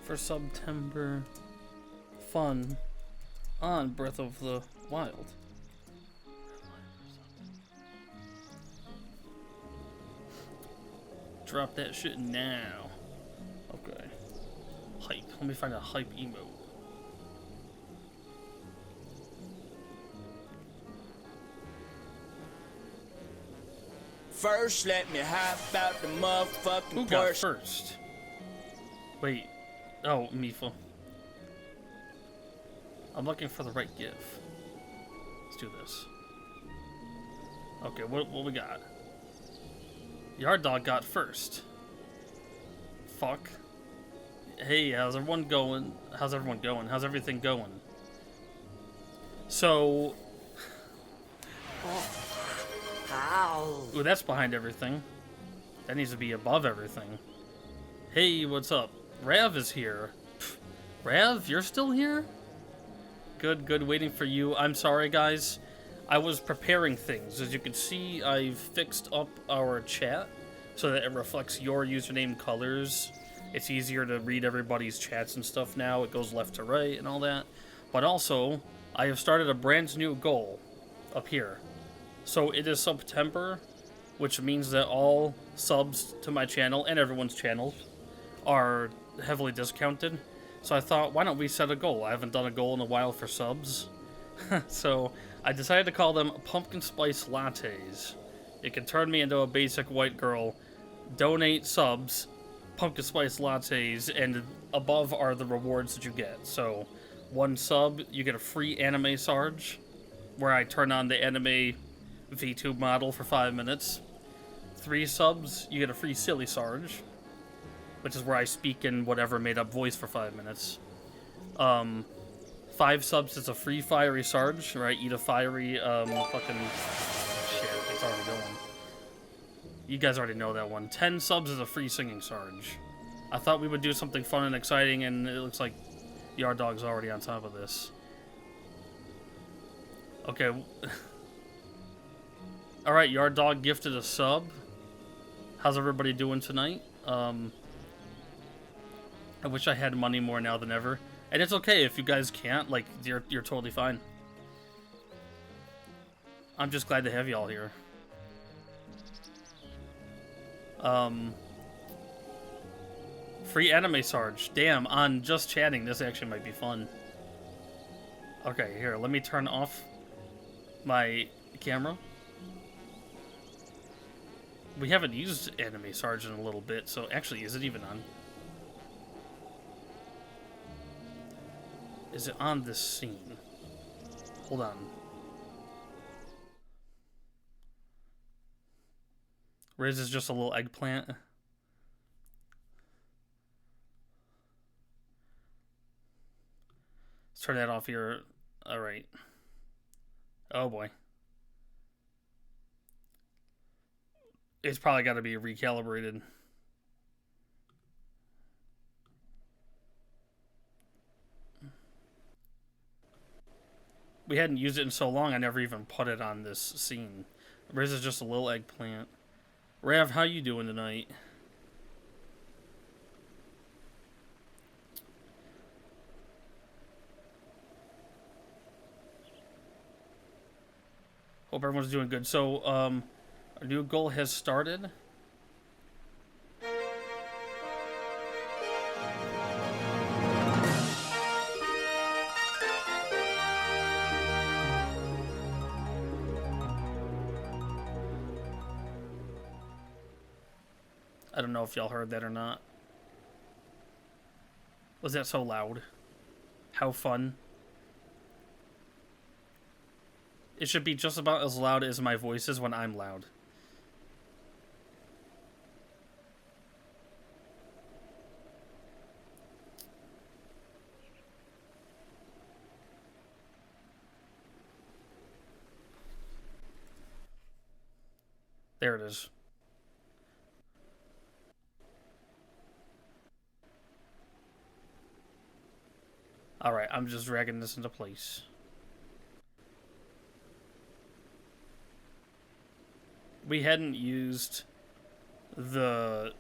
for September fun on Breath of the Wild. Drop that shit now. Okay. Hype. Let me find a hype emote. First, let me hop out the motherfucking Who got Porsche. first? Wait. Oh, Mipha. I'm looking for the right GIF. Let's do this. Okay, what we got? Yard Dog got first. Fuck. Hey, how's everyone going? How's everyone going? How's everything going? So... Ooh, that's behind everything. That needs to be above everything. Hey, what's up? Rav is here. Pfft, Rav, you're still here? Good, waiting for you. I'm sorry, guys. I was preparing things. As you can see, I've fixed up our chat so that it reflects your username colors. It's easier to read everybody's chats and stuff now. It goes left to right and all that. But also, I have started a brand new goal up here. So it is September, which means that all subs to my channel and everyone's channels are heavily discounted. So I thought, why don't we set a goal? I haven't done a goal in a while for subs. So I decided to call them pumpkin spice lattes. It can turn me into a basic white girl. Donate subs, pumpkin spice lattes, and above are the rewards that you get. So 1 sub, you get a free anime Sarge, where I turn on the anime VTube model for 5 minutes. 3 subs, you get a free silly Sarge, which is where I speak in whatever made-up voice for 5 minutes. 5 subs is a free fiery Sarge, where I eat a fiery, fucking... Shit, it's already going. You guys already know that one. 10 subs is a free singing Sarge. I thought we would do something fun and exciting, and it looks like Yard Dog's already on top of this. Okay. Alright, Yard Dog gifted a sub. How's everybody doing tonight? I wish I had money more now than ever. And it's okay if you guys can't, like, you're totally fine. I'm just glad to have y'all here. Free anime Sarge. Damn, on just chatting, this actually might be fun. Okay, here, let me turn off my camera. We haven't used anime Sarge in a little bit, so actually, is it even on? Is it on this scene? Hold on. Riz is just a little eggplant. Let's turn that off here. Alright. Oh boy. It's probably got to be recalibrated. We hadn't used it in so long, I never even put it on this scene. Riz is just a little eggplant. Rav, how you doing tonight? Hope everyone's doing good. So, our new goal has started. I don't know if y'all heard that or not. Was that so loud? How fun. It should be just about as loud as my voice is when I'm loud. There it is. Alright, I'm just dragging this into place. We hadn't used the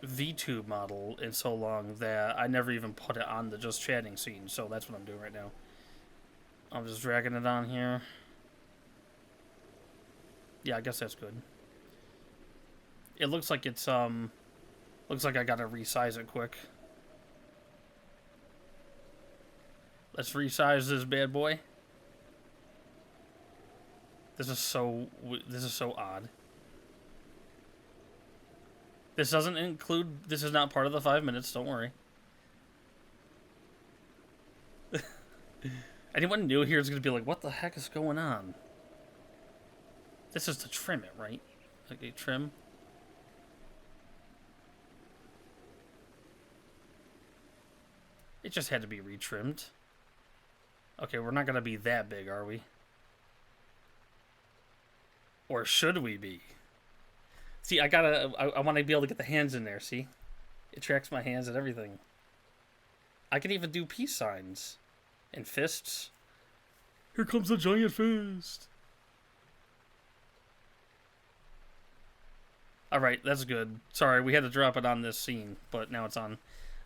VTube model in so long that I never even put it on the just chatting scene, so that's what I'm doing right now. I'm just dragging it on here. Yeah, I guess that's good. It looks like it's, looks like I gotta resize it quick. Let's resize this bad boy. This is so odd. This doesn't include, this is not part of the 5 minutes, don't worry. Anyone new here is going to be like, what the heck is going on? This is to trim it, right? Okay, trim. It just had to be retrimmed. Okay, we're not going to be that big, are we? Or should we be? See, I want to be able to get the hands in there, see? It tracks my hands and everything. I can even do peace signs. And fists. Here comes the giant fist. Alright, that's good. Sorry, we had to drop it on this scene, but now it's on.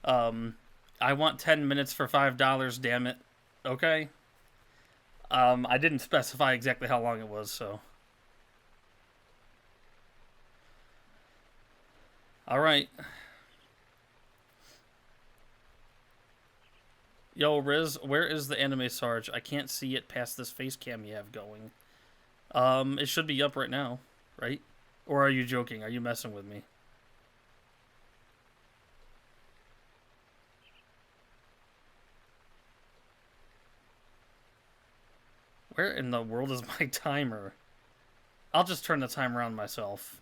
I want 10 minutes for $5, damn it. Okay? I didn't specify exactly how long it was, so... Alright. Yo, Riz, where is the anime Sarge? I can't see it past this face cam you have going. It should be up right now, right? Or are you joking? Are you messing with me? Where in the world is my timer? I'll just turn the timer on myself.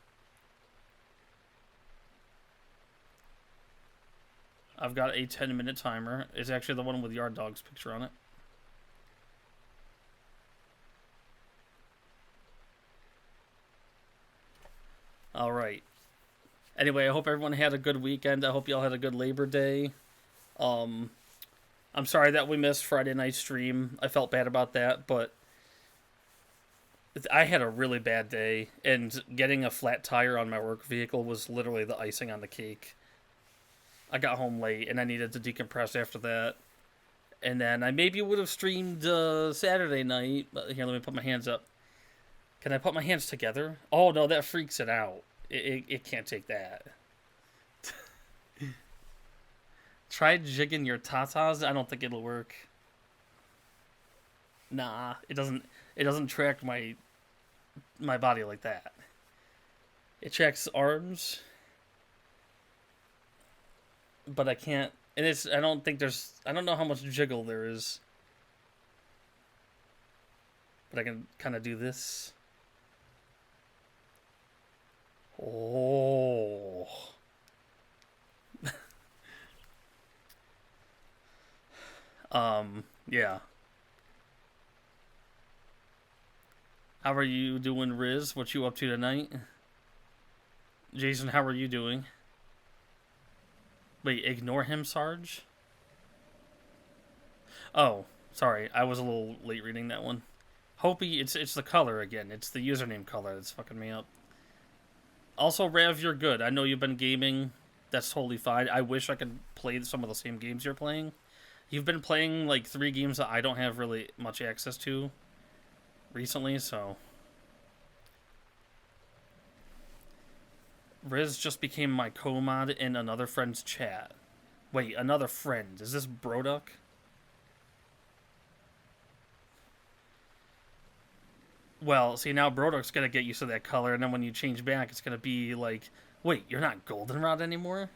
I've got a 10-minute timer. It's actually the one with Yard Dog's picture on it. Alright. Anyway, I hope everyone had a good weekend. I hope y'all had a good Labor Day. I'm sorry that we missed Friday night stream. I felt bad about that, but I had a really bad day, and getting a flat tire on my work vehicle was literally the icing on the cake. I got home late, and I needed to decompress after that. And then I maybe would have streamed Saturday night. But here, let me put my hands up. Can I put my hands together? Oh, no, that freaks it out. It can't take that. Try jigging your tatas? I don't think it'll work. Nah, it doesn't track my body like that. It tracks arms, but I can't. And I don't know how much jiggle there is. But I can kind of do this. Oh. Yeah. How are you doing, Riz? What you up to tonight? Jason, how are you doing? Wait, ignore him, Sarge? Oh, sorry. I was a little late reading that one. Hopey, it's the color again. It's the username color that's fucking me up. Also, Rev, you're good. I know you've been gaming. That's totally fine. I wish I could play some of the same games you're playing. You've been playing, like, 3 games that I don't have really much access to recently, so... Riz just became my co-mod in another friend's chat. Wait, another friend. Is this Broduck? Well, see, now Broduck's gonna get used to that color, and then when you change back, it's gonna be like, wait, you're not Goldenrod anymore?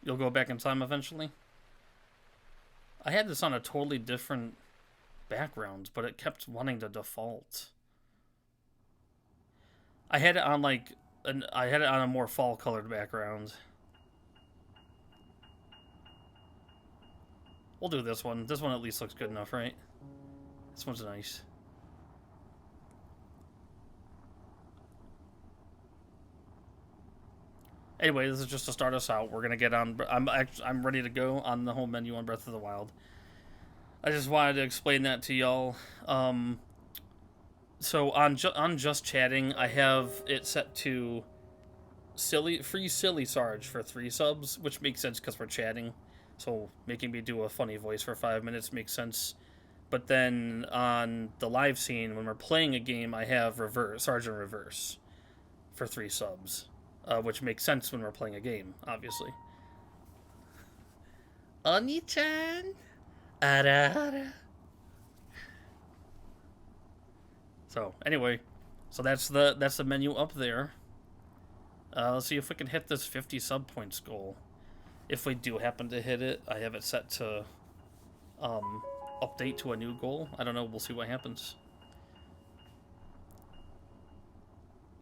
You'll go back in time eventually? I had this on a totally different background, but it kept wanting to default. I had it on like I had it on a more fall colored background. We'll do this one. This one at least looks good enough, right? This one's nice. Anyway, this is just to start us out. We're gonna get on. I'm ready to go on the home menu on Breath of the Wild. I just wanted to explain that to y'all. So on just chatting, I have it set to free silly Sarge for 3 subs, which makes sense because we're chatting. So making me do a funny voice for 5 minutes makes sense. But then on the live scene, when we're playing a game, I have Sarge in reverse for 3 subs, which makes sense when we're playing a game, obviously. Oni-chan, ara. So anyway, that's the menu up there. Let's see if we can hit this 50 sub points goal. If we do happen to hit it, I have it set to update to a new goal. I don't know. We'll see what happens.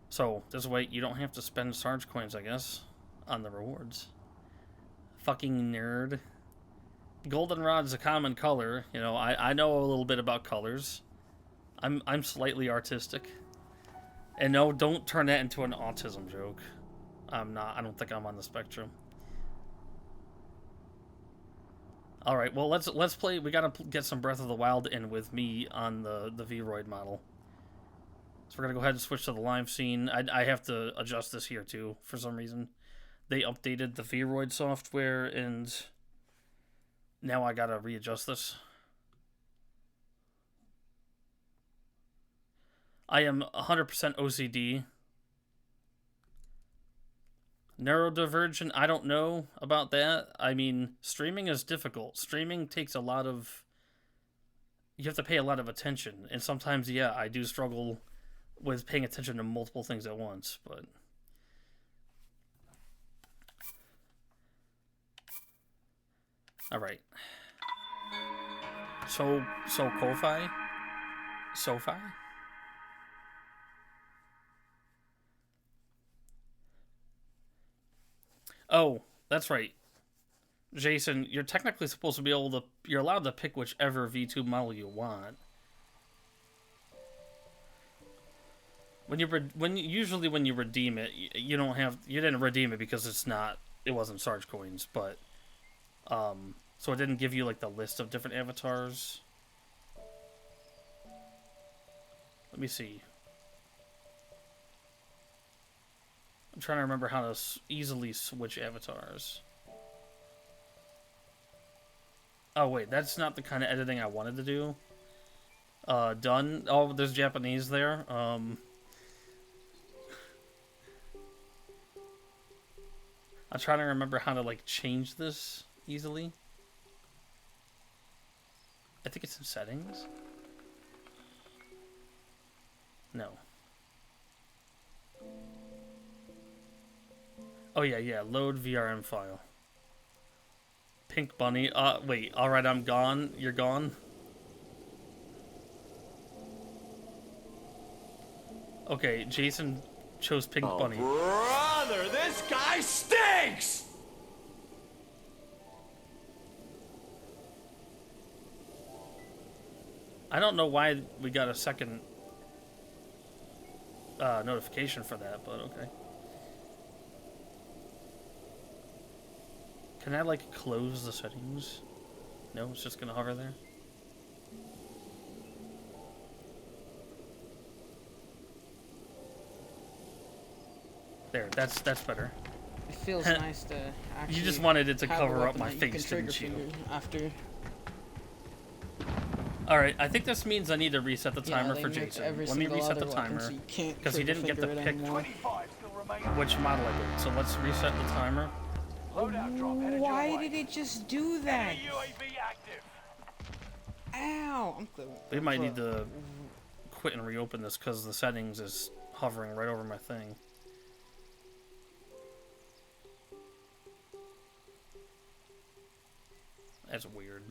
So this way, you don't have to spend Sarge coins, I guess, on the rewards. Fucking nerd. Goldenrod's a common color. You know, I know a little bit about colors. I'm slightly artistic. And no, don't turn that into an autism joke. I'm not. I don't think I'm on the spectrum. All right. Well, let's play. We gotta get some Breath of the Wild in with me on the Vroid model. So we're gonna go ahead and switch to the live scene. I have to adjust this here too for some reason. They updated the Vroid software and now I gotta readjust this. I am 100% OCD. Neurodivergent, I don't know about that. I mean, streaming is difficult. Streaming takes a lot of... You have to pay a lot of attention. And sometimes, yeah, I do struggle with paying attention to multiple things at once, but... Alright. So Ko-Fi? So-Fi? Oh, that's right. Jason, you're technically supposed to be able to... You're allowed to pick whichever V2 model you want. Usually when you redeem it, you don't have... You didn't redeem it because it wasn't Sarge coins, but... So it didn't give you, like, the list of different avatars. Let me see. I'm trying to remember how to easily switch avatars. Oh, wait, that's not the kind of editing I wanted to do. Done. Oh, there's Japanese there. I'm trying to remember how to, like, change this easily. I think it's in settings. No. Oh, yeah, load VRM file. Pink bunny. Wait, alright, I'm gone. You're gone? Okay, Jason chose pink bunny. Brother, this guy stinks! I don't know why we got a second notification for that, but okay. Can I, like, close the settings? No, it's just gonna hover there. There, that's better. It feels nice to actually... You just wanted it to cover up my face, didn't you? After. Alright, I think this means I need to reset the timer for Jason. Let me reset the timer, because he didn't get to pick which model I did. So let's reset the timer. Why did it just do that? Ow! I'm clear. We might need to quit and reopen this because the settings is hovering right over my thing. That's weird.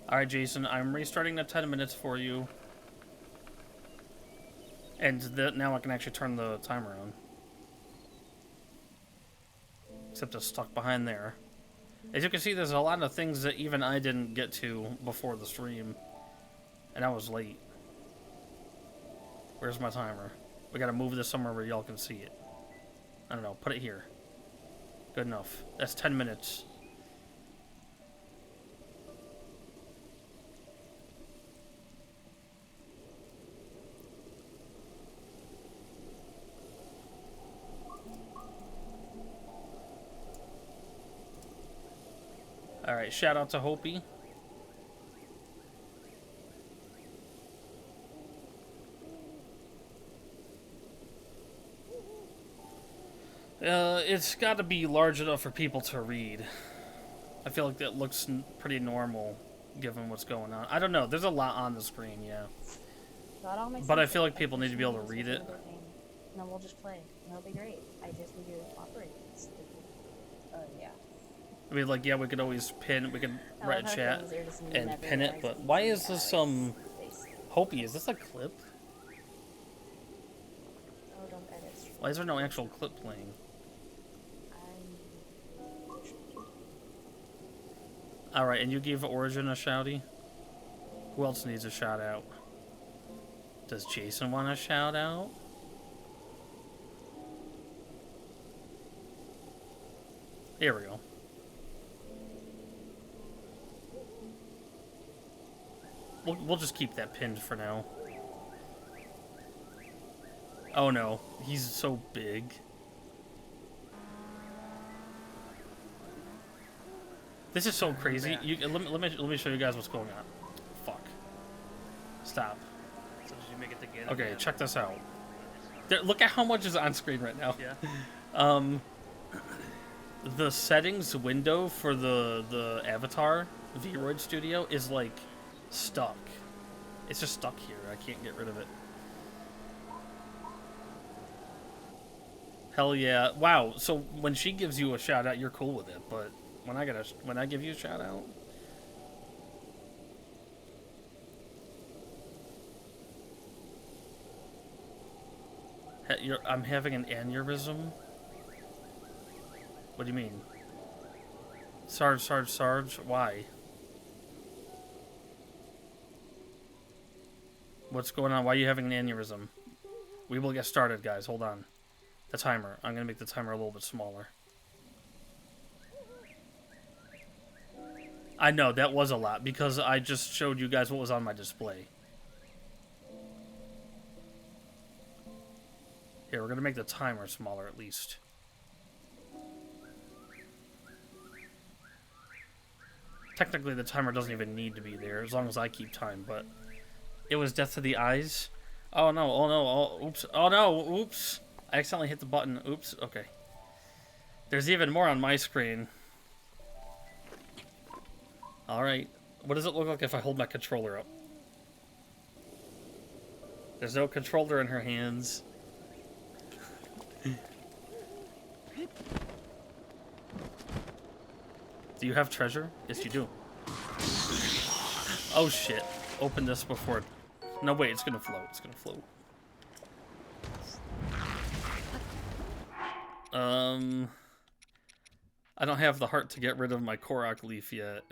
Alright, Jason, I'm restarting the 10 minutes for you. And now I can actually turn the timer on. Except it's stuck behind there. As you can see, there's a lot of things that even I didn't get to before the stream. And I was late. Where's my timer? We gotta move this somewhere where y'all can see it. I don't know, put it here. Good enough. That's 10 minutes. Alright, shout out to Hopi. It's got to be large enough for people to read. I feel like that looks pretty normal, given what's going on. I don't know. There's a lot on the screen, yeah. But I feel like people need to be able to read it. And then we'll just play. It'll be great. I just need you to cooperate. Yeah. I mean, like, yeah, we could always pin. We could write a chat and pin it. But why is this Hopi? Is this a clip? Oh, don't edit. Why is there no actual clip playing? Alright, and you gave Origin a shouty? Who else needs a shout out? Does Jason want a shout out? Here we go. We'll just keep that pinned for now. Oh no, he's so big. This is so crazy. Let me show you guys what's going on. Fuck. Stop. So did you make it again? Okay, check this out. Look at how much is on screen right now. Yeah. The settings window for the avatar Vroid Studio is like stuck. It's just stuck here. I can't get rid of it. Hell yeah! Wow. So when she gives you a shout out, you're cool with it, but when I give you a shout out. I'm having an aneurysm? What do you mean? Sarge, why? What's going on? Why are you having an aneurysm? We will get started, guys. Hold on. The timer. I'm going to make the timer a little bit smaller. I know, that was a lot, because I just showed you guys what was on my display. Here, we're going to make the timer smaller at least. Technically, the timer doesn't even need to be there, as long as I keep time, but... It was death to the eyes. Oh no, oops. Oh no, oops. I accidentally hit the button. Oops, okay. There's even more on my screen. Alright. What does it look like if I hold my controller up? There's no controller in her hands. Do you have treasure? Yes, you do. Oh shit. Open this before... No, wait, it's gonna float. It's gonna float. I don't have the heart to get rid of my Korok leaf yet.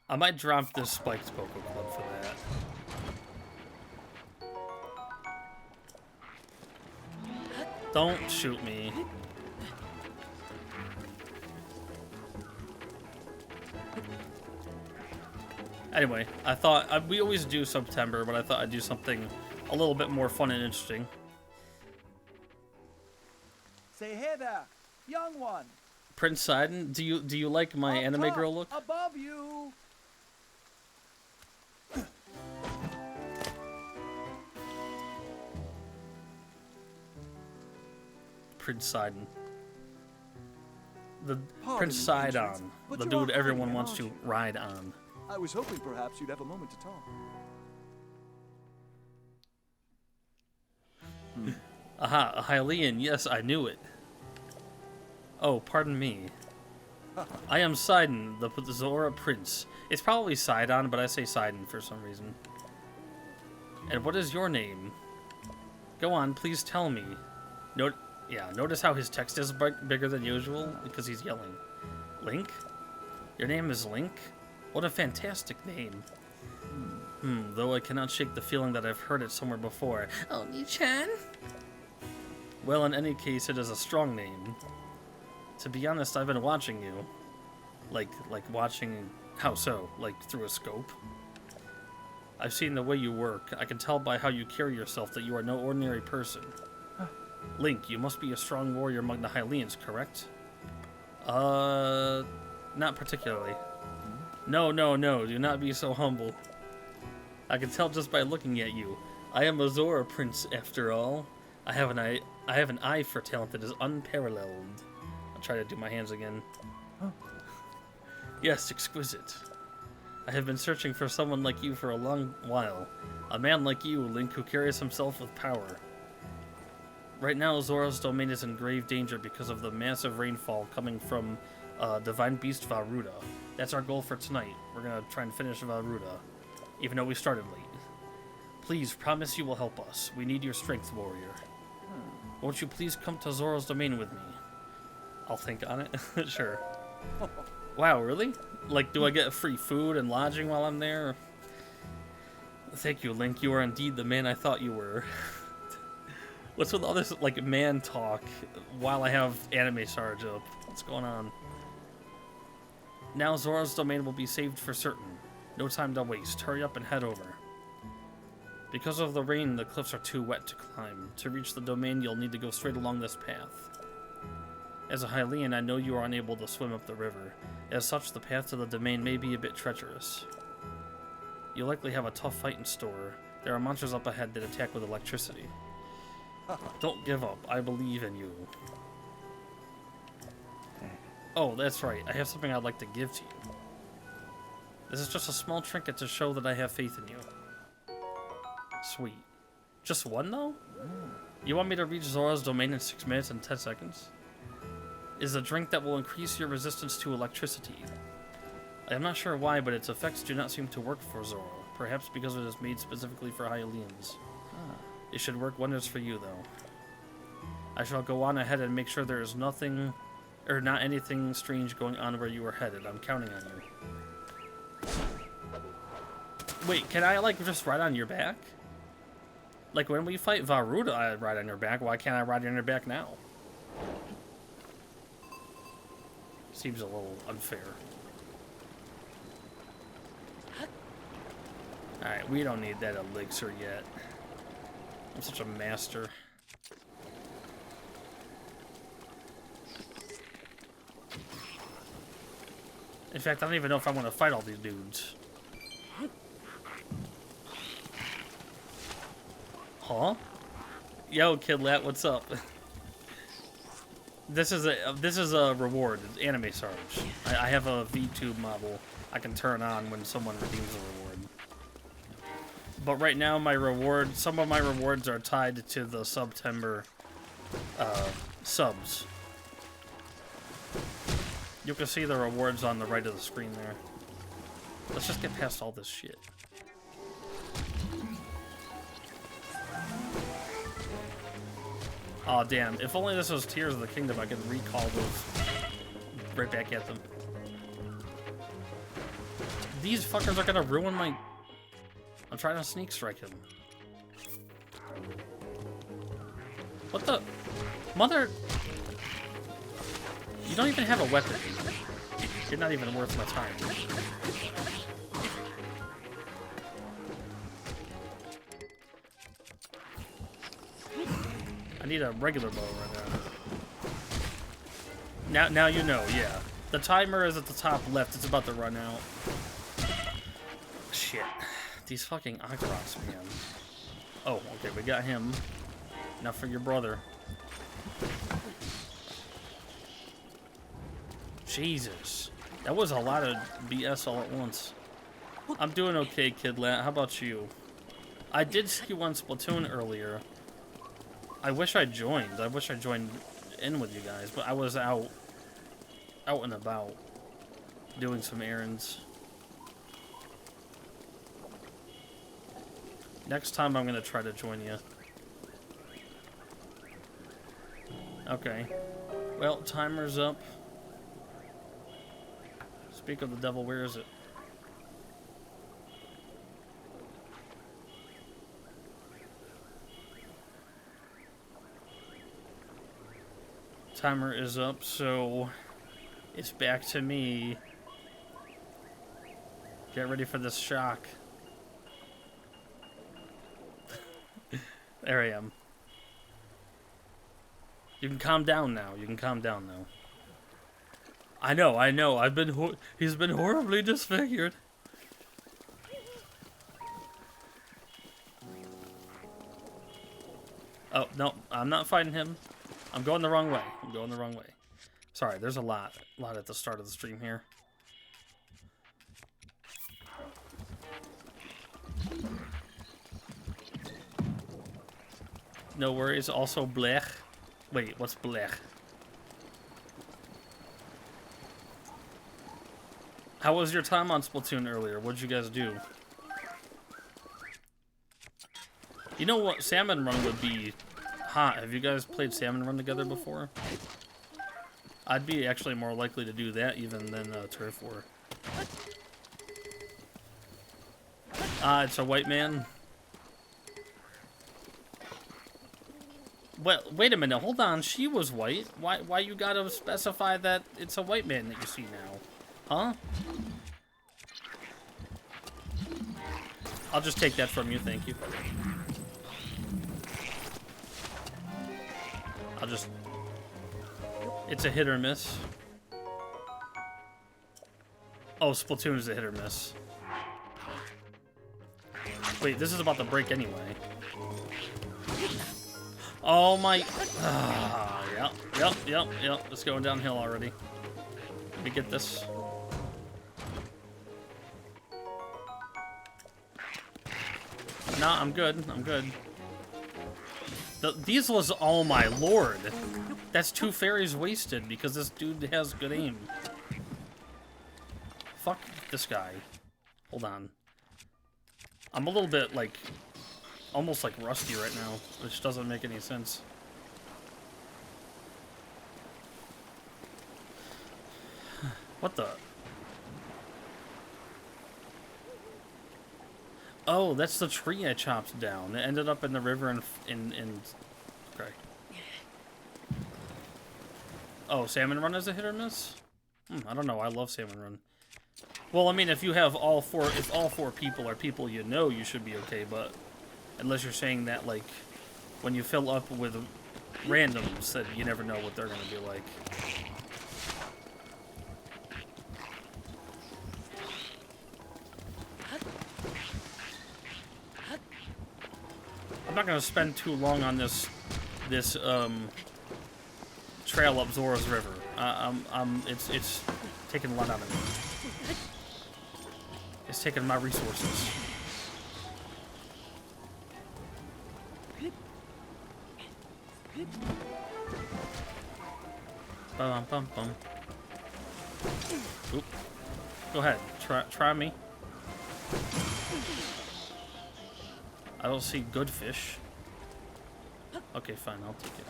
I might drop this spiked Poco Club for that. Don't shoot me. Anyway, I thought... we always do September, but I thought I'd do something a little bit more fun and interesting. Say hey there, young one. Prince Sidon, do you like my anime girl look? Above you. Prince Sidon. The Pardon Prince me, Sidon, Patriots, but the you dude are everyone hiding, wants aren't to you? ride on. I was hoping perhaps you'd have a moment to talk. Aha, a Hylian, yes, I knew it. Oh, pardon me. I am Sidon, the Zora Prince. It's probably Sidon, but I say Sidon for some reason. And what is your name? Go on, please tell me. Notice how his text is bigger than usual? Because he's yelling. Link? Your name is Link? What a fantastic name. Though I cannot shake the feeling that I've heard it somewhere before. Oni-chan? Well, in any case, it is a strong name. To be honest, I've been watching you. Like watching... How so? Like, through a scope? I've seen the way you work. I can tell by how you carry yourself that you are no ordinary person. Link, you must be a strong warrior among the Hylians, correct? Not particularly. No, do not be so humble. I can tell just by looking at you. I am a Zora prince, after all. I have an eye for talent that is unparalleled. I'll try to do my hands again. Yes, exquisite. I have been searching for someone like you for a long while. A man like you, Link, who carries himself with power. Right now, Zora's domain is in grave danger because of the massive rainfall coming from Divine Beast Varuda. That's our goal for tonight. We're gonna try and finish Varuda, even though we started late. Please, promise you will help us. We need your strength, warrior. Won't you please come to Zora's domain with me? I'll think on it. Sure. Wow, really? Like, do I get free food and lodging while I'm there? Thank you, Link. You are indeed the man I thought you were. What's with all this, like, man talk while I have anime Sarge up? What's going on? Now Zora's domain will be saved for certain. No time to waste. Hurry up and head over. Because of the rain, the cliffs are too wet to climb. To reach the domain, you'll need to go straight along this path. As a Hylian, I know you are unable to swim up the river. As such, the path to the domain may be a bit treacherous. You'll likely have a tough fight in store. There are monsters up ahead that attack with electricity. Don't give up. I believe in you. Oh, that's right. I have something I'd like to give to you. This is just a small trinket to show that I have faith in you. Sweet. Just one, though? You want me to reach Zora's domain in 6 minutes and 10 seconds? It is a drink that will increase your resistance to electricity. I am not sure why, but its effects do not seem to work for Zora. Perhaps because it is made specifically for Hylians. It should work wonders for you, though. I shall go on ahead and make sure there is nothing, or not anything strange going on where you are headed. I'm counting on you. Wait, can I, like, just ride on your back? Like, when we fight Varuda, I ride on your back. Why can't I ride on your back now? Seems a little unfair. Alright, we don't need that elixir yet. I'm such a master. In fact, I don't even know if I want to fight all these dudes. Huh? Yo, Kidlat, what's up? This is a reward. It's anime Sarge. I have a VTube model I can turn on when someone redeems a reward. But right now, some of my rewards are tied to the September subs. You can see the rewards on the right of the screen there. Let's just get past all this shit. Aw, damn. If only this was Tears of the Kingdom, I could recall those right back at them. These fuckers are gonna ruin my... I'm trying to sneak strike him. What the... Mother... You don't even have a weapon. You're not even worth my time. I need a regular bow right now. Now you know, yeah. The timer is at the top left. It's about to run out. Shit. These fucking Akarots, man. Oh, okay, we got him. Now for your brother. Jesus. That was a lot of BS all at once. I'm doing okay, Kidlat. How about you? I did see you on Splatoon earlier. I wish I joined. I wish I joined in with you guys, but I was out and about doing some errands. Next time I'm gonna try to join you. Okay. Well, timer's up. Speak of the devil, where is it? Timer is up, so it's back to me. Get ready for this shock. There I am. You can calm down now. You can calm down now. I know. He's been horribly disfigured. Oh, no. I'm not fighting him. I'm going the wrong way. I'm going the wrong way. Sorry, there's a lot at the start of the stream here. No worries. Also, blech. Wait, what's blech? How was your time on Splatoon earlier? What'd you guys do? You know what? Salmon Run would be hot. Have you guys played Salmon Run together before? I'd be actually more likely to do that even than Turf War. It's a white man. Well, wait a minute. Hold on. She was white. Why you gotta specify that it's a white man that you see now? Huh? I'll just take that from you. Thank you. I'll just... It's a hit or miss. Oh, Splatoon is a hit or miss. Wait, this is about to break anyway. Oh my... Yep. It's going downhill already. Let me get this. Nah, I'm good. I'm good. These was... Oh my lord. That's 2 fairies wasted because this dude has good aim. Fuck this guy. Hold on. I'm a little bit, like... almost, like, rusty right now, which doesn't make any sense. What the... Oh, that's the tree I chopped down. It ended up in the river in okay. Oh, Salmon Run is a hit or miss? I don't know. I love Salmon Run. Well, I mean, if you have all 4... If all 4 people are people you know, you should be okay, but... Unless you're saying that, like, when you fill up with randoms, that you never know what they're gonna be like. I'm not gonna spend too long on this trail up Zora's River. It's taking a lot out of me. It's taking my resources. Bum bum bum. Oop. Go ahead. Try me. I don't see good fish. Okay, fine. I'll take it.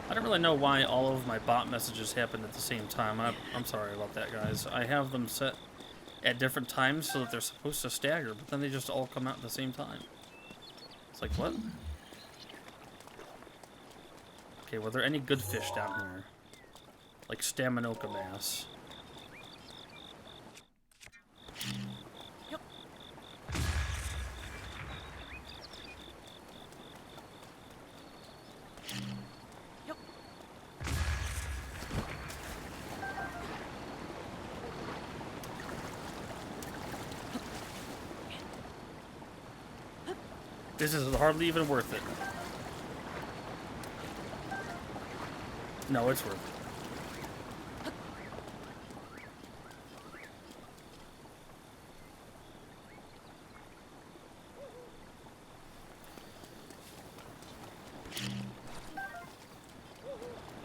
I don't really know why all of my bot messages happen at the same time. I'm sorry about that, guys. I have them set at different times so that they're supposed to stagger, but then they just all come out at the same time. It's like, what? Okay, were there any good fish down here? Like Staminoka bass. Yep. Yep. This is hardly even worth it. No, it's worth it.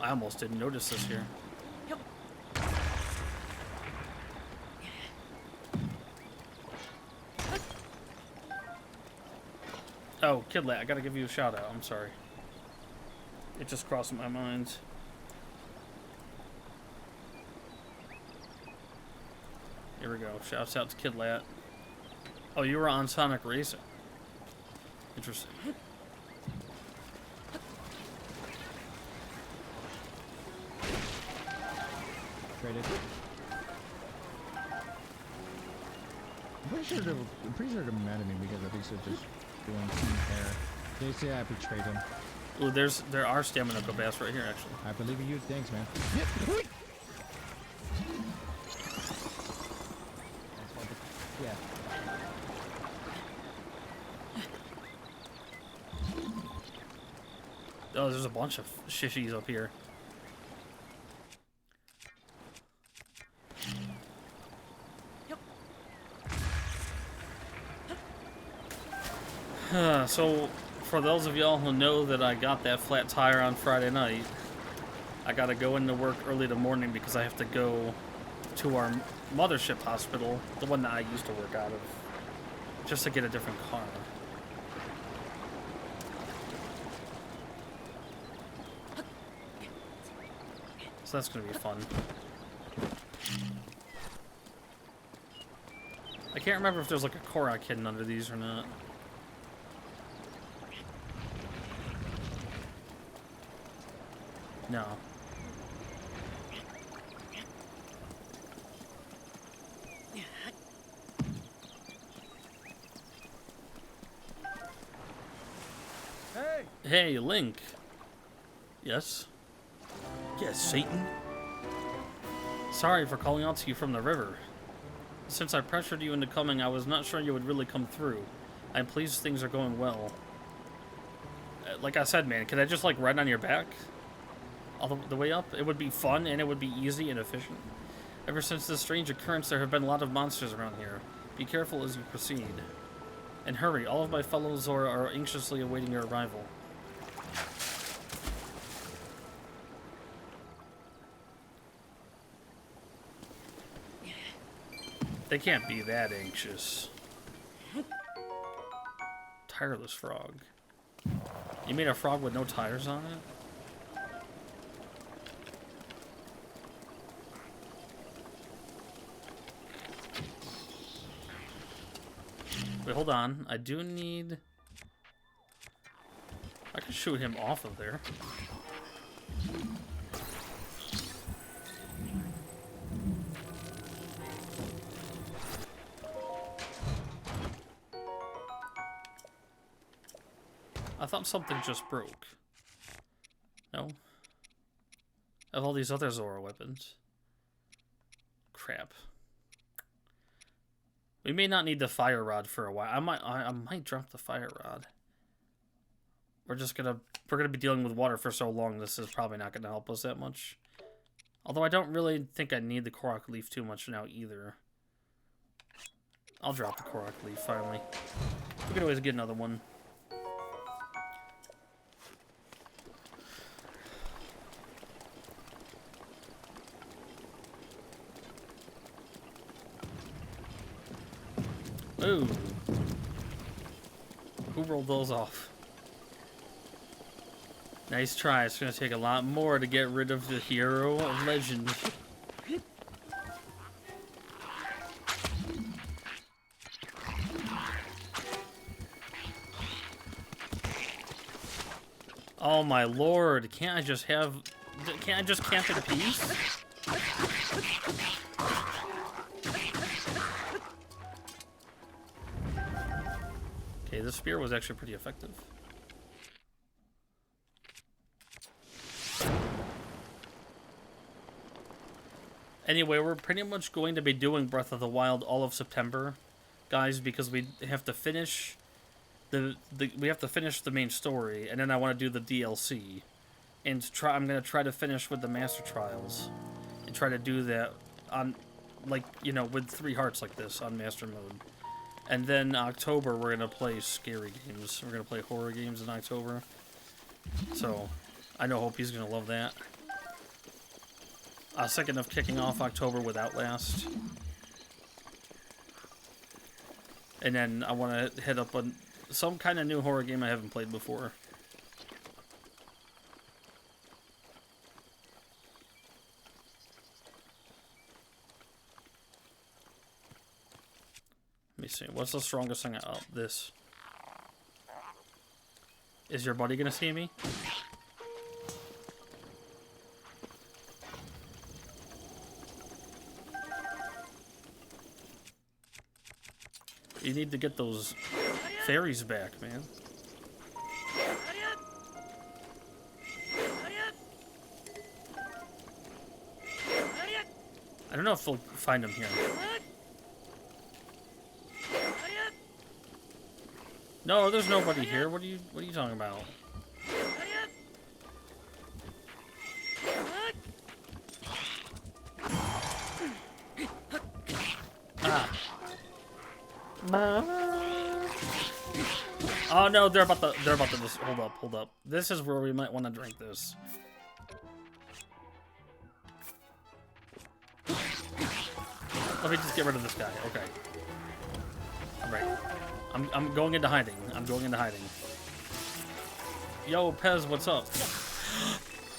I almost didn't notice this here. Yep. Oh, Kidlat, I gotta give you a shout out. I'm sorry. It just crossed my mind. Here we go. Shouts out to Kid Lat. Oh, you were on Sonic Racing. Interesting. Traded. I'm pretty sure they're mad at me because I think they're just doing team air. They say I betrayed them. Ooh, there are stamina go bass right here, actually. I believe in you. Thanks, man. Yeah. Oh, there's a bunch of shishies up here. So, for those of y'all who know that I got that flat tire on Friday night, I gotta go into work early in the morning because I have to go to our mothership hospital, the one that I used to work out of, just to get a different car. So that's gonna be fun. I can't remember if there's like a Korok hidden under these or not. No. Hey! Hey, Link. Yes? Yes, Satan? Sorry for calling out to you from the river. Since I pressured you into coming, I was not sure you would really come through. I'm pleased things are going well. Like I said, man, could I just, like, ride on your back? All the way up? It would be fun, and it would be easy and efficient. Ever since this strange occurrence, there have been a lot of monsters around here. Be careful as you proceed. And hurry, all of my fellow Zora are anxiously awaiting your arrival. They can't be that anxious. Tireless frog. You made a frog with no tires on it? Wait, hold on. I do need... I can shoot him off of there. I thought something just broke. No? I have all these other Zora weapons. Crap. We may not need the fire rod for a while. I might drop the fire rod. We're gonna be dealing with water for so long. This is probably not gonna help us that much. Although I don't really think I need the Korok leaf too much now either. I'll drop the Korok leaf finally. We can always get another one. Ooh. Who rolled those off? Nice try. It's going to take a lot more to get rid of the hero of legend. Oh my lord. Can't I just camp in peace? Okay, this spear was actually pretty effective. Anyway, we're pretty much going to be doing Breath of the Wild all of September, guys, because we have to finish the main story, and then I want to do the DLC, and I'm gonna try to finish with the Master Trials, and try to do that on, like, you know, with 3 hearts like this on Master Mode. And then October, we're going to play scary games. We're going to play horror games in October. So, I hope he's going to love that. I was thinking of kicking off October with Outlast. And then I want to hit up on some kind of new horror game I haven't played before. me see. What's the strongest thing? Oh, this. Is your buddy gonna see me? You need to get those fairies back, man. I don't know if they'll find him here. No, there's nobody here. What are you talking about? Ah. Oh no, they're about to just hold up. This is where we might want to drink this. Let me just get rid of this guy. Okay. Alright. I'm going into hiding. I'm going into hiding. Yo, Pez, what's up?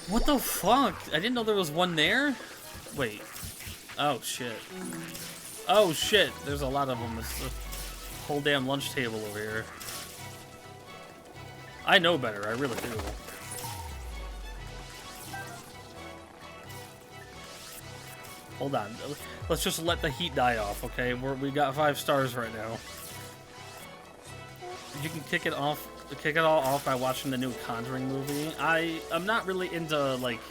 What the fuck? I didn't know there was one there? Wait. Oh, shit. Oh, shit. There's a lot of them. It's the whole damn lunch table over here. I know better. I really do. Hold on. Let's just let the heat die off, okay? We got 5 stars right now. You can kick it all off by watching the new Conjuring movie. I'm not really into, like,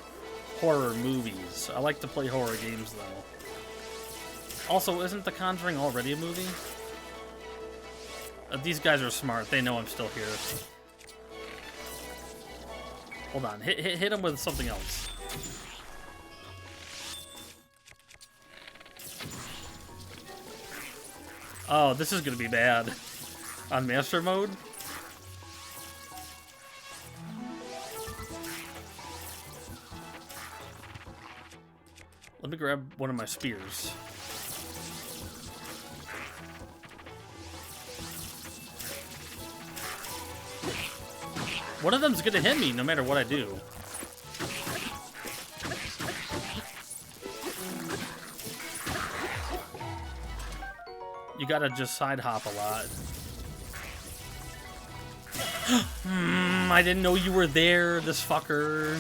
horror movies. I like to play horror games, though. Also, isn't The Conjuring already a movie? These guys are smart. They know I'm still here. Hold on. Hit him with something else. Oh, this is gonna be bad. On master mode? Let me grab one of my spears. One of them's gonna hit me no matter what I do. You gotta just side hop a lot. I didn't know you were there, this fucker.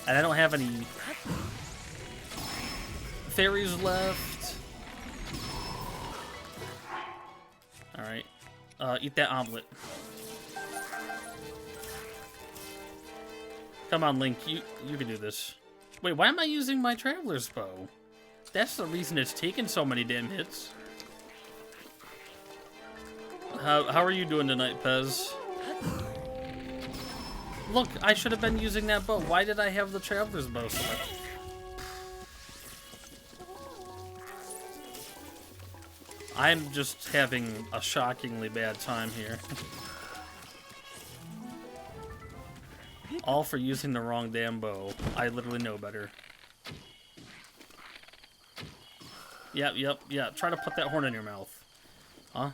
And I don't have any fairies left. Alright. Eat that omelet. Come on, Link. You can do this. Wait, why am I using my Traveler's Bow? That's the reason it's taken so many damn hits. How are you doing tonight, Pez? Look, I should have been using that bow. Why did I have the Traveler's Bow selected? I'm just having a shockingly bad time here. All for using the wrong damn bow. I literally know better. Yep. Try to put that horn in your mouth. Huh?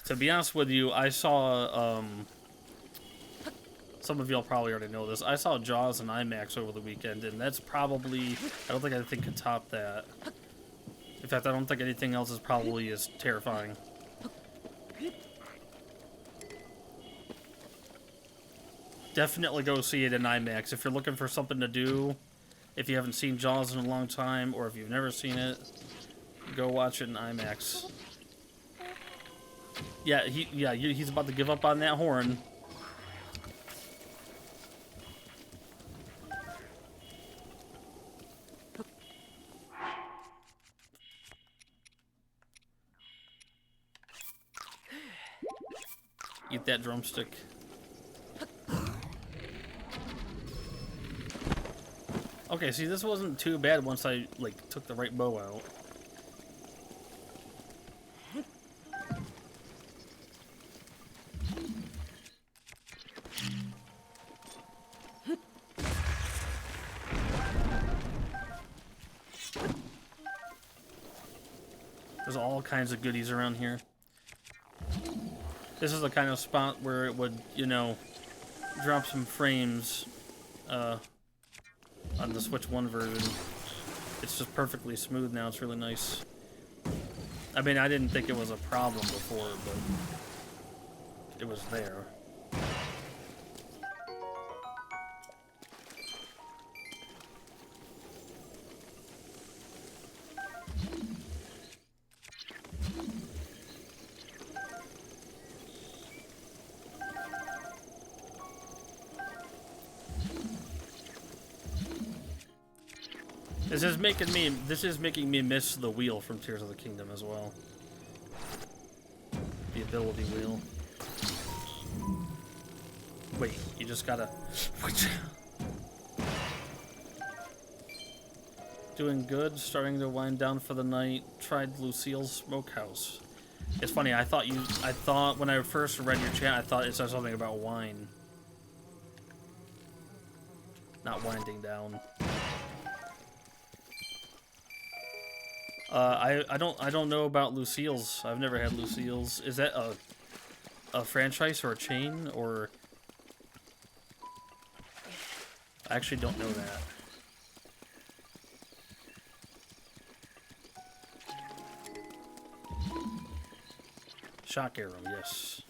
To be honest with you, I saw, some of y'all probably already know this. I saw Jaws in IMAX over the weekend, and that's probably, I don't think anything could top that. In fact, I don't think anything else is probably as terrifying. Definitely go see it in IMAX. If you're looking for something to do, if you haven't seen Jaws in a long time, or if you've never seen it, go watch it in IMAX. Yeah, he's about to give up on that horn. Eat that drumstick. Okay, see, this wasn't too bad once I, like, took the right bow out. There's all kinds of goodies around here. This is the kind of spot where it would, you know, drop some frames on the Switch 1 version. It's just perfectly smooth now. It's really nice. I mean, I didn't think it was a problem before, but it was there. This is making me miss the wheel from Tears of the Kingdom as well. The ability wheel. Wait, you just gotta... Doing good, starting to wind down for the night. Tried Lucille's Smokehouse. It's funny, I thought when I first read your chat, I thought it said something about wine. Not winding down. I don't know about Lucille's. I've never had Lucille's. Is that a franchise or a chain, or... I actually don't know that. Shock arrow, yes.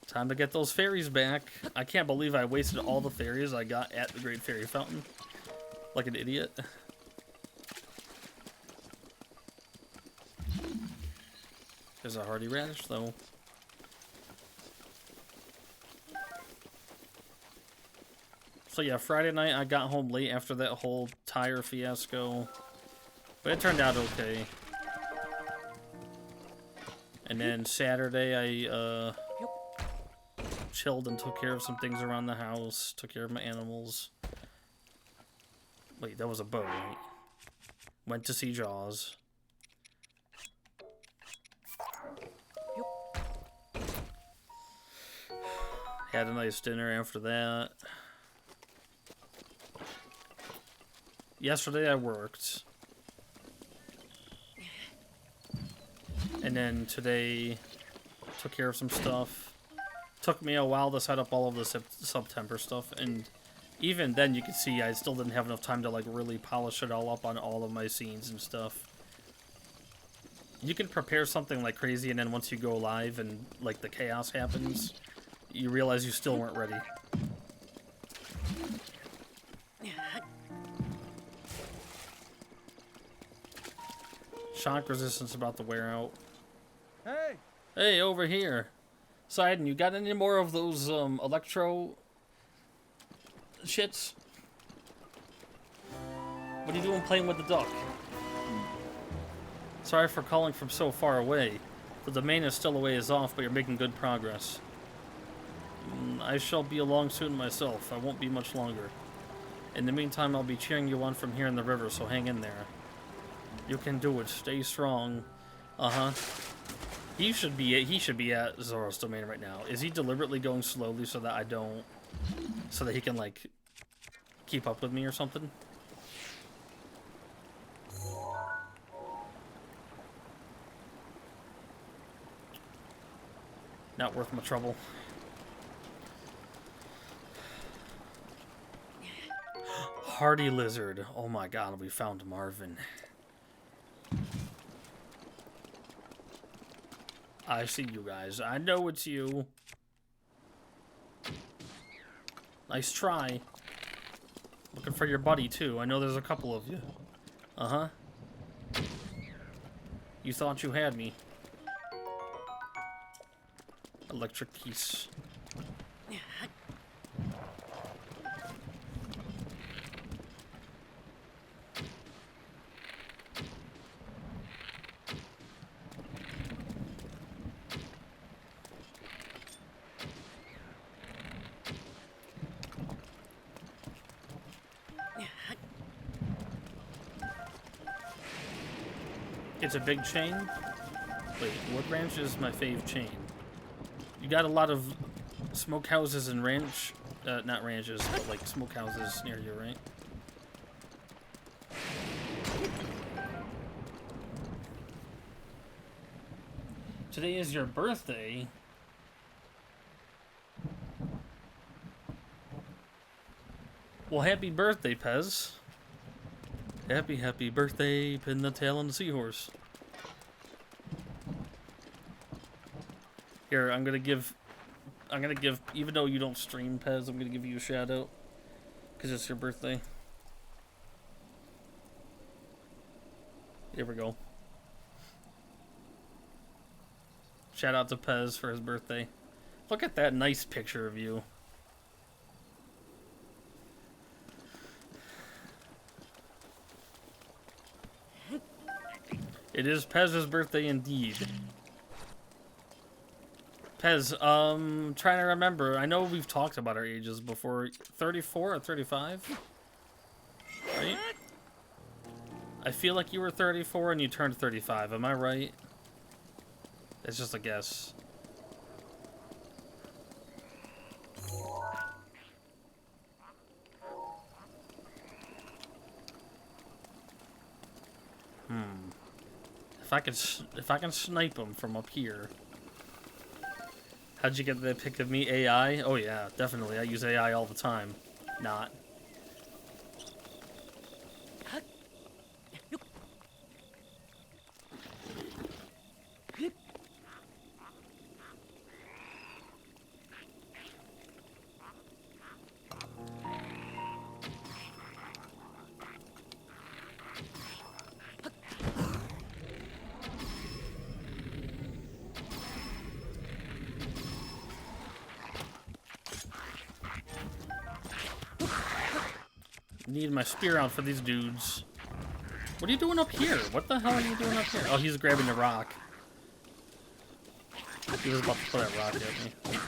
Time to get those fairies back. I can't believe I wasted all the fairies I got at the Great Fairy Fountain. Like an idiot. There's a hardy radish, though. So yeah, Friday night I got home late after that whole tire fiasco. But it turned out okay. And then Saturday I chilled and took care of some things around the house. Took care of my animals. Wait, that was a bow, right? Went to see Jaws. Had a nice dinner after that. Yesterday I worked. And then today took care of some stuff. Took me a while to set up all of the September stuff, and even then you could see I still didn't have enough time to like really polish it all up on all of my scenes and stuff. You can prepare something like crazy, and then once you go live and like the chaos happens, you realize you still weren't ready. Shock resistance about to wear out. Hey! Hey, over here. Sidon, you got any more of those electro shits? What are you doing playing with the duck? Sorry for calling from so far away. The domain is still a ways off, but you're making good progress. I shall be along soon myself. I won't be much longer. In the meantime, I'll be cheering you on from here in the river, so hang in there. You can do it. Stay strong. Uh-huh. He should be at Zoro's domain right now. Is he deliberately going slowly so that I don't... so that he can, like, keep up with me or something? Not worth my trouble. Hardy lizard. Oh my god, we found Marvin. I see you guys. I know it's you. Nice try. Looking for your buddy, too. I know there's a couple of you. Uh-huh. You thought you had me. Electric piece. It's a big chain? Wait, what ranch is my fave chain? You got a lot of smokehouses and ranch... not ranches, but like smokehouses near you, right? Today is your birthday? Well, happy birthday, Pez. Happy birthday, pin the tail on the seahorse. Here, I'm gonna give, even though you don't stream, Pez, I'm gonna give you a shout out. Because it's your birthday. Here we go. Shout out to Pez for his birthday. Look at that nice picture of you. It is Pez's birthday indeed. Pez, trying to remember. I know we've talked about our ages before. 34 or 35? Right? I feel like you were 34 and you turned 35. Am I right? It's just a guess. If I can snipe him from up here. How'd you get that pic of me? AI? Oh yeah, definitely. I use AI all the time. Not. Need my spear out for these dudes. What are you doing up here? What the hell are you doing up here? Oh, he's grabbing the rock. He was about to throw that rock at me.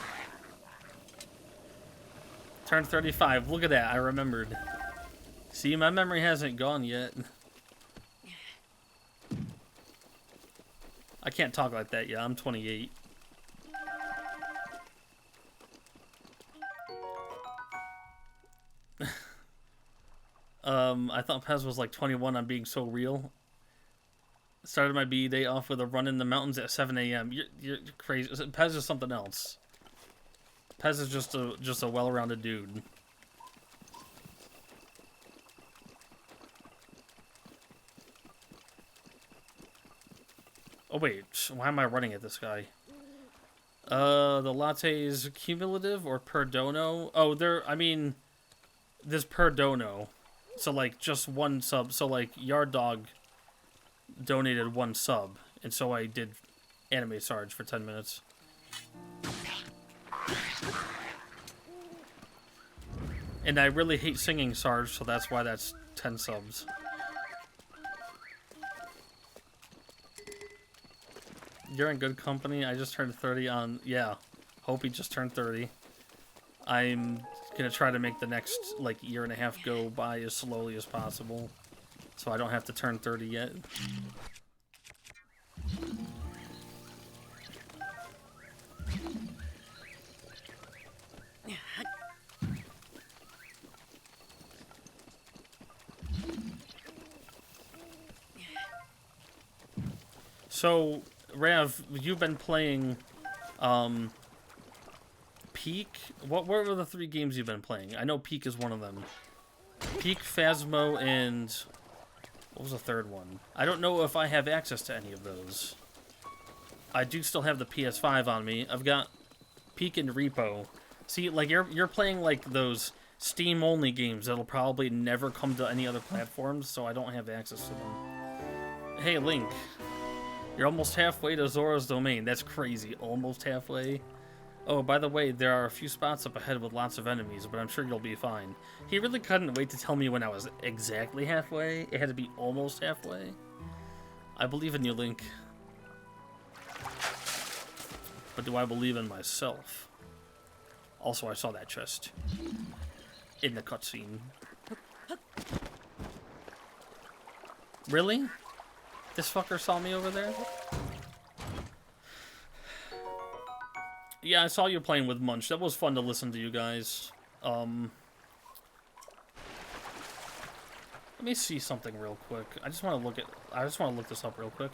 Turned 35. Look at that. I remembered. See, my memory hasn't gone yet. I can't talk like that yet. I'm 28. I thought Pez was like 21. I'm being so real. Started my B day off with a run in the mountains at 7 a.m. You're crazy. Pez is something else. Pez is just a well-rounded dude. Oh wait, why am I running at this guy? The latte is cumulative or per dono? Oh, there's per dono. So, like, just one sub. So, like, Yard Dog donated one sub. And so I did Anime Sarge for 10 minutes. And I really hate singing Sarge, so that's why that's 10 subs. You're in good company. I just turned 30 on... Yeah. Hope he just turned 30. I'm gonna try to make the next like year and a half go by as slowly as possible, so I don't have to turn 30 yet. So, Rav, you've been playing Peak? What were the 3 games you've been playing? I know Peak is one of them. Peak, Phasmo, and... What was the third one? I don't know if I have access to any of those. I do still have the PS5 on me. I've got Peak and Repo. See, like, you're playing, like, those Steam-only games that'll probably never come to any other platforms, so I don't have access to them. Hey, Link. You're almost halfway to Zora's Domain. That's crazy. Almost halfway. Oh, by the way, there are a few spots up ahead with lots of enemies, but I'm sure you'll be fine. He really couldn't wait to tell me when I was exactly halfway. It had to be almost halfway. I believe in you, Link. But do I believe in myself? Also, I saw that chest in the cutscene. Really? This fucker saw me over there? Yeah, I saw you playing with Munch. That was fun to listen to you guys. Let me see something real quick. I just want to look this up real quick.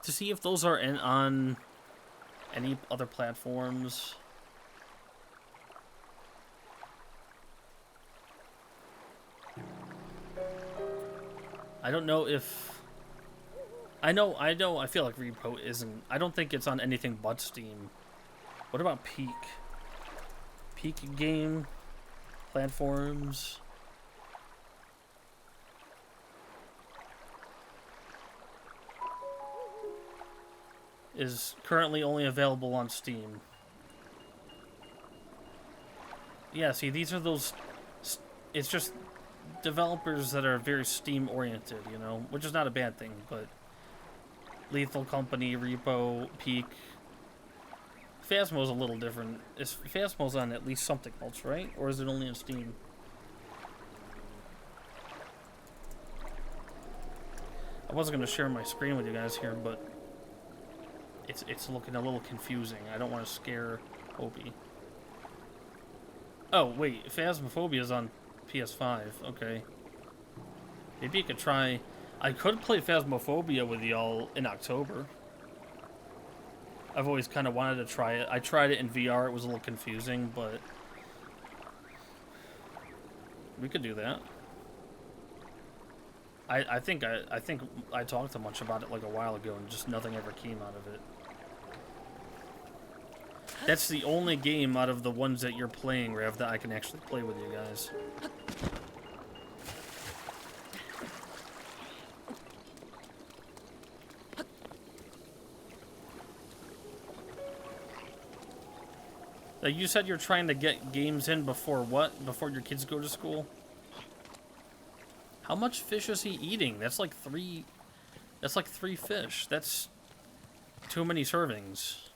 To see if those are on Any other platforms? I don't know if... I feel like Repo isn't... I don't think it's on anything but Steam. What about Peak? Peak game? Platforms? Is currently only available on Steam. Yeah, see, these are those... It's just developers that are very Steam-oriented, you know? Which is not a bad thing, but... Lethal Company, Repo, Peak... Phasmo's a little different. Phasmo's on at least something else, right? Or is it only on Steam? I wasn't going to share my screen with you guys here, but... It's looking a little confusing. I don't want to scare Obi. Oh, wait. Phasmophobia is on PS5. Okay. Maybe you could try... I could play Phasmophobia with y'all in October. I've always kind of wanted to try it. I tried it in VR. It was a little confusing, but... we could do that. I think I talked a bunch about it like a while ago, and just nothing ever came out of it. That's the only game out of the ones that you're playing, Rev, that I can actually play with you guys. Like you said, you're trying to get games in before what? Before your kids go to school? How much fish is he eating? That's like 3... That's like 3 fish. That's too many servings.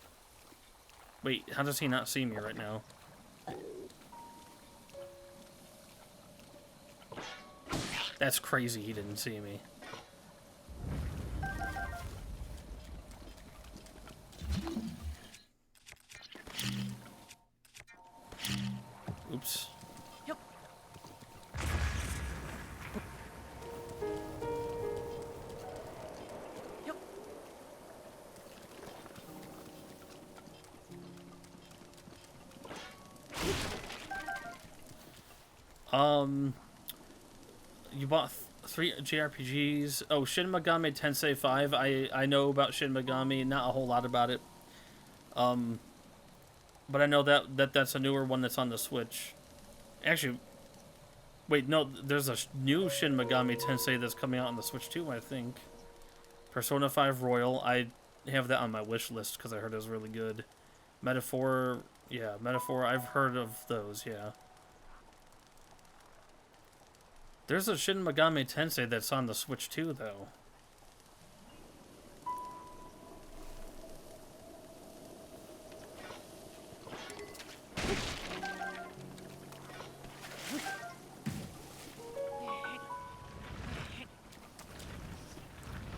Wait, how does he not see me right now? That's crazy he didn't see me. Oops. Yep. Yep. You bought 3 JRPGs. Oh, Shin Megami Tensei 5. I know about Shin Megami, not a whole lot about it. But I know that's a newer one that's on the Switch. Actually, wait, no, there's a new Shin Megami Tensei that's coming out on the Switch too, I think. Persona 5 Royal. I have that on my wish list because I heard it was really good. Metaphor, yeah, Metaphor. I've heard of those, yeah. There's a Shin Megami Tensei that's on the Switch too, though.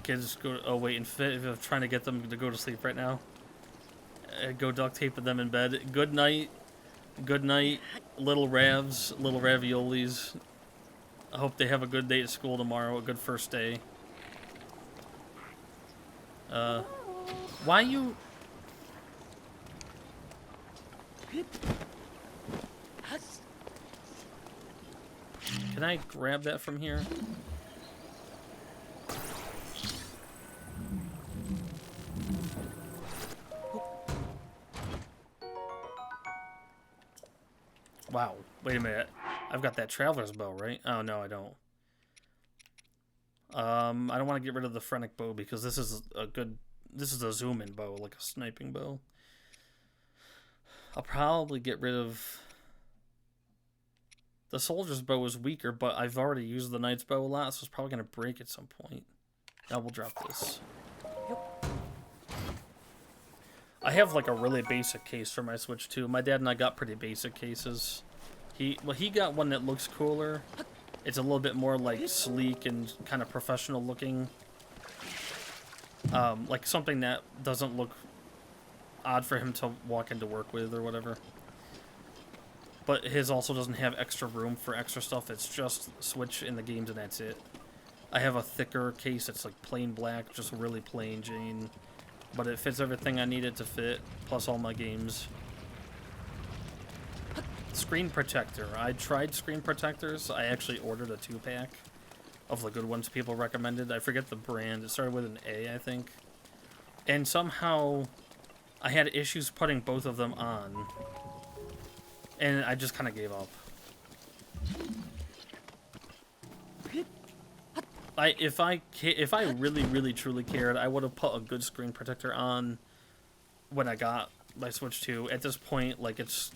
Kids go. Oh wait, I'm trying to get them to go to sleep right now. Go duct tape them in bed. Good night, little Ravs, little raviolis. I hope they have a good day at school tomorrow. A good first day. Why you? Can I grab that from here? Wow, wait a minute. I've got that traveler's bow, right? Oh, no, I don't. I don't want to get rid of the phrenic bow because this is a zoom-in bow, like a sniping bow. I'll probably get rid of... The soldier's bow is weaker, but I've already used the knight's bow a lot, so it's probably going to break at some point. Now we'll drop this. I have like a really basic case for my Switch too. My dad and I got pretty basic cases. He got one that looks cooler. It's a little bit more like sleek and kind of professional looking. Like something that doesn't look odd for him to walk into work with or whatever. But his also doesn't have extra room for extra stuff. It's just Switch in the games and that's it. I have a thicker case. It's like plain black, just really plain Jane. but it fits everything I need it to fit, plus all my games. Screen protector. I tried screen protectors. I actually ordered a 2-pack of the good ones people recommended. I forget the brand. It started with an A, I think. And somehow I had issues putting both of them on. And I just kind of gave up. If I really truly cared, I would have put a good screen protector on when I got my Switch 2. At this point, like, it's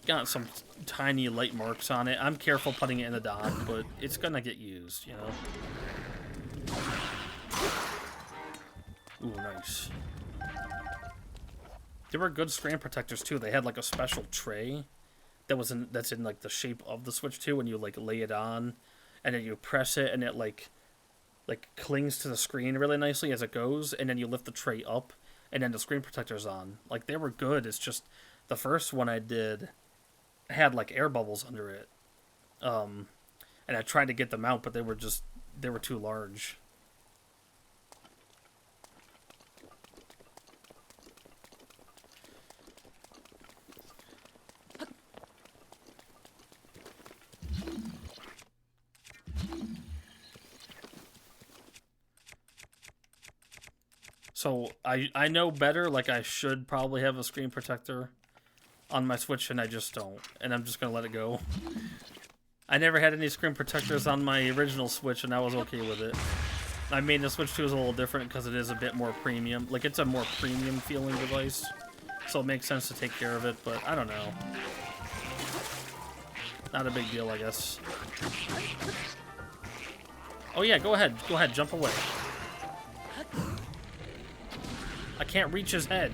got some tiny light marks on it. I'm careful putting it in the dock, but it's gonna get used, you know. Ooh, nice. There were good screen protectors too. They had like a special tray that's in like the shape of the Switch 2, and you like lay it on, and then you press it, and it like clings to the screen really nicely as it goes, and then you lift the tray up, and then the screen protector's on. Like, they were good. It's just the first one I did had like air bubbles under it, and I tried to get them out, but they were too large. So I know better, like I should probably have a screen protector on my Switch, and I just don't, and I'm just gonna let it go. I never had any screen protectors on my original Switch, and I was okay with it. I mean, the Switch 2 is a little different because it is a bit more premium. Like, it's a more premium feeling device, so it makes sense to take care of it, but I don't know. Not a big deal, I guess. Oh yeah, go ahead, jump away. I can't reach his head.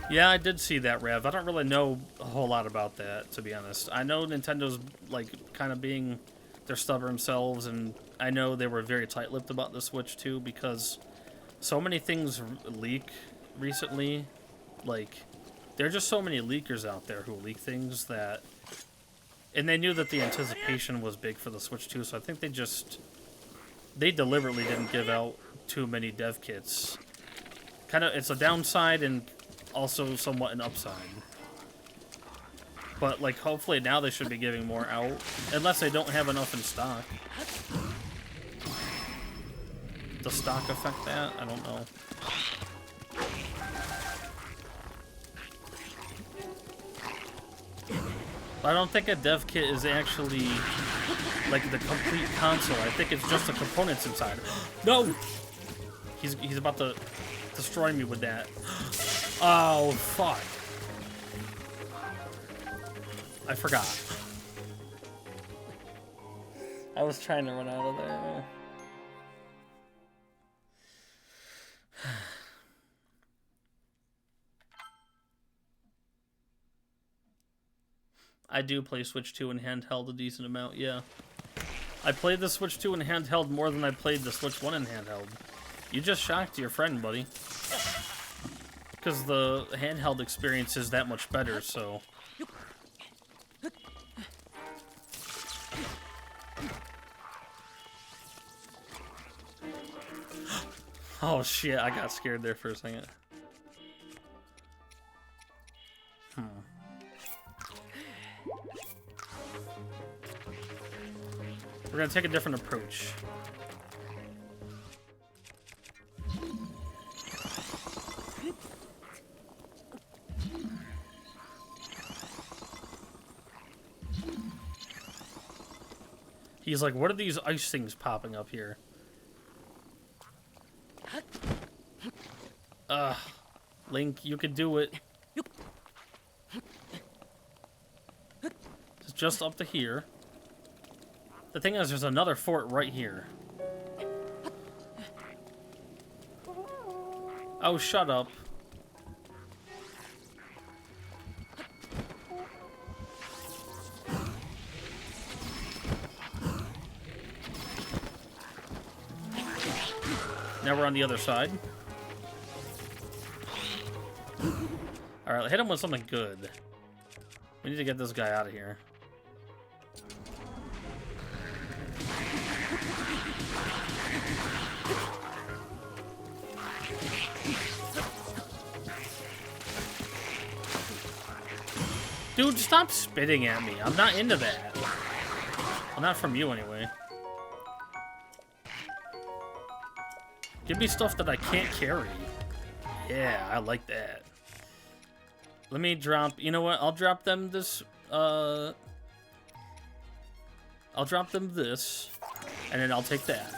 Yeah, I did see that, Rev. I don't really know a whole lot about that, to be honest. I know Nintendo's, like, kind of being their stubborn selves, and I know they were very tight-lipped about the Switch, too, because so many things leak recently. Like, there are just so many leakers out there who leak things that... And they knew that the anticipation was big for the Switch 2, so I think they deliberately didn't give out too many dev kits. Kind of, it's a downside and also somewhat an upside. But, like, hopefully now they should be giving more out, unless they don't have enough in stock. Does stock affect that? I don't know. I don't think a dev kit is actually, like, the complete console. I think it's just the components inside. No! He's about to destroy me with that. Oh, fuck. I forgot. I was trying to run out of there. I do play Switch 2 in handheld a decent amount, yeah. I played the Switch 2 in handheld more than I played the Switch 1 in handheld. You just shocked your friend, buddy. Because the handheld experience is that much better, so... Oh shit, I got scared there for a second. We're gonna take a different approach. He's like, what are these ice things popping up here? Link, you can do it. It's just up to here. The thing is, there's another fort right here. Oh, shut up. Now we're on the other side. Alright, hit him with something good. We need to get this guy out of here. Dude, stop spitting at me. I'm not into that. Well, not from you, anyway. Give me stuff that I can't carry. Yeah, I like that. Let me drop... You know what? I'll drop them this... I'll drop them this. And then I'll take that.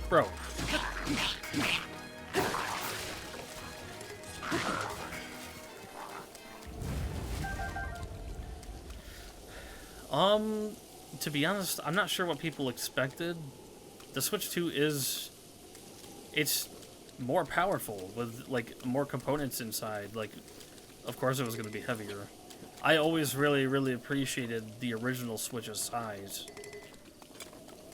Bro. To be honest, I'm not sure what people expected. The Switch 2 is... It's more powerful with, like, more components inside. Like, of course it was going to be heavier. I always really, really appreciated the original Switch's size.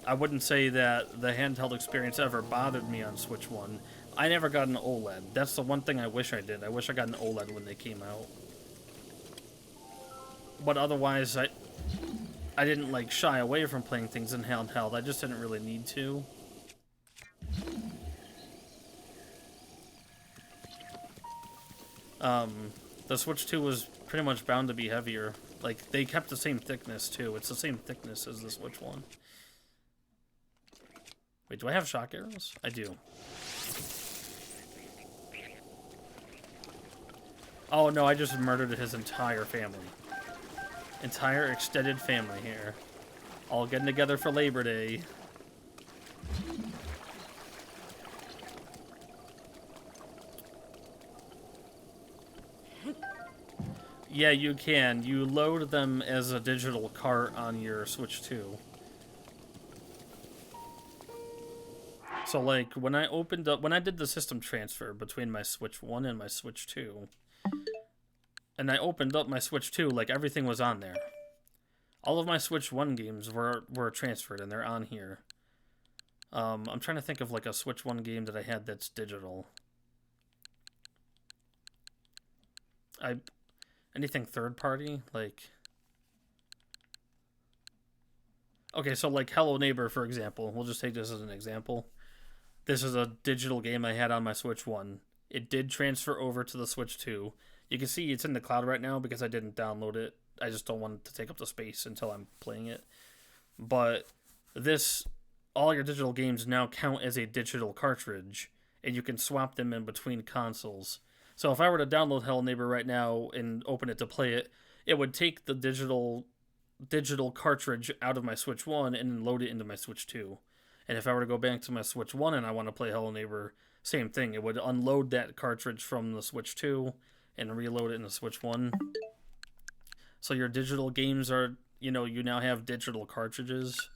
I wouldn't say that the handheld experience ever bothered me on Switch 1. I never got an OLED. That's the one thing I wish I did. I wish I got an OLED when they came out. But otherwise, I didn't, like, shy away from playing things in handheld. I just didn't really need to. The Switch 2 was pretty much bound to be heavier. Like, they kept the same thickness, too. It's the same thickness as the Switch 1. Wait, do I have shock arrows? I do. Oh, no, I just murdered his entire family. Entire extended family here. All getting together for Labor Day. Yeah, you can. You load them as a digital cart on your Switch 2. So, like, when I did the system transfer between my Switch 1 and my Switch 2, and I opened up my Switch 2, like, everything was on there. All of my Switch 1 games were transferred, and they're on here. I'm trying to think of, like, a Switch 1 game that I had that's digital. Anything third party? Like... Okay, so, like, Hello Neighbor, for example. We'll just take this as an example. This is a digital game I had on my Switch 1. It did transfer over to the Switch 2. You can see it's in the cloud right now because I didn't download it. I just don't want it to take up the space until I'm playing it. But all your digital games now count as a digital cartridge, and you can swap them in between consoles. So if I were to download Hello Neighbor right now and open it to play it, it would take the digital cartridge out of my Switch 1 and then load it into my Switch 2. And if I were to go back to my Switch 1 and I want to play Hello Neighbor, same thing. It would unload that cartridge from the Switch 2 and reload it in the Switch 1. So your digital games are, you now have digital cartridges.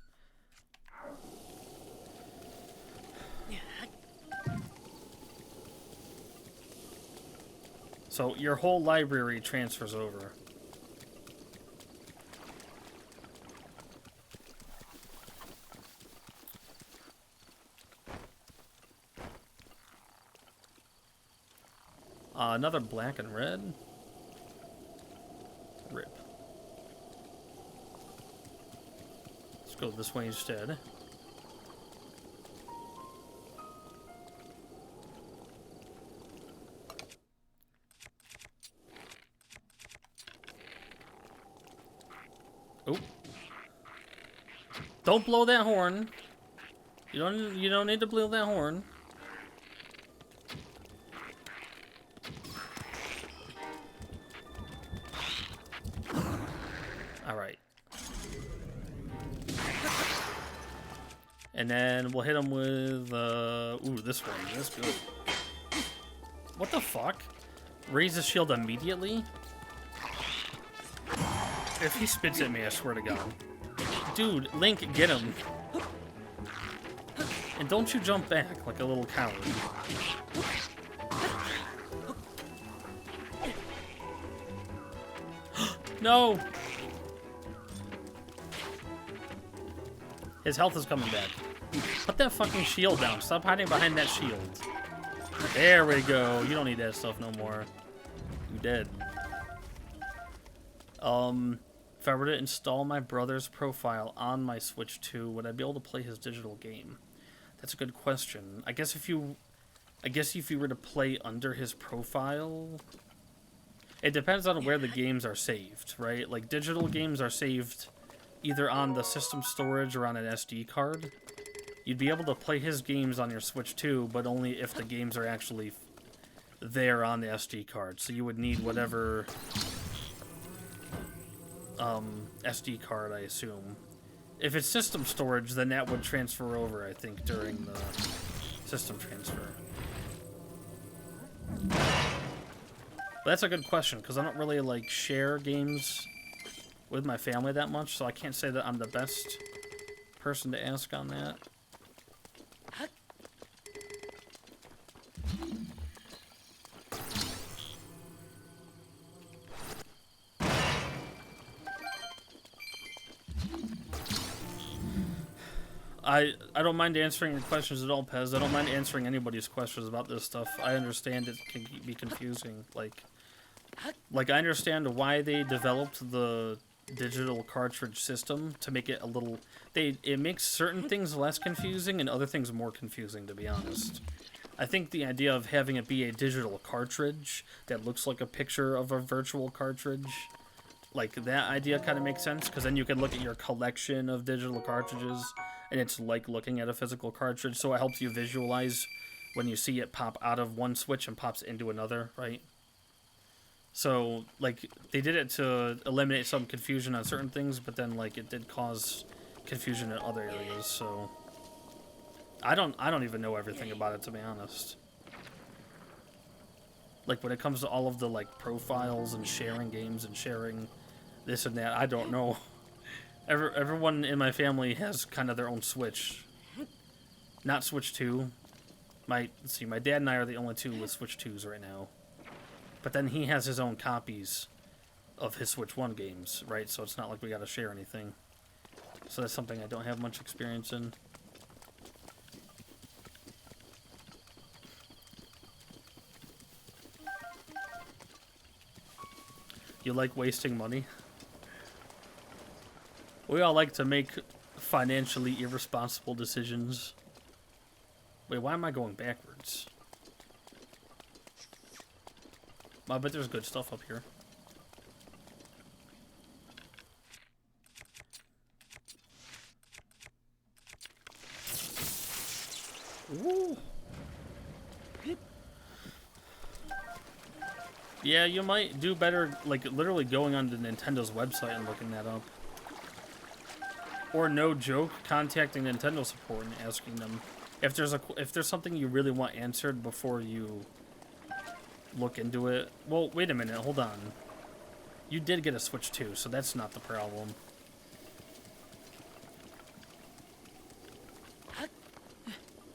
So your whole library transfers over. Another black and red. Rip. Let's go this way instead. Oh. Don't blow that horn. You don't need to blow that horn. Alright. And then we'll hit him with, ooh, this one. That's good. What the fuck? Raise the shield immediately? If he spits at me, I swear to God. Dude, Link, get him. And don't you jump back like a little coward. No! His health is coming back. Put that fucking shield down. Stop hiding behind that shield. There we go. You don't need that stuff no more. You dead. If I were to install my brother's profile on my Switch 2, would I be able to play his digital game? That's a good question. I guess if you were to play under his profile, it depends on where the games are saved, right? Like, digital games are saved either on the system storage or on an SD card. You'd be able to play his games on your Switch 2, but only if the games are actually there on the SD card. So you would need whatever SD card, I assume. If it's system storage, then that would transfer over, I think, during the system transfer. But that's a good question, because I don't really, like, share games with my family that much, so I can't say that I'm the best person to ask on that. I don't mind answering your questions at all, Pez. I don't mind answering anybody's questions about this stuff. I understand it can be confusing. Like I understand why they developed the digital cartridge system to make it a little... It makes certain things less confusing and other things more confusing, to be honest. I think the idea of having it be a digital cartridge that looks like a picture of a virtual cartridge, like, that idea kind of makes sense, because then you can look at your collection of digital cartridges, and it's like looking at a physical cartridge, so it helps you visualize when you see it pop out of one Switch and pops into another, right? So, like, they did it to eliminate some confusion on certain things, but then, like, it did cause confusion in other areas, so... I don't even know everything about it, to be honest. Like, when it comes to all of the, like, profiles and sharing games and sharing this and that, I don't know. Everyone in my family has kind of their own Switch. Not Switch 2. My dad and I are the only two with Switch 2s right now. But then he has his own copies of his Switch 1 games, right? So it's not like we gotta share anything. So that's something I don't have much experience in. You like wasting money? We all like to make financially irresponsible decisions. Wait, why am I going backwards? I bet there's good stuff up here. Ooh. Yeah, you might do better, like, literally going onto Nintendo's website and looking that up. Or, no joke, contacting Nintendo support and asking them if there's something you really want answered before you look into it. Well, wait a minute, hold on. You did get a Switch 2, so that's not the problem.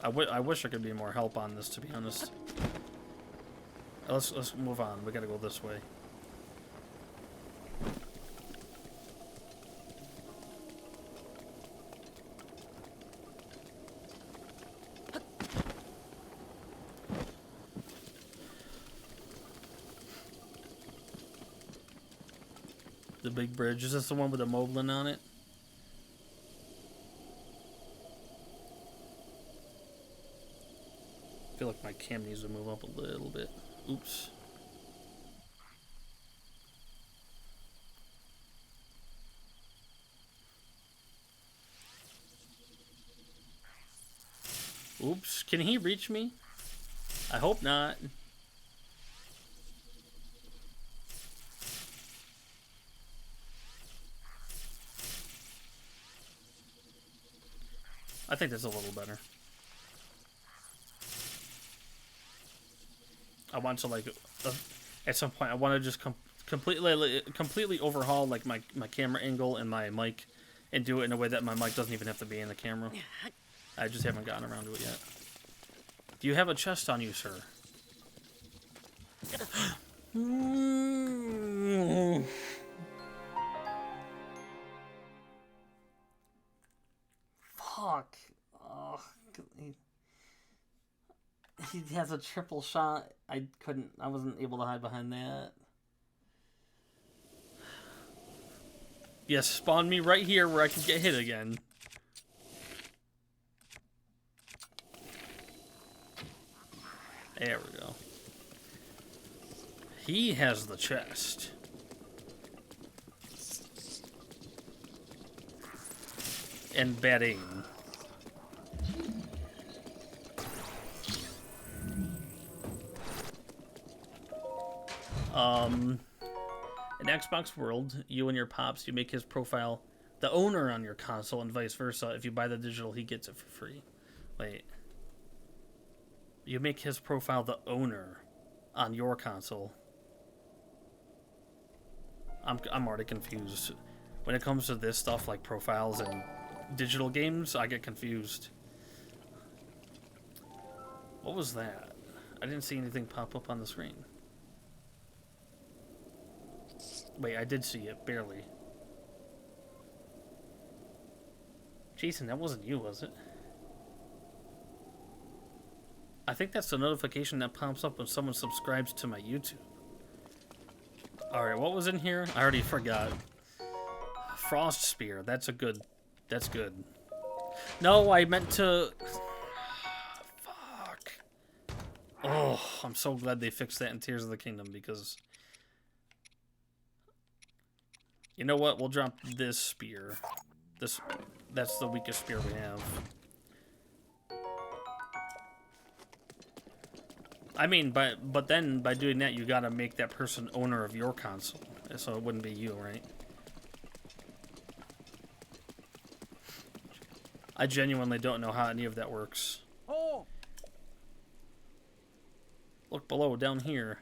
I wish there could be more help on this, to be honest. Let's move on. We gotta go this way. The big bridge. Is this the one with the Moblin on it? I feel like my cam needs to move up a little bit. Oops. Oops. Can he reach me? I hope not. I think that's a little better. I want to, like, at some point, I want to just completely overhaul, like, my camera angle and my mic, and do it in a way that my mic doesn't even have to be in the camera. I just haven't gotten around to it yet. Do you have a chest on you, sir? Fuck. Oh, he has a triple shot. I wasn't able to hide behind that. Yes, spawn me right here where I can get hit again. There we go. He has the chest. And bad aim. In Xbox World, you and your pops, you make his profile the owner on your console and vice versa. If you buy the digital, he gets it for free. Wait. You make his profile the owner on your console. I'm already confused. When it comes to this stuff like profiles and digital games, I get confused. What was that? I didn't see anything pop up on the screen. Wait, I did see it, barely. Jason, that wasn't you, was it? I think that's the notification that pops up when someone subscribes to my YouTube. Alright, what was in here? I already forgot. Frost Spear, that's good. No, I meant to... Fuck. Oh, I'm so glad they fixed that in Tears of the Kingdom, because... You know what? We'll drop this spear. That's the weakest spear we have. I mean, but then by doing that, you gotta make that person owner of your console, so it wouldn't be you, right? I genuinely don't know how any of that works. Oh! Look below, down here.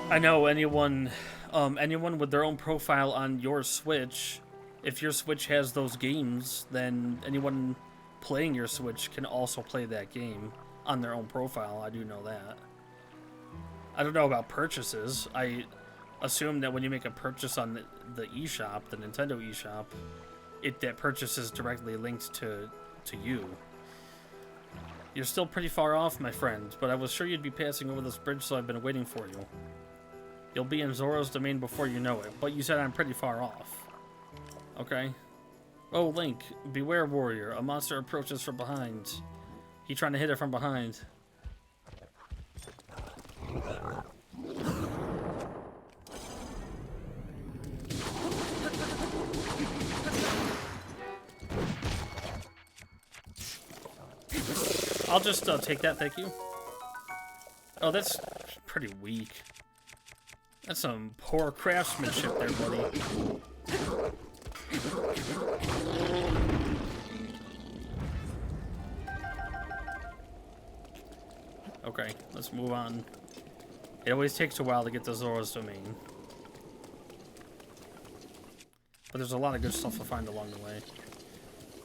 I know anyone with their own profile on your Switch, if your Switch has those games, then anyone playing your Switch can also play that game on their own profile. I do know that. I don't know about purchases. I assume that when you make a purchase on the eShop, the Nintendo eShop, that purchase is directly linked to you. You're still pretty far off, my friend, but I was sure you'd be passing over this bridge, so I've been waiting for you. You'll be in Zoro's domain before you know it, but you said I'm pretty far off. Okay. Oh, Link, beware, warrior. A monster approaches from behind. He's trying to hit it from behind. I'll just take that, thank you. Oh, that's pretty weak. That's some poor craftsmanship there, buddy. Okay, let's move on. It always takes a while to get to Zoro's domain. But there's a lot of good stuff to find along the way.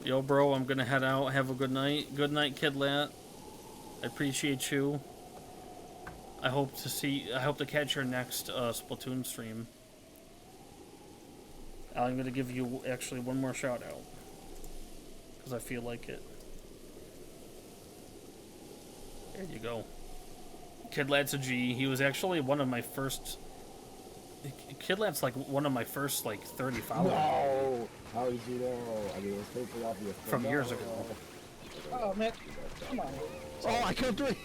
Yo, bro, I'm gonna head out. Have a good night. Good night, Kidlat. I appreciate you. I hope to catch your next Splatoon stream. I'm gonna give you actually one more shout out. Because I feel like it. There you go. Kidlat's a G. He was actually one of my first... Kidlat's like one of my first like 30 followers. No! How did you know? I mean, it was taken off your From years ago. Oh, man. Come on. Oh, I killed 3!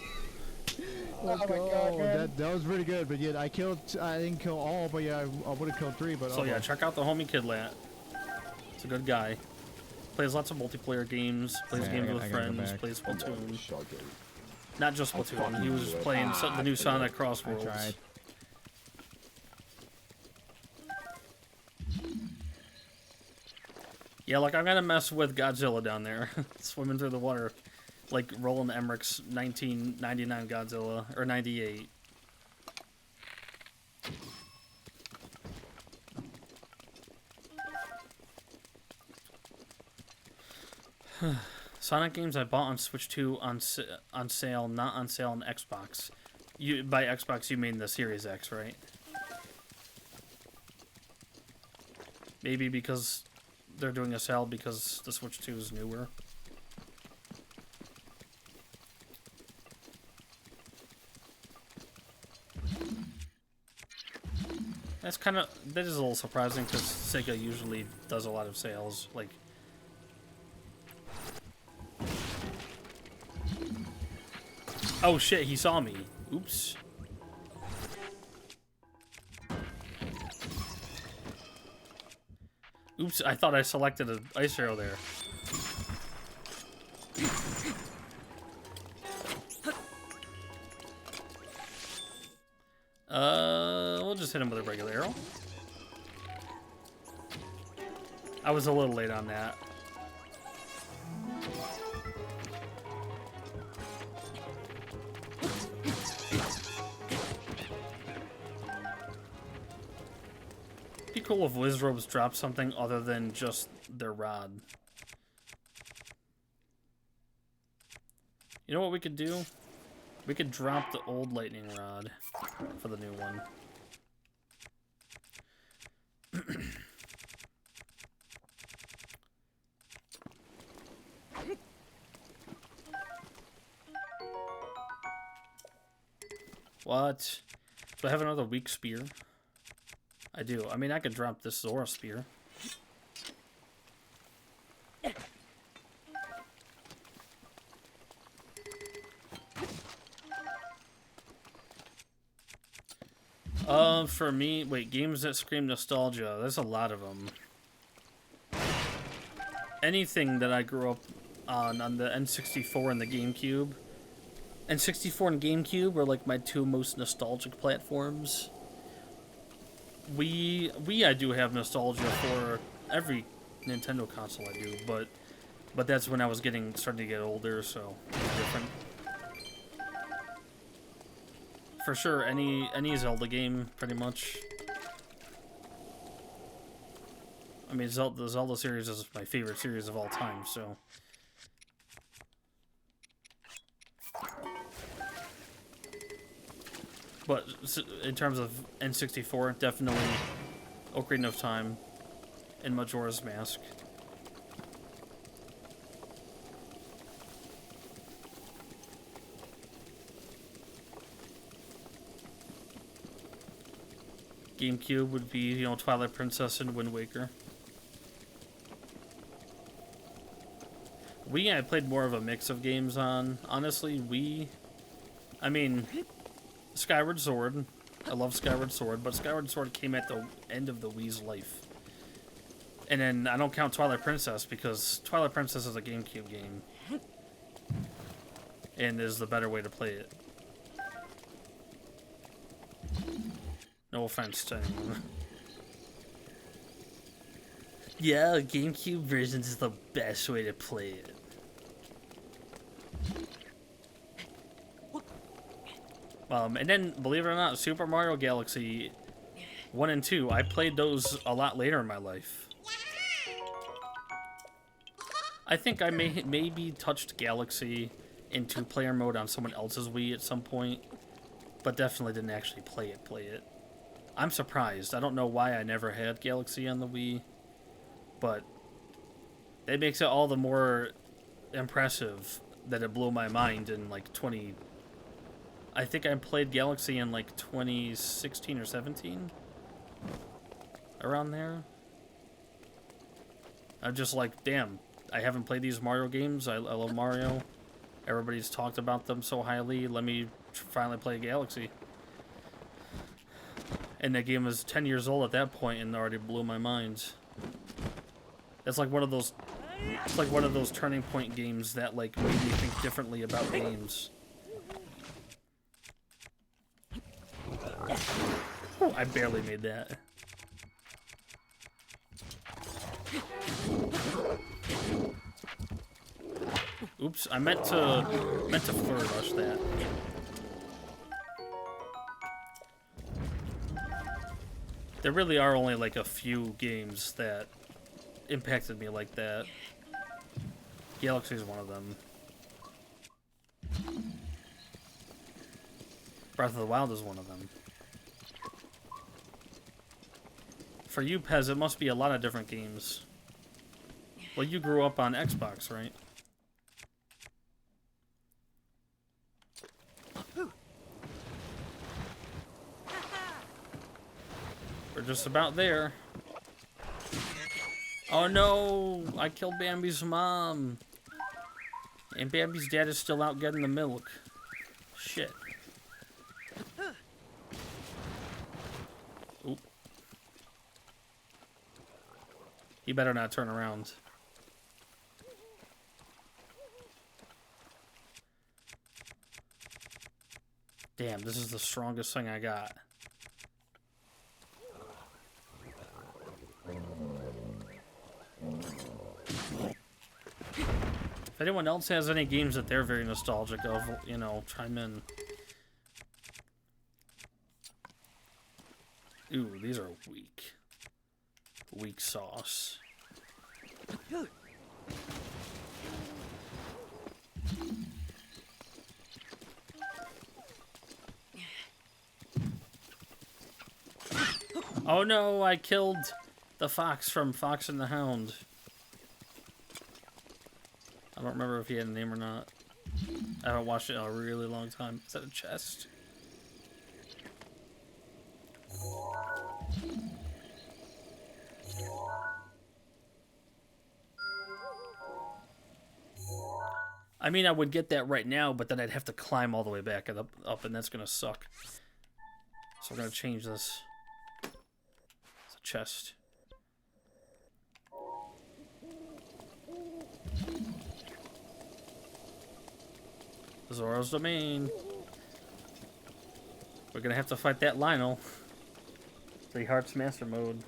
Let's Oh my go. God, man. That was pretty good, but yet I didn't kill all, but yeah, I would have killed 3, but So yeah, check out the homie Kidlat. It's a good guy. Plays lots of multiplayer games, plays games with friends, plays Splatoon. Not just Splatoon, he was playing the new Sonic Crossworlds. I tried. Yeah, like I'm gonna mess with Godzilla down there, swimming through the water, like Roland Emmerich's 1999 Godzilla, or 98. Sonic games I bought on Switch 2 on sale, not on sale on Xbox. By Xbox, you mean the Series X, right? Maybe because they're doing a sale because the Switch 2 is newer. that is a little surprising because Sega usually does a lot of sales. Like, oh shit, he saw me. Oops. Oops, I thought I selected an ice arrow there. We'll just hit him with a regular arrow. I was a little late on that. Be cool if Wizrobes drop something other than just their rod. You know what we could do? We could drop the old lightning rod for the new one. What? Do I have another weak spear? I do. I mean, I could drop this Zora spear. For me, wait, games that scream nostalgia. There's a lot of them. Anything that I grew up on the N64 and the GameCube. N64 and GameCube were like my two most nostalgic platforms. I do have nostalgia for every Nintendo console I do, but that's when I was starting to get older, so it's different. For sure, any Zelda game, pretty much. I mean, the Zelda series is my favorite series of all time, so. But in terms of N64, definitely Ocarina of Time and Majora's Mask. GameCube would be, you know, Twilight Princess and Wind Waker. Wii, I played more of a mix of games on. Honestly, Wii, I mean, Skyward Sword. I love Skyward Sword, but Skyward Sword came at the end of the Wii's life. And then I don't count Twilight Princess because Twilight Princess is a GameCube game. And is the better way to play it. No offense to anyone. Yeah, GameCube version is the best way to play it. And then, believe it or not, Super Mario Galaxy 1 and 2, I played those a lot later in my life. I think I maybe touched Galaxy in two-player mode on someone else's Wii at some point, but definitely didn't actually play it. I'm surprised. I don't know why I never had Galaxy on the Wii, but it makes it all the more impressive that it blew my mind in like I think I played Galaxy in like 2016 or 17, around there. I'm just like, damn, I haven't played these Mario games. I love Mario. Everybody's talked about them so highly. Let me finally play Galaxy. And that game was 10 years old at that point and already blew my mind. It's like one of those turning point games that like made me think differently about games. Oh, I barely made that. Oops, I meant to flare rush that. There really are only like a few games that impacted me like that. Galaxy is one of them. Breath of the Wild is one of them. For you, Pez, it must be a lot of different games. Well, you grew up on Xbox, right? We're just about there. Oh no! I killed Bambi's mom! And Bambi's dad is still out getting the milk. Shit. Oop. He better not turn around. Damn, this is the strongest thing I got. If anyone else has any games that they're very nostalgic of, you know, chime in. Ooh, these are weak. Weak sauce. Oh no, I killed the fox from Fox and the Hound. I don't remember if he had a name or not. I haven't watched it in a really long time. Is that a chest? I mean, I would get that right now, but then I'd have to climb all the way back and up, and that's gonna suck. So we're gonna change this. It's a chest. Zoro's domain. We're gonna have to fight that Lionel. 3 Hearts Master Mode.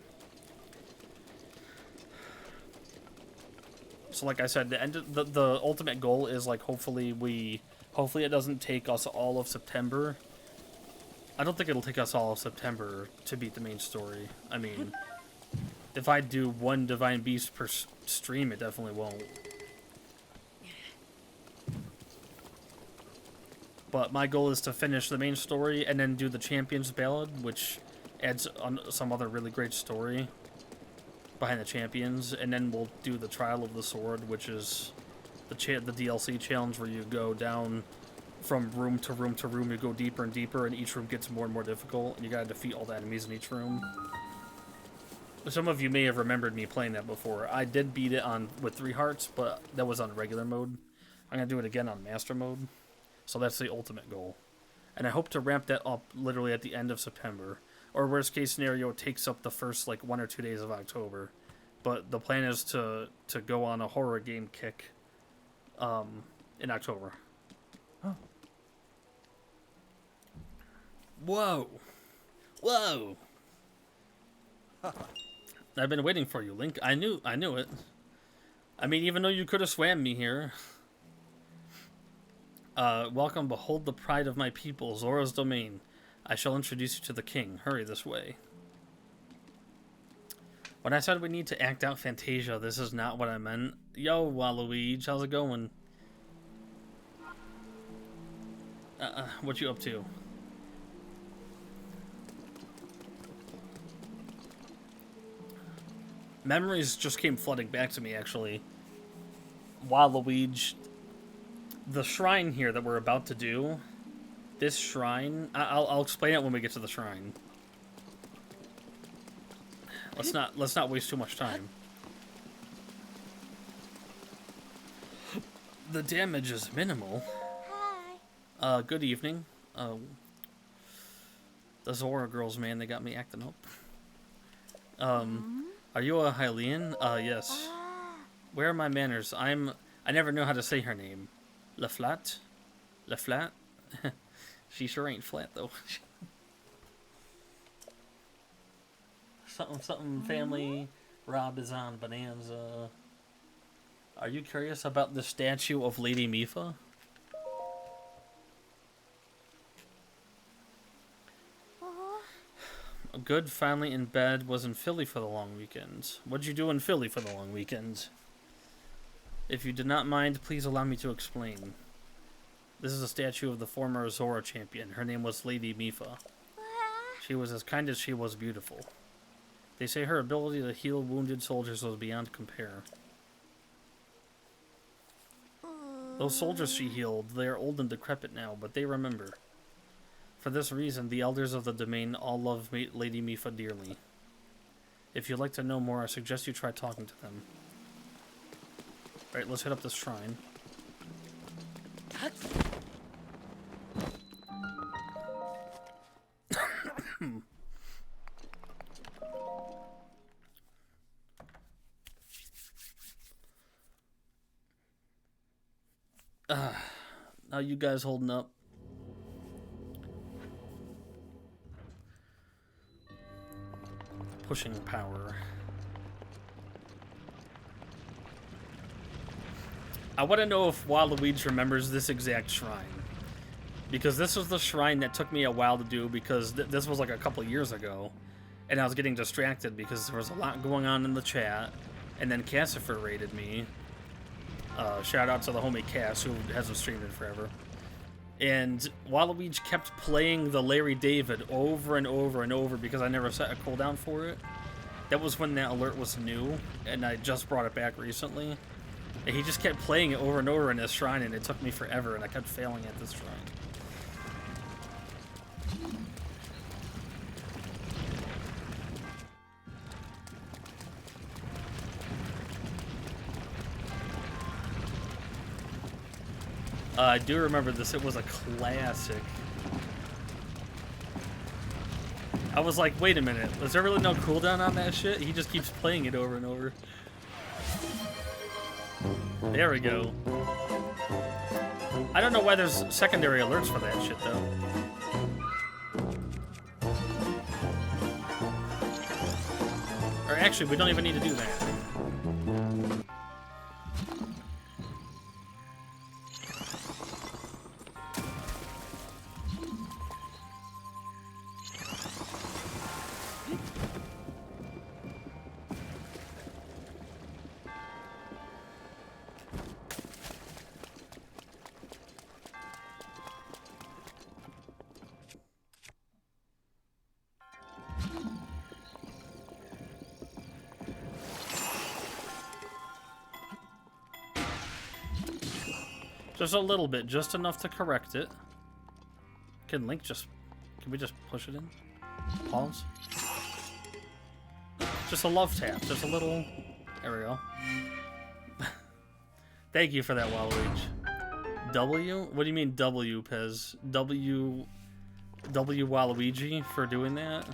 So like I said, the ultimate goal is like hopefully it doesn't take us all of September. I don't think it'll take us all of September to beat the main story. I mean, if I do 1 Divine Beast per stream, it definitely won't. But my goal is to finish the main story and then do the Champions Ballad, which adds on some other really great story behind the Champions, and then we'll do the Trial of the Sword, which is the DLC challenge where you go down from room to room to room, you go deeper and deeper, and each room gets more and more difficult, and you gotta defeat all the enemies in each room. Some of you may have remembered me playing that before. I did beat it with 3 hearts, but that was on regular mode. I'm gonna do it again on Master Mode. So that's the ultimate goal. And I hope to ramp that up literally at the end of September. Or worst case scenario, it takes up the first like 1 or 2 days of October. But the plan is to go on a horror game kick in October. Oh. Whoa. Whoa. I've been waiting for you, Link. I knew it. I mean, even though you could have swam me here. Welcome, behold the pride of my people, Zora's domain. I shall introduce you to the king. Hurry this way. When I said we need to act out Fantasia, this is not what I meant. Yo, Waluigi, how's it going? What you up to? Memories just came flooding back to me, actually. Waluigi. The shrine here that we're about to do, this shrine, I'll explain it when we get to the shrine. Let's not waste too much time. The damage is minimal. Hi. Good evening. The Zora girls, man, they got me acting up. Are you a Hylian? Yes. Where are my manners? I never know how to say her name. LaFlat? LaFlat? She sure ain't flat, though. something family. Rob is on Bonanza. Are you curious about the statue of Lady Mipha? Good, finally in bed. Was in Philly for the long weekend. What'd you do in Philly for the long weekend? If you did not mind, please allow me to explain. This is a statue of the former Zora champion. Her name was Lady Mipha. She was as kind as she was beautiful. They say her ability to heal wounded soldiers was beyond compare. Those soldiers she healed, they are old and decrepit now, but they remember. For this reason, the elders of the domain all love Lady Mipha dearly. If you'd like to know more, I suggest you try talking to them. Alright, let's hit up this shrine. How you guys holding up? Pushing power. I want to know if Waluigi remembers this exact shrine. Because this was the shrine that took me a while to do, because this was like a couple years ago. And I was getting distracted because there was a lot going on in the chat. And then Cassifer raided me. Shout out to the homie Cass, who hasn't streamed in forever. And Waluigi kept playing the Larry David over and over and over because I never set a cooldown for it. That was when that alert was new, and I just brought it back recently. And he just kept playing it over and over in this shrine, and it took me forever, and I kept failing at this shrine. I do remember this. It was a classic. I was like, wait a minute. Was there really no cooldown on that shit? He just keeps playing it over and over. There we go. I don't know why there's secondary alerts for that shit, though. Or actually, we don't even need to do that. Just a little bit, just enough to correct it. Can we just push it in? Pause. Just a love tap, just a little. There we go. Thank you for that, Waluigi. W? What do you mean W, Pez? W Waluigi for doing that?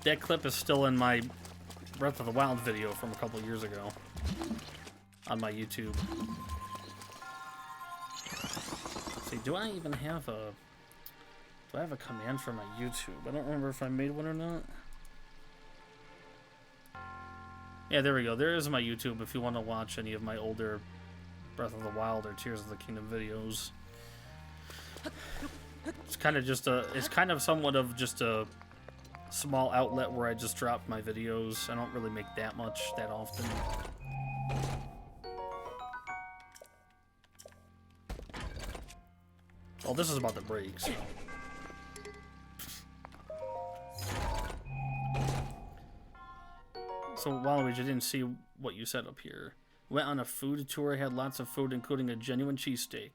That clip is still in my Breath of the Wild video from a couple years ago on my YouTube. See, do I even have a... Do I have a command for my YouTube? I don't remember if I made one or not. Yeah, there we go. There is my YouTube if you want to watch any of my older Breath of the Wild or Tears of the Kingdom videos. It's kind of just a... It's kind of somewhat of just a small outlet where I just drop my videos. I don't really make that much that often. Well, this is about to break, so... So, Waluigi, I didn't see what you said up here. Went on a food tour, had lots of food, including a genuine cheesesteak.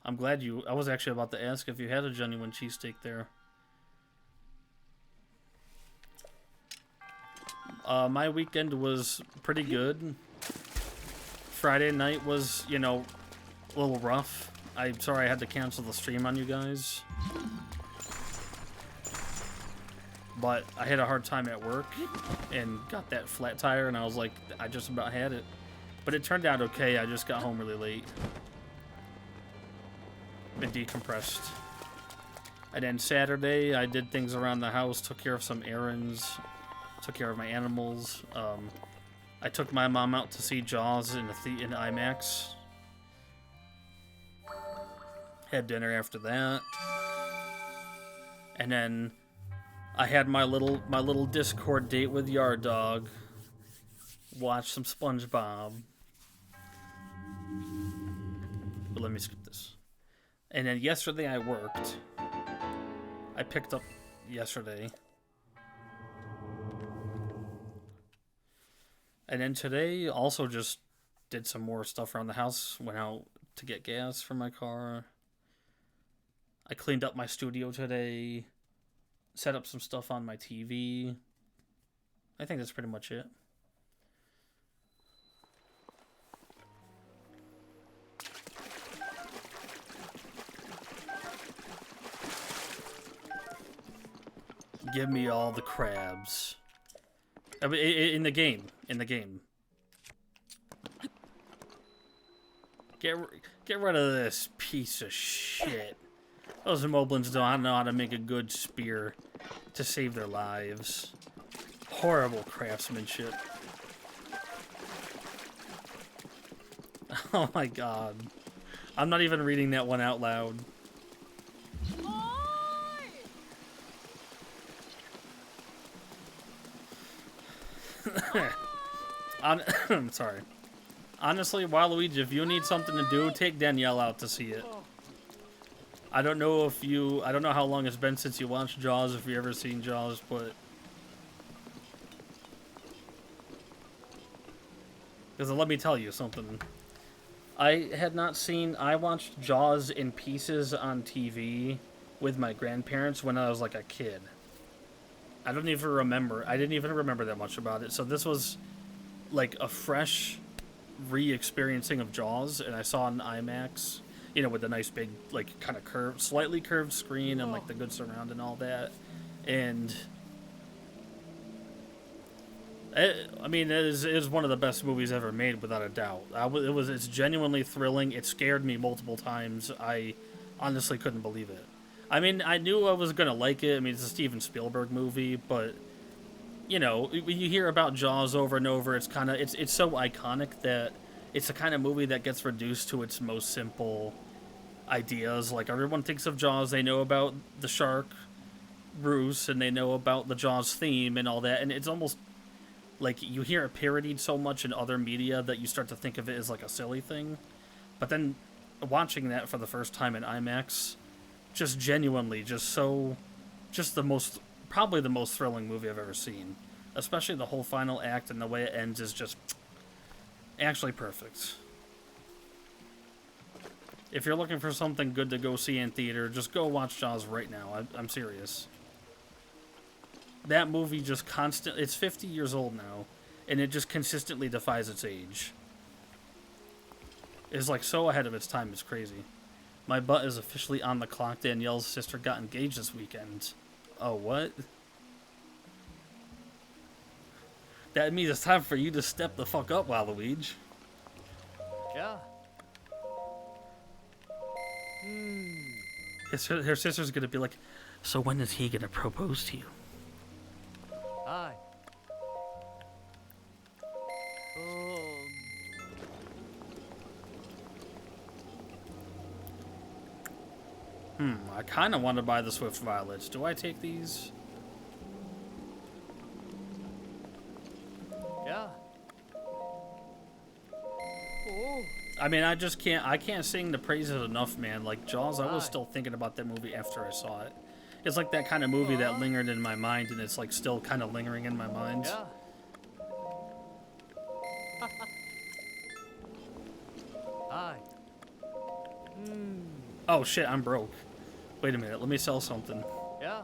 I'm glad you... I was actually about to ask if you had a genuine cheesesteak there. My weekend was pretty good. Friday night was, you know, a little rough. I'm sorry I had to cancel the stream on you guys. But I had a hard time at work and got that flat tire, and I was like, I just about had it. But it turned out okay. I just got home really late and decompressed. And then Saturday, I did things around the house, took care of some errands, took care of my animals. I took my mom out to see Jaws in IMAX. Had dinner after that. And then I had my little Discord date with Yard Dog. Watched some SpongeBob. But let me skip this. And then yesterday I worked. I picked up yesterday. And then today also just did some more stuff around the house. Went out to get gas for my car. I cleaned up my studio today. Set up some stuff on my TV. I think that's pretty much it. Give me all the crabs. I mean, in the game. In the game. Get rid of this piece of shit. Those moblins don't know how to make a good spear to save their lives. Horrible craftsmanship. Oh my god. I'm not even reading that one out loud. I'm sorry. Honestly, Waluigi, if you need something to do, take Danielle out to see it. I don't know how long it's been since you watched Jaws, if you ever seen Jaws, but... Because let me tell you something. I watched Jaws in pieces on TV with my grandparents when I was like a kid. I didn't even remember that much about it. So this was like a fresh re-experiencing of Jaws, and I saw it in IMAX, you know, with the nice big, like, kind of slightly curved screen and like the good surround and all that. And I mean, it is one of the best movies ever made, without a doubt. It's genuinely thrilling. It scared me multiple times. I honestly couldn't believe it. I mean, I knew I was gonna like it. I mean, it's a Steven Spielberg movie, but you know, when you hear about Jaws over and over, it's so iconic that it's the kind of movie that gets reduced to its most simple ideas. Like, everyone thinks of Jaws, they know about the shark, Bruce, and they know about the Jaws theme and all that, and it's almost like you hear it parodied so much in other media that you start to think of it as like a silly thing. But then watching that for the first time in IMAX, just genuinely, probably the most thrilling movie I've ever seen. Especially the whole final act and the way it ends is just actually perfect. If you're looking for something good to go see in theater, just go watch Jaws right now. I'm serious. That movie just it's 50 years old now, and it just consistently defies its age. It's like so ahead of its time, it's crazy. My butt is officially on the clock. Danielle's sister got engaged this weekend. Oh, what? That means it's time for you to step the fuck up, Waluigi. Yeah. Her sister's gonna be like, so when is he gonna propose to you? Hi. I kind of want to buy the Swift Violets. Do I take these? Yeah. I mean, I can't sing the praises enough, man. Like, Jaws, I was still thinking about that movie after I saw it. It's like that kind of movie that lingered in my mind, and it's like still kind of lingering in my mind. Yeah. Hi. Oh shit, I'm broke. Wait a minute, let me sell something. Yeah.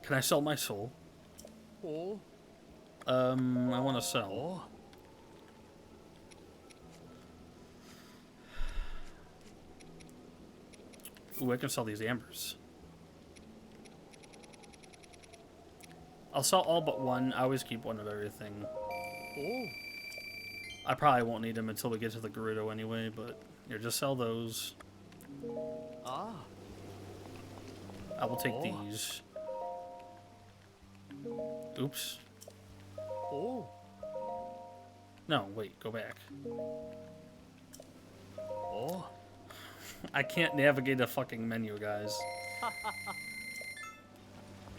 Can I sell my soul? Oh. I want to sell. Ooh, I can sell these ambers. I'll sell all but one. I always keep one of everything. Oh. I probably won't need them until we get to the Gerudo anyway, but here, just sell those. Ah. I will take these. Oops. Oh. No, wait, go back. Oh. I can't navigate a fucking menu, guys.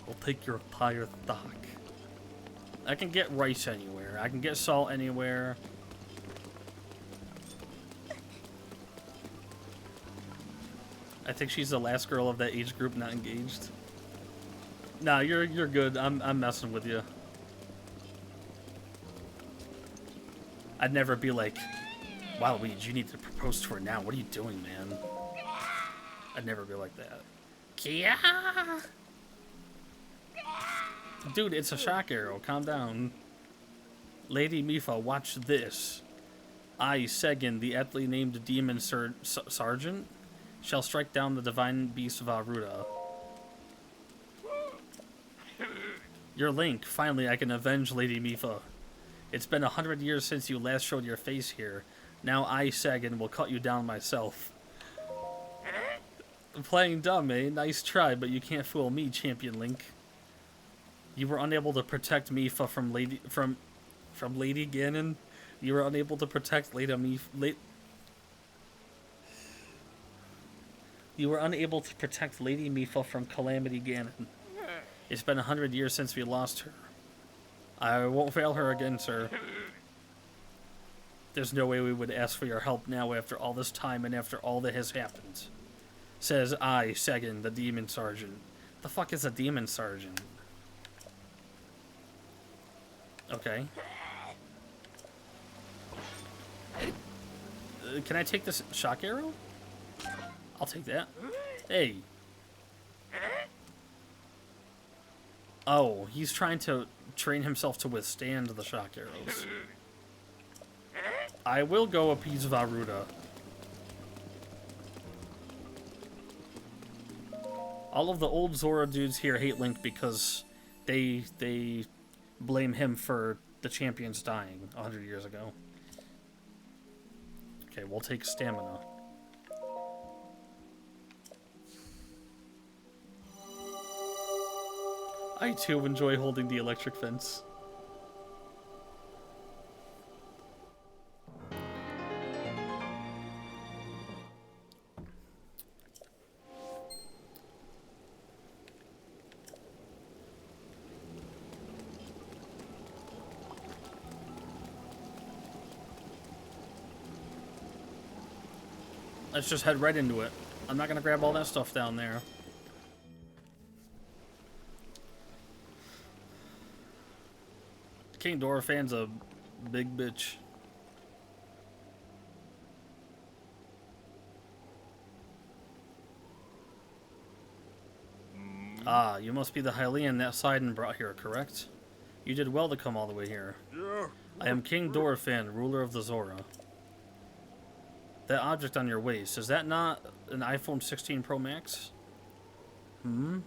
I'll take your entire stock. I can get rice anywhere. I can get salt anywhere. I think she's the last girl of that age group not engaged. Nah, you're good. I'm messing with you. I'd never be like, wow, Weed, you need to propose to her now. What are you doing, man? I'd never be like that. Kia! Dude, it's a shock arrow. Calm down. Lady Mipha, watch this. I, Segan, the aptly named demon sergeant, shall strike down the divine beast of Aruda. Your Link, finally I can avenge Lady Mipha. It's been 100 years since you last showed your face here. Now I, Sagan, will cut you down myself. Playing dumb, eh? Nice try, but you can't fool me, Champion Link. You were unable to protect Mipha from Lady Ganon. You were unable to protect You were unable to protect Lady Mipha from Calamity Ganon. It's been 100 years since we lost her. I won't fail her again, sir. There's no way we would ask for your help now after all this time and after all that has happened. Says I, Sagan, the Demon Sergeant. The fuck is a Demon Sergeant? Okay. Can I take this shock arrow? I'll take that. Hey. Oh, he's trying to train himself to withstand the shock arrows. I will go appease Varuda. All of the old Zora dudes here hate Link because they blame him for the champions dying 100 years ago. Okay, we'll take stamina. I too enjoy holding the electric fence. Let's just head right into it. I'm not gonna grab all that stuff down there. King Dorofan's a big bitch. Ah, you must be the Hylian that Sidon brought here, correct? You did well to come all the way here. I am King Dorofan, ruler of the Zora. That object on your waist, is that not an iPhone 16 Pro Max? Hmm?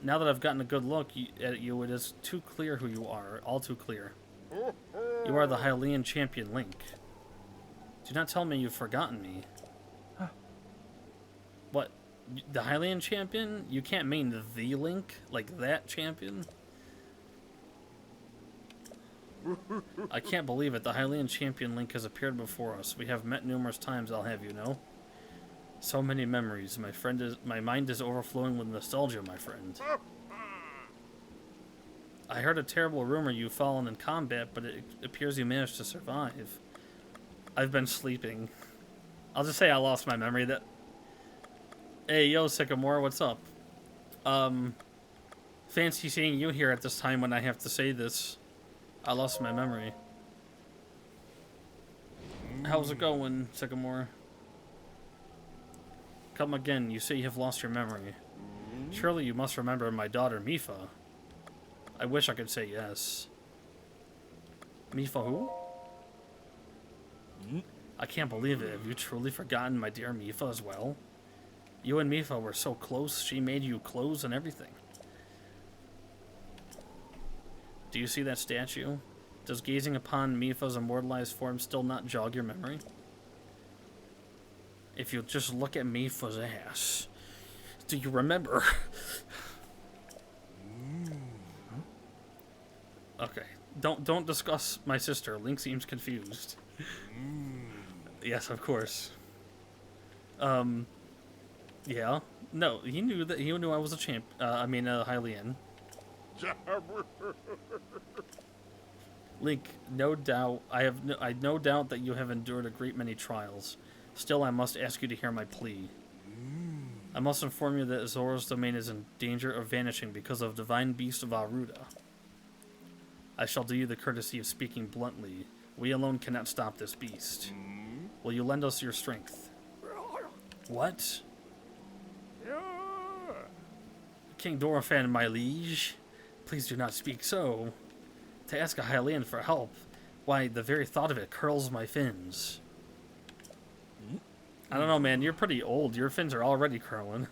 Now that I've gotten a good look at you, it is too clear who you are. All too clear. You are the Hylian champion, Link. Do not tell me you've forgotten me. What? The Hylian champion? You can't mean the Link? Like that champion? I can't believe it. The Hylian champion Link has appeared before us. We have met numerous times, I'll have you know. So many memories. My mind is overflowing with nostalgia, my friend. I heard a terrible rumor you've fallen in combat, but it appears you managed to survive. I've been sleeping. I'll just say I lost my memory. Hey, yo, Sycamore, what's up? Fancy seeing you here at this time when I have to say this. I lost my memory. How's it going, Sycamore? Come again, you say you have lost your memory. Surely you must remember my daughter, Mipha. I wish I could say yes. Mipha who? I can't believe it. Have you truly forgotten my dear Mipha as well? You and Mipha were so close, she made you clothes and everything. Do you see that statue? Does gazing upon Mipha's immortalized form still not jog your memory? If you just look at Mipha's ass, do you remember? Okay, don't discuss my sister. Link seems confused. Yes, of course. Yeah. No, he knew I was a champ. A Hylian. Link, no doubt. I no doubt that you have endured a great many trials. Still, I must ask you to hear my plea. I must inform you that Zora's domain is in danger of vanishing because of divine beast of Aruda. I shall do you the courtesy of speaking bluntly. We alone cannot stop this beast. Will you lend us your strength? What? King Dorofan, my liege. Please do not speak so. To ask a Hylian for help, why, the very thought of it curls my fins. I don't know, man. You're pretty old. Your fins are already curling.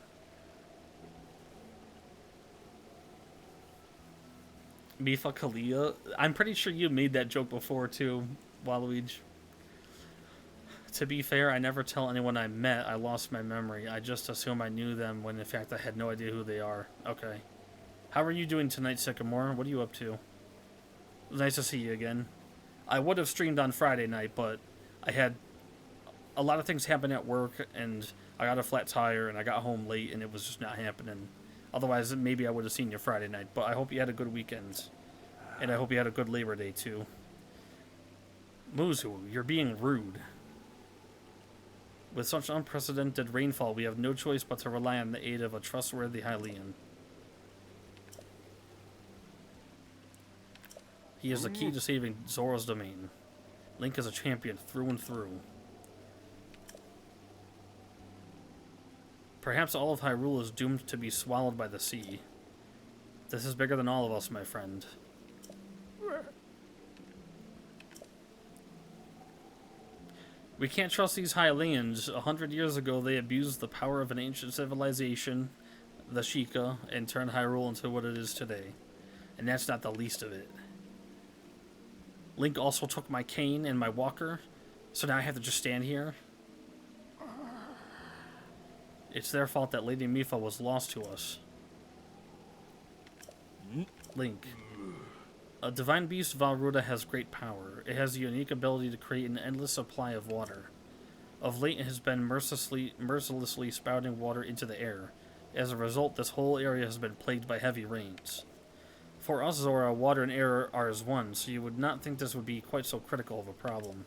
Mipha Kalia. I'm pretty sure you made that joke before, too, Waluigi. To be fair, I never tell anyone I met I lost my memory. I just assume I knew them when in fact I had no idea who they are. Okay. How are you doing tonight, Sycamore? What are you up to? Nice to see you again. I would have streamed on Friday night, but I had a lot of things happen at work, and I got a flat tire, and I got home late, and it was just not happening. Otherwise, maybe I would have seen you Friday night, but I hope you had a good weekend. And I hope you had a good Labor Day, too. Muzu, you're being rude. With such unprecedented rainfall, we have no choice but to rely on the aid of a trustworthy Hylian. He is the key to saving Zora's domain. Link is a champion through and through. Perhaps all of Hyrule is doomed to be swallowed by the sea. This is bigger than all of us, my friend. We can't trust these Hylians. 100 years ago, they abused the power of an ancient civilization, the Sheikah, and turned Hyrule into what it is today. And that's not the least of it. Link also took my cane and my walker, so now I have to just stand here. It's their fault that Lady Mipha was lost to us. Link. A divine beast, Valruda, has great power. It has the unique ability to create an endless supply of water. Of late, it has been mercilessly spouting water into the air. As a result, this whole area has been plagued by heavy rains. For us, Zora, water and air are as one, so you would not think this would be quite so critical of a problem.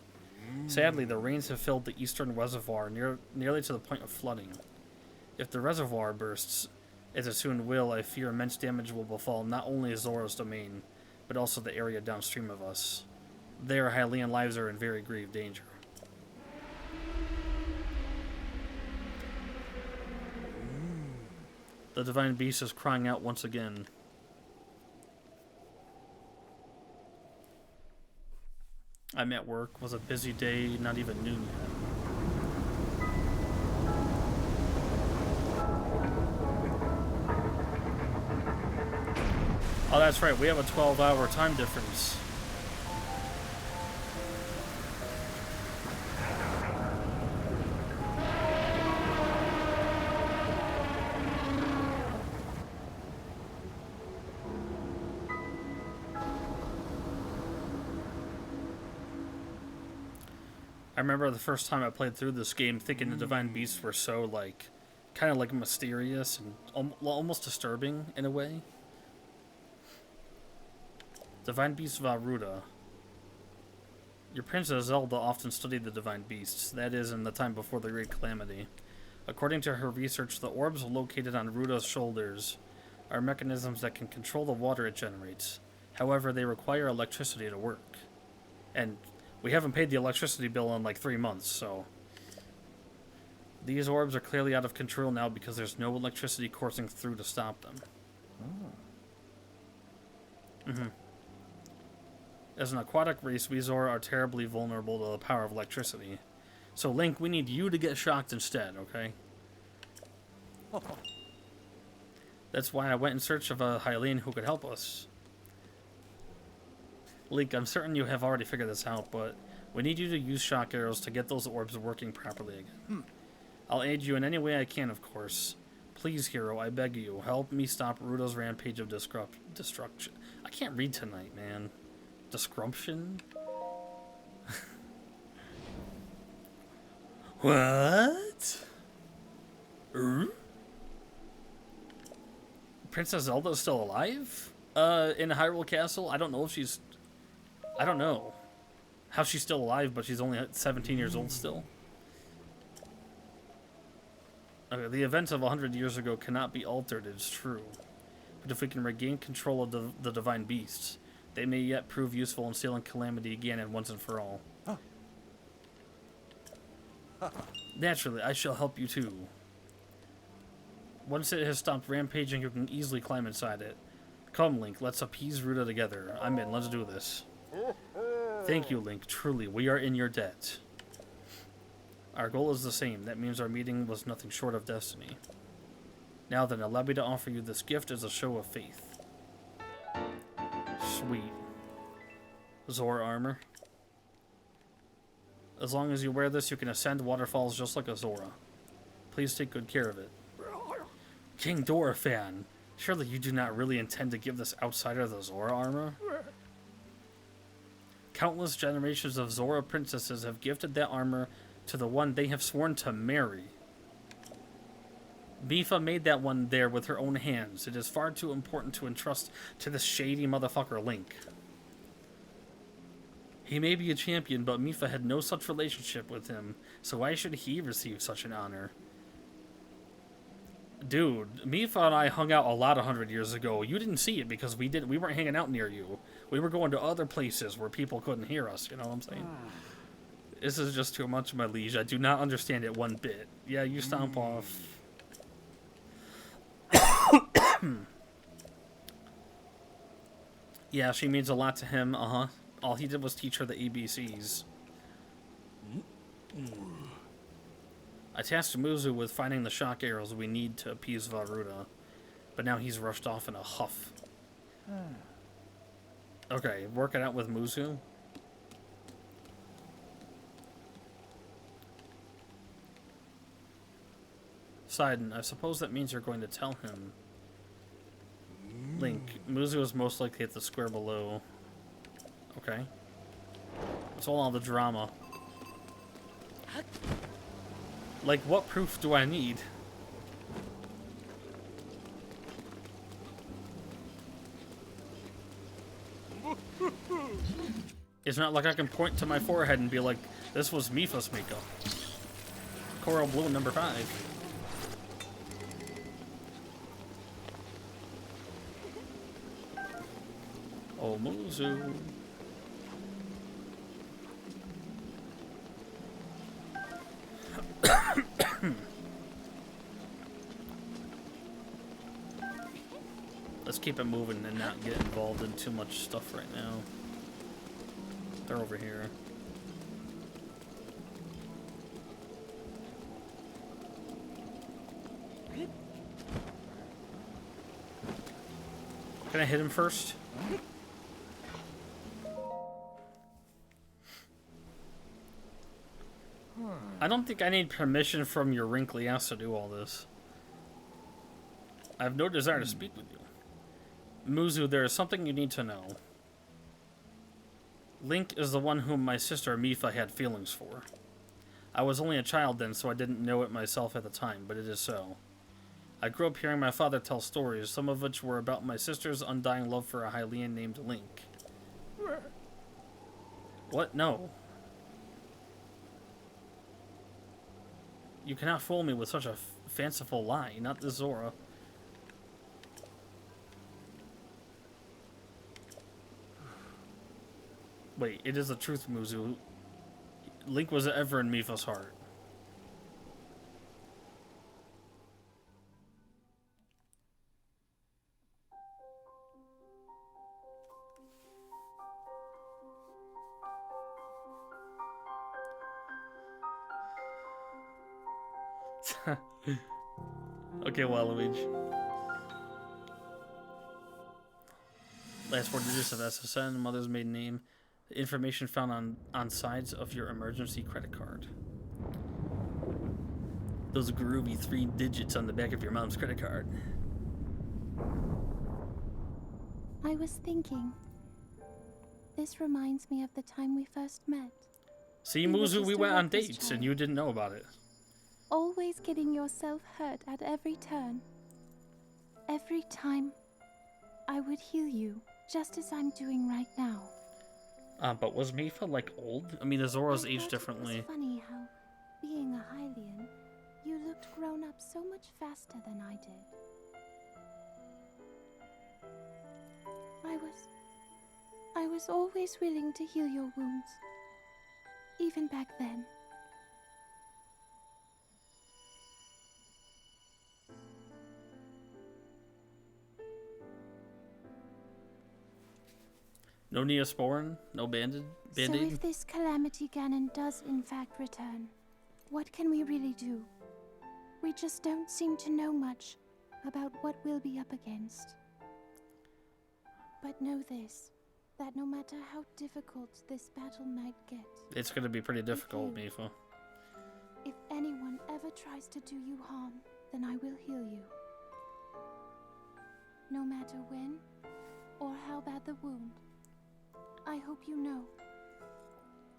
Sadly, the rains have filled the eastern reservoir nearly to the point of flooding. If the reservoir bursts, as it soon will, I fear immense damage will befall not only Zora's domain, but also the area downstream of us. Their Hylian lives are in very grave danger. The divine beast is crying out once again. I'm at work. Was a busy day, not even noon yet. Oh, that's right. We have a 12-hour time difference. I remember the first time I played through this game thinking the Divine Beasts were so, like, kind of, like, mysterious and almost disturbing in a way. Divine Beast Valruda. Your Princess Zelda often studied the Divine Beasts, that is, in the time before the Great Calamity. According to her research, the orbs located on Ruda's shoulders are mechanisms that can control the water it generates. However, they require electricity to work. And we haven't paid the electricity bill in like 3 months, so... These orbs are clearly out of control now because there's no electricity coursing through to stop them. As an aquatic race, we Zora are terribly vulnerable to the power of electricity. So, Link, we need you to get shocked instead, okay? That's why I went in search of a Hylian who could help us. Link, I'm certain you have already figured this out, but we need you to use shock arrows to get those orbs working properly again. I'll aid you in any way I can, of course. Please, hero, I beg you, help me stop Rudo's rampage of destruction. I can't read tonight, man. Disruption? What? Princess Zelda is still alive? In Hyrule Castle? I don't know if she's... I don't know how she's still alive, but she's only 17 years old still. Okay, the events of 100 years ago cannot be altered, it's true. But if we can regain control of the Divine Beasts, they may yet prove useful in sealing Calamity again and once and for all. Naturally, I shall help you too. Once it has stopped rampaging, you can easily climb inside it. Come, Link, let's appease Ruta together. I'm in, let's do this. Thank you, Link. Truly, we are in your debt. Our goal is the same. That means our meeting was nothing short of destiny. Now then, allow me to offer you this gift as a show of faith. Sweet. Zora armor. As long as you wear this, you can ascend waterfalls just like a Zora. Please take good care of it. King Dora fan. Surely you do not really intend to give this outsider the Zora armor? Countless generations of Zora princesses have gifted that armor to the one they have sworn to marry. Mipha made that one there with her own hands. It is far too important to entrust to this shady motherfucker Link. He may be a champion, but Mipha had no such relationship with him, so why should he receive such an honor? Dude, Mipha and I hung out a lot 100 years ago. You didn't see it because we weren't hanging out near you. We were going to other places where people couldn't hear us, you know what I'm saying? This is just too much, my liege. I do not understand it one bit. Yeah, you stomp off. Yeah, she means a lot to him, uh-huh. All he did was teach her the ABCs. I tasked Muzu with finding the shock arrows we need to appease Varuta, but now he's rushed off in a huff. Okay, work it out with Muzu. Sidon, I suppose that means you're going to tell him. Link, Muzu is most likely at the square below. Okay. It's all the drama. Like, what proof do I need? It's not like I can point to my forehead and be like, this was Mipha's makeup. Coral Blue number 5. Oh, Muzu. Let's keep it moving and not get involved in too much stuff right now. They're over here. Can I hit him first? I don't think I need permission from your wrinkly ass to do all this. I have no desire to speak with you. Muzu, there is something you need to know. Link is the one whom my sister Mipha had feelings for. I was only a child then, so I didn't know it myself at the time, but it is so. I grew up hearing my father tell stories, some of which were about my sister's undying love for a Hylian named Link. What? No. You cannot fool me with such a fanciful lie, not this Zora. Wait, it is the truth, Muzu. Link was ever in Mipha's heart. Okay, Waluigi. Last 4 digits of SSN, mother's maiden name. Information found on sides of your emergency credit card. Those groovy 3 digits on the back of your mom's credit card. I was thinking. This reminds me of the time we first met. See, Muzu, we went on dates and you didn't know about it. Always getting yourself hurt at every turn. Every time, I would heal you, just as I'm doing right now. But was Mipha, like, old? I mean, the Zoras age differently. It was funny how, being a Hylian, you looked grown up so much faster than I did. I was always willing to heal your wounds, even back then. No Neosporin? No So Band-Aid? if this Calamity Ganon does in fact return, what can we really do? We just don't seem to know much about what we'll be up against. But know this, that no matter how difficult this battle might get, It's gonna be pretty difficult, Mipha. if anyone ever tries to do you harm, then I will heal you. No matter when or how bad the wound, I hope you know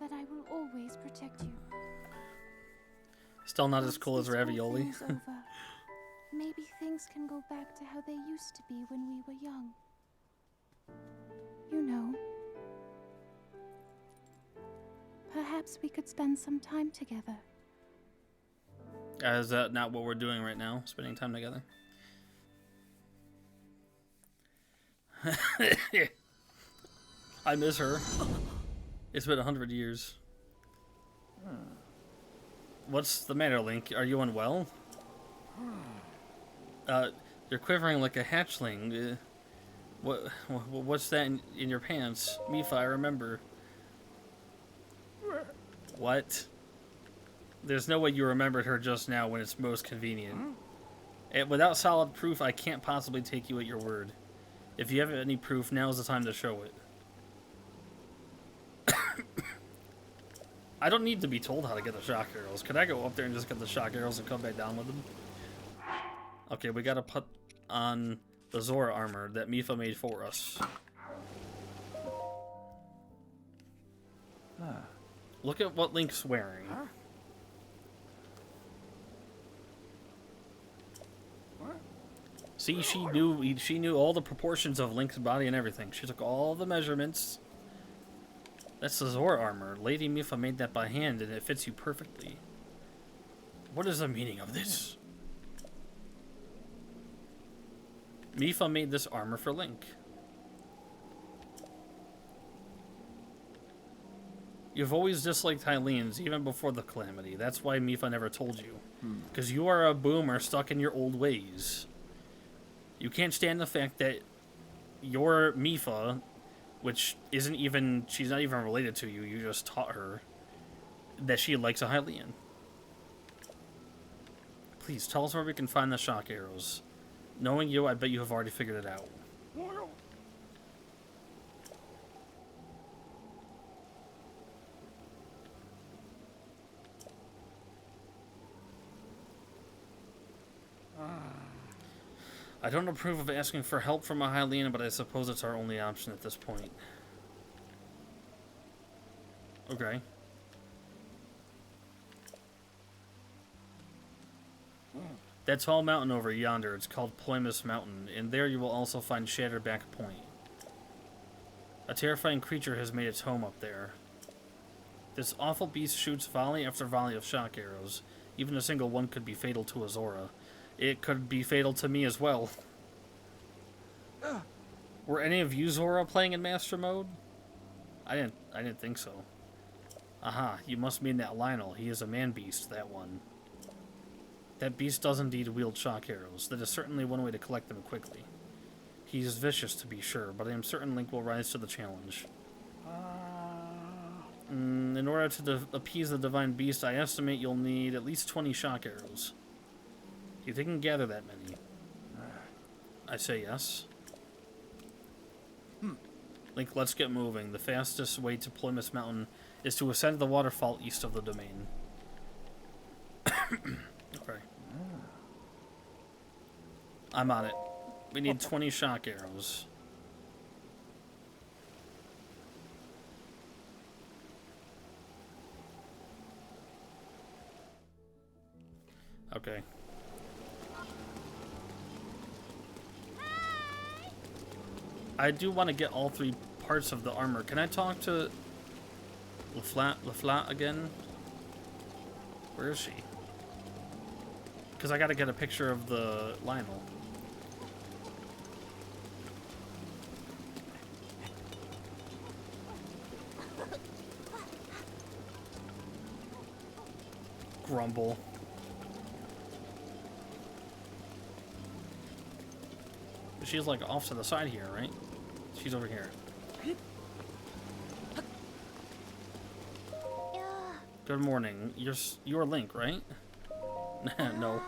that I will always protect you. Still not as Once cool as this whole ravioli. thing's over, maybe things can go back to how they used to be when we were young. You know. Perhaps we could spend some time together. Is that not what we're doing right now? Spending time together? I miss her. It's been 100 years. What's the matter, Link? Are you unwell? You're quivering like a hatchling. What's that in your pants? Mipha, I remember. What? There's no way you remembered her just now when it's most convenient. And without solid proof, I can't possibly take you at your word. If you have any proof, now's the time to show it. I don't need to be told how to get the shock arrows. Could I go up there and just get the shock arrows and come back down with them? Okay, we gotta put on the Zora armor that Mipha made for us. Look at what Link's wearing. See, she knew all the proportions of Link's body and everything. She took all the measurements. That's the Zora armor. Lady Mipha made that by hand, and it fits you perfectly. What is the meaning of this? Mipha made this armor for Link. You've always disliked Hylians, even before the Calamity. That's why Mipha never told you. Because you are a boomer stuck in your old ways. You can't stand the fact that your Mipha, which isn't even, she's not even related to you, you just taught her that she likes a Hylian. Please, tell us where we can find the shock arrows. Knowing you, I bet you have already figured it out. I don't approve of asking for help from a Hylian, but I suppose it's our only option at this point. Okay. That tall mountain over yonder, it's called Ploymus Mountain, and there you will also find Shatterback Point. A terrifying creature has made its home up there. This awful beast shoots volley after volley of shock arrows. Even a single one could be fatal to a Zora. It could be fatal to me as well. Were any of you Zora playing in Master Mode? I didn't think so. Aha, you must mean that Lionel. He is a man-beast, that one. That beast does indeed wield shock arrows. That is certainly one way to collect them quickly. He is vicious, to be sure, but I am certain Link will rise to the challenge. In order to appease the divine beast, I estimate you'll need at least 20 shock arrows. Do you think you can gather that many? I say yes. Link, let's get moving. The fastest way to Ploymus Mountain is to ascend the waterfall east of the domain. Okay. I'm on it. We need 20 shock arrows. Okay. I do want to get all 3 parts of the armor. Can I talk to LaFlat again? Where is she? Because I got to get a picture of the Lionel. Grumble. She's like off to the side here, right? She's over here. Good morning. You're Link, right? No.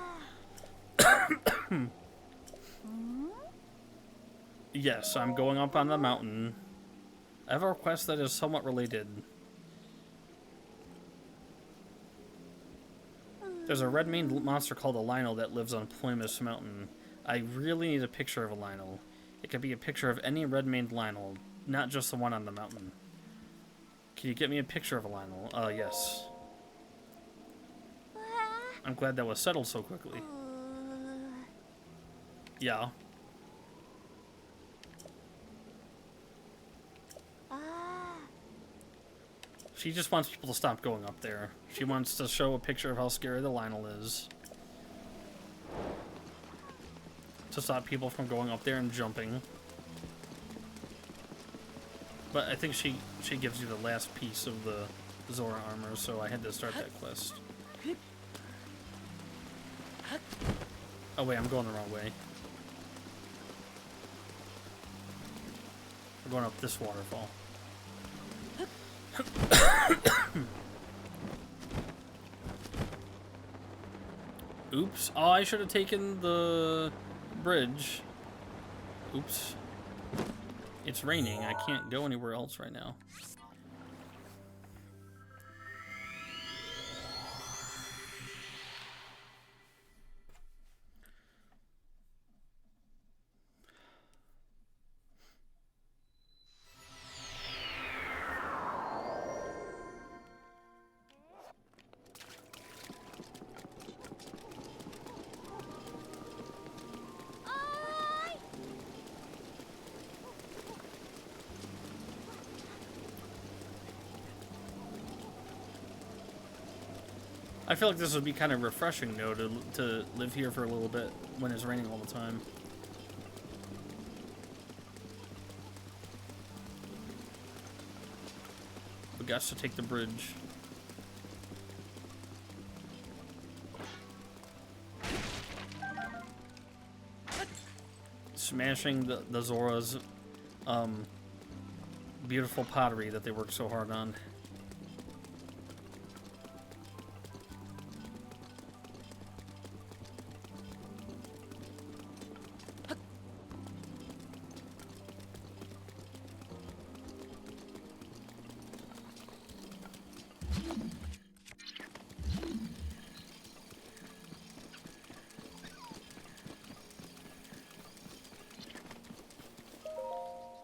Yes, I'm going up on the mountain. I have a request that is somewhat related. There's a red-maned monster called a Lionel that lives on Ploymus Mountain. I really need a picture of a Lionel. It could be a picture of any red-maned Lionel, not just the one on the mountain. Can you get me a picture of a Lionel? Yes. I'm glad that was settled so quickly. Yeah. She just wants people to stop going up there. She wants to show a picture of how scary the Lionel is. To stop people from going up there and jumping. But I think she gives you the last piece of the Zora armor, so I had to start that quest. Oh wait, I'm going the wrong way. We're going up this waterfall. Oops. Oh, I should have taken the bridge. Oops. It's raining. I can't go anywhere else right now. I feel like this would be kind of refreshing, though, to live here for a little bit when it's raining all the time. We got to take the bridge. Smashing the Zora's beautiful pottery that they worked so hard on.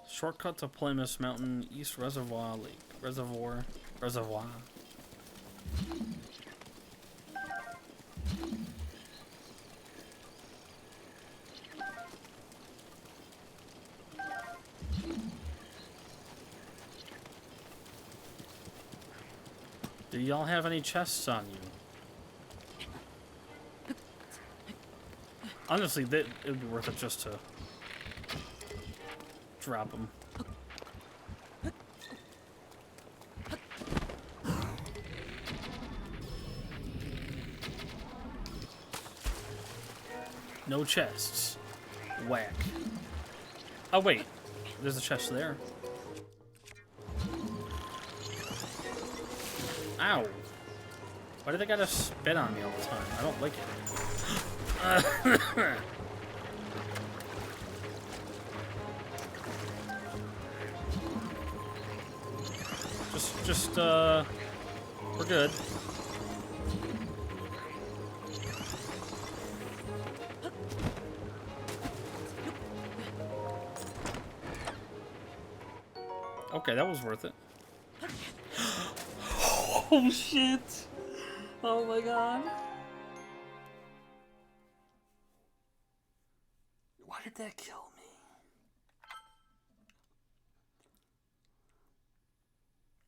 Shortcut to Ploymus Mountain, East Reservoir Lake. Reservoir. Do y'all have any chests on you? Honestly, it would be worth it just to drop them. No chests. Whack. Oh wait, there's a chest there. Ow. Why do they gotta spit on me all the time? I don't like it. We're good. Okay, that was worth it. Oh shit! Oh my god. Why did that kill me?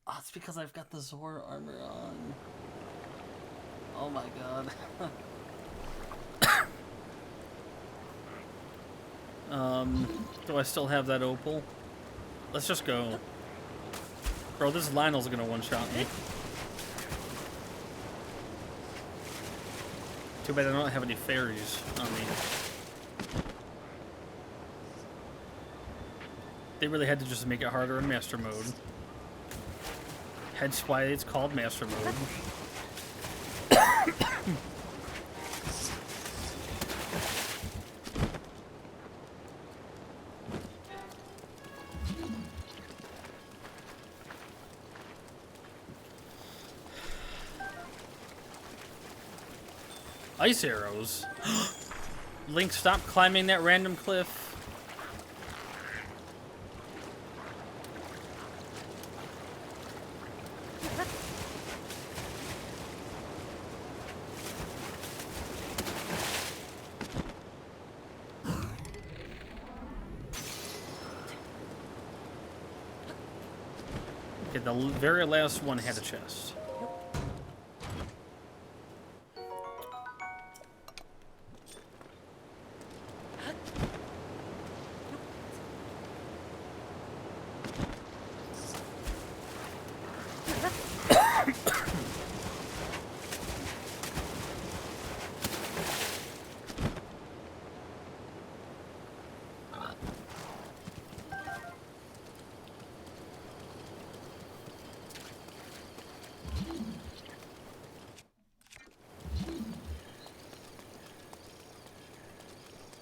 Oh, it's because I've got the Zora armor on. Oh my god. Do I still have that opal? Let's just go. Bro, this Lionel's gonna one-shot me. Too bad I don't have any fairies on me. They really had to just make it harder in Master Mode. Hence why it's called Master Mode. Ice arrows? Link, stop climbing that random cliff. Okay, the very last one had a chest.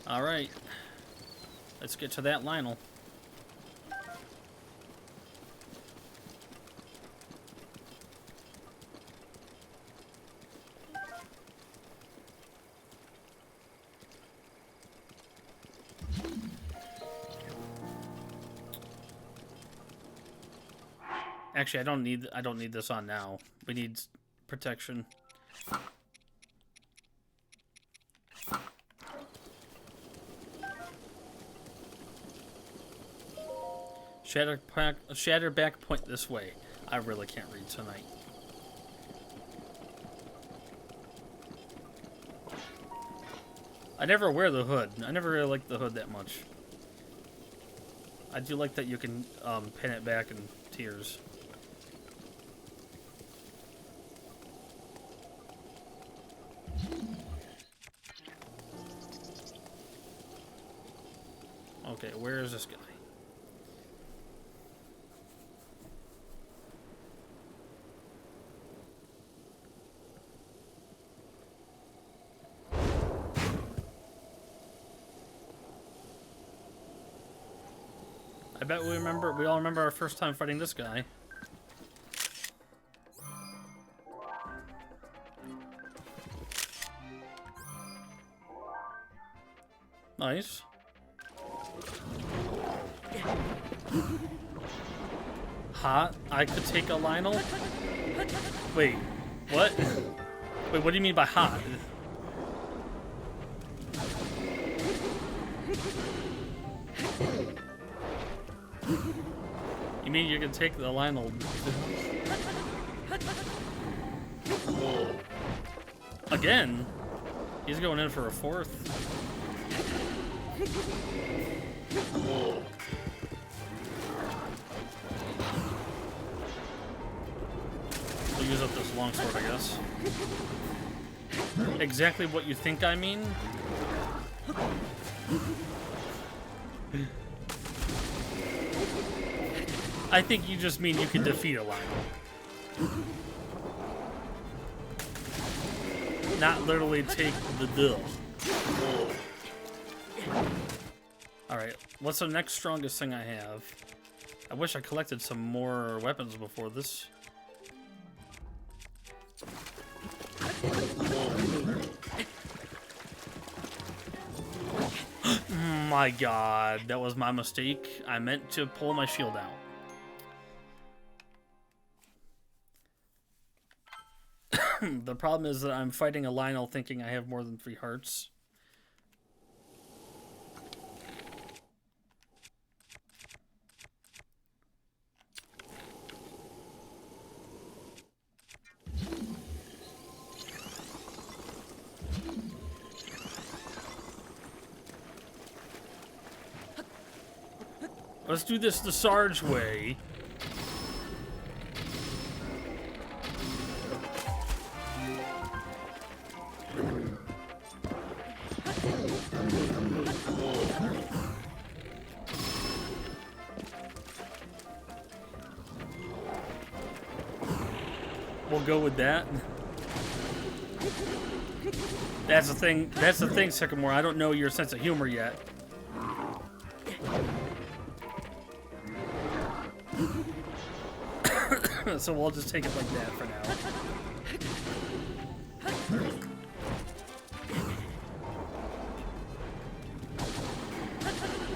All right, let's get to that Lionel. Actually, I don't need this on now. We need protection. Shatter back point this way. I really can't read tonight. I never wear the hood. I never really liked the hood that much. I do like that you can pin it back in tiers. Okay, where is this guy? I bet we all remember our first time fighting this guy. Nice. Hot? I could take a Lionel? Wait, what? Wait, what do you mean by hot? You mean you can take the Lionel? Again? He's going in for a fourth. We'll use up this longsword, I guess. Exactly what you think I mean? I think you just mean you can defeat a Lionel. Not literally take the bill. Alright, what's the next strongest thing I have? I wish I collected some more weapons before this. My god, that was my mistake. I meant to pull my shield out. The problem is that I'm fighting a Lionel thinking I have more than 3 hearts. Let's do this the Sarge way. We'll go with that. That's the thing. That's the thing, Sycamore. I don't know your sense of humor yet. So we'll just take it like that for now.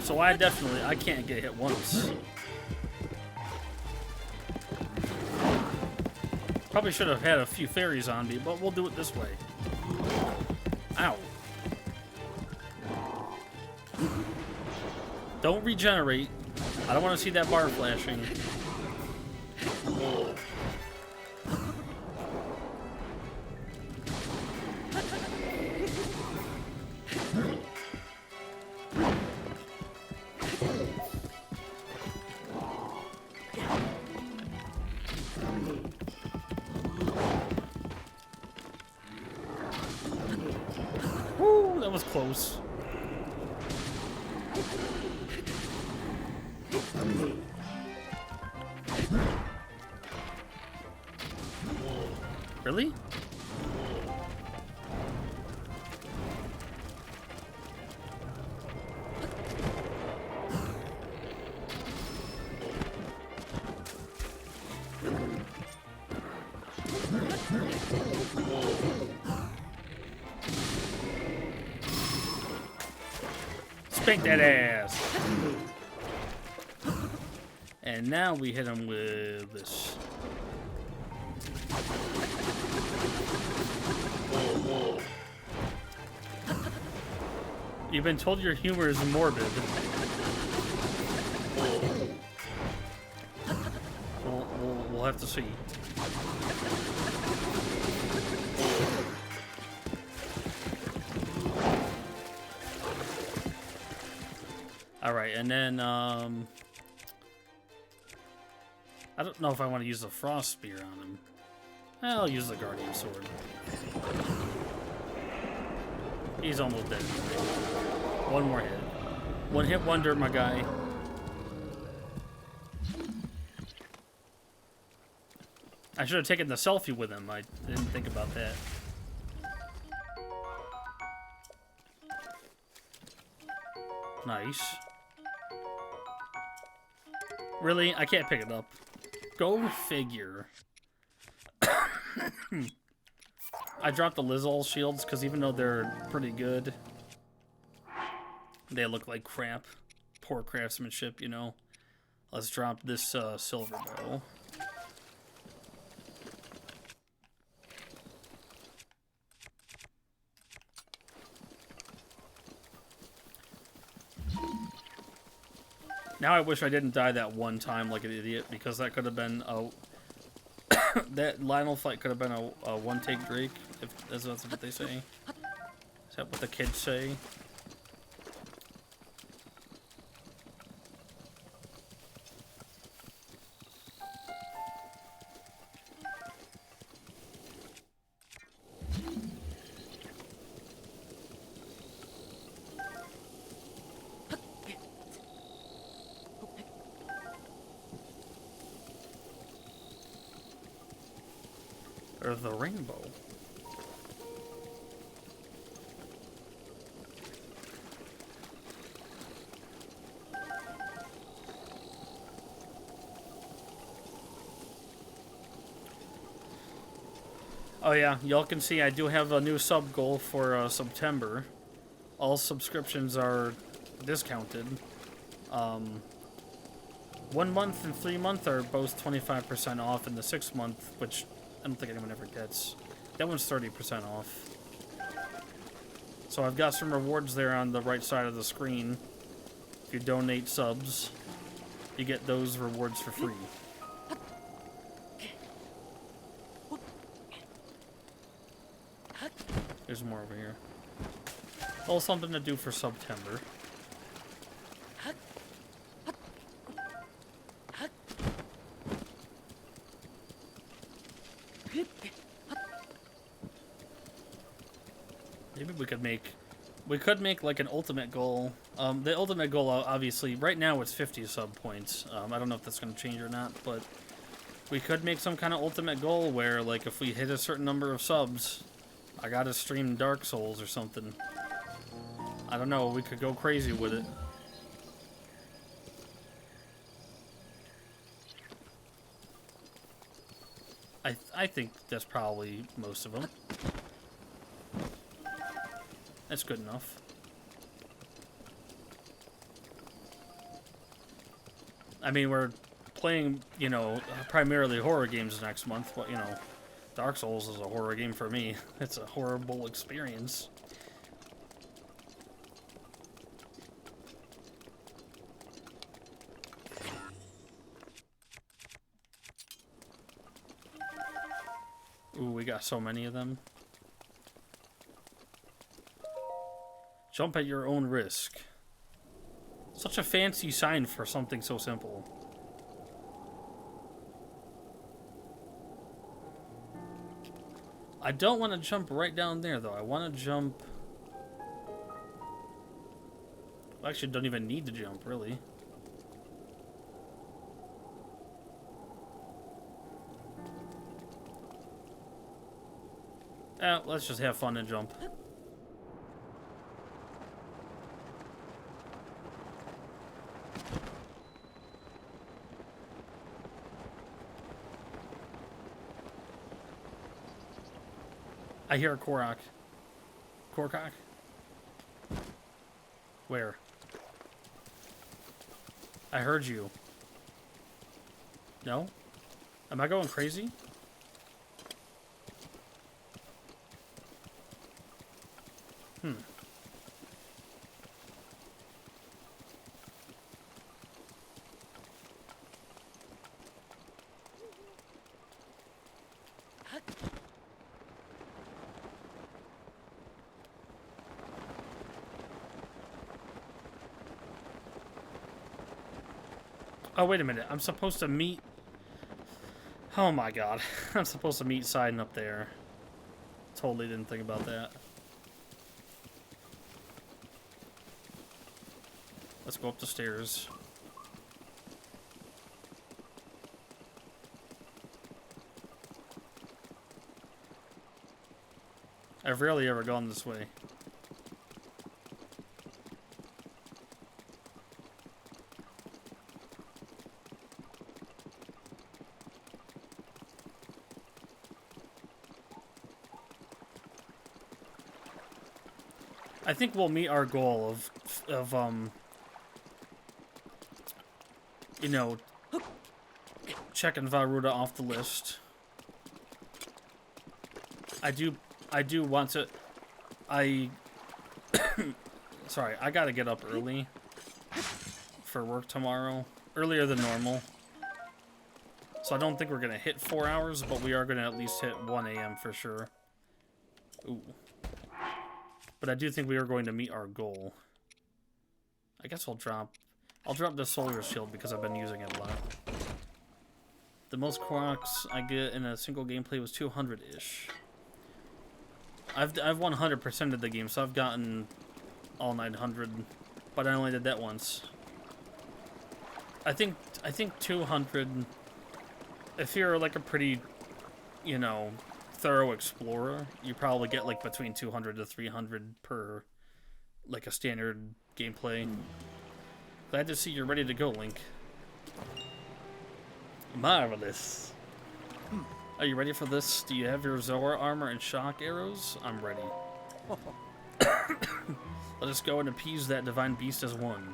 So I can't get hit once. Probably should have had a few fairies on me, but we'll do it this way. Ow. Don't regenerate. I don't want to see that bar flashing. Woo, that was close. Really? Spank that ass. And now we hit him with this. You've been told your humor is morbid. We'll have to see. All right, and then I don't know if I want to use the frost spear on him. I'll use the guardian sword. He's almost dead. One more hit. One hit wonder, my guy. I should have taken the selfie with him. I didn't think about that. Nice. Really? I can't pick it up. Go figure. I dropped the Lizzle shields because even though they're pretty good, they look like crap. Poor craftsmanship, you know. Let's drop this silver bow. Now I wish I didn't die that one time like an idiot, because that could have been a... that Lionel fight could have been a one-take Drake, if that's what they say. Is that what the kids say? Or the rainbow. Oh yeah, y'all can see I do have a new sub goal for September. All subscriptions are discounted. 1 month and 3 month are both 25% off, and the 6 month, which I don't think anyone ever gets, that one's 30% off. So I've got some rewards there on the right side of the screen. If you donate subs, you get those rewards for free. There's more over here. A little something to do for September. Maybe we could make like an ultimate goal. The ultimate goal, obviously, right now it's 50 sub points. I don't know if that's going to change or not, but we could make some kind of ultimate goal where, like, if we hit a certain number of subs, I gotta stream Dark Souls or something. I don't know, we could go crazy with it. I think that's probably most of them. That's good enough. I mean, we're playing, you know, primarily horror games next month, but, you know, Dark Souls is a horror game for me. It's a horrible experience. Ooh, we got so many of them. Jump at your own risk. Such a fancy sign for something so simple. I don't want to jump right down there, though. I want to jump... I actually don't even need to jump, really. Let's just have fun and jump. I hear a Korok. Korkok? Where? I heard you. No? Am I going crazy? Oh, wait a minute. I'm supposed to meet... Oh my god. I'm supposed to meet Sidon up there. Totally didn't think about that. Let's go up the stairs. I've rarely ever gone this way. I think we'll meet our goal of you know, checking Varuda off the list. I do want to. Sorry, I gotta get up early for work tomorrow, earlier than normal. So I don't think we're gonna hit 4 hours, but we are gonna at least hit 1 a.m. for sure. Ooh. But I do think we are going to meet our goal. I guess I'll drop the solar shield because I've been using it a lot. The most Koroks I get in a single gameplay was 200-ish. I've 100%ed the game, so I've gotten all 900, but I only did that once. I think 200. If you're like a pretty, you know, thorough explorer, you probably get like between 200 to 300 per like a standard gameplay. Glad to see you're ready to go, Link. Marvelous. Are you ready for this? Do you have your Zora armor and shock arrows? I'm ready. Let us go and appease that divine beast as one.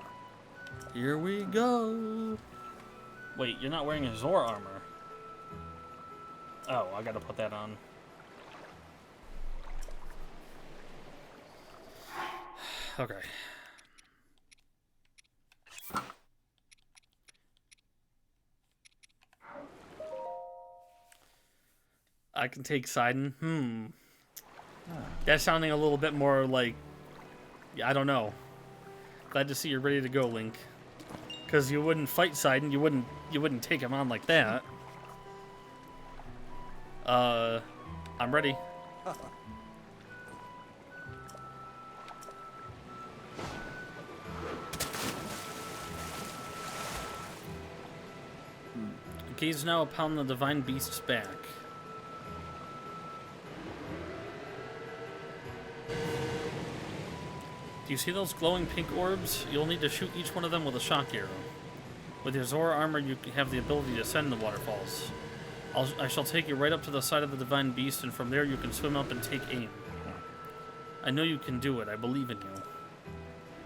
Here we go. Wait, you're not wearing a Zora armor. Oh, I gotta put that on. Okay. I can take Sidon. That's sounding a little bit more like... I don't know. Glad to see you're ready to go, Link. Because you wouldn't fight Sidon. You wouldn't take him on like that. I'm ready. Gaze now upon the divine beast's back. Do you see those glowing pink orbs? You'll need to shoot each one of them with a shock arrow. With your Zora armor, you have the ability to ascend the waterfalls. I shall take you right up to the side of the divine beast, and from there you can swim up and take aim. I know you can do it. I believe in you.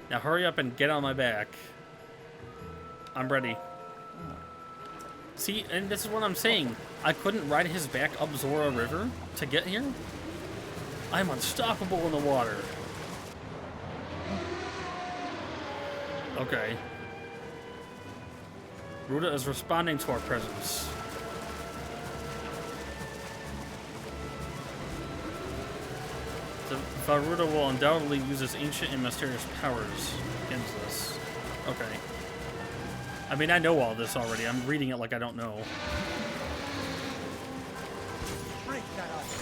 Now hurry up and get on my back. I'm ready. See, and this is what I'm saying. I couldn't ride his back up Zora River to get here. I'm unstoppable in the water. Okay. Ruta is responding to our presence. The Varuta will undoubtedly use its ancient and mysterious powers against us. Okay. I mean, I know all this already. I'm reading it like I don't know. Break that ice.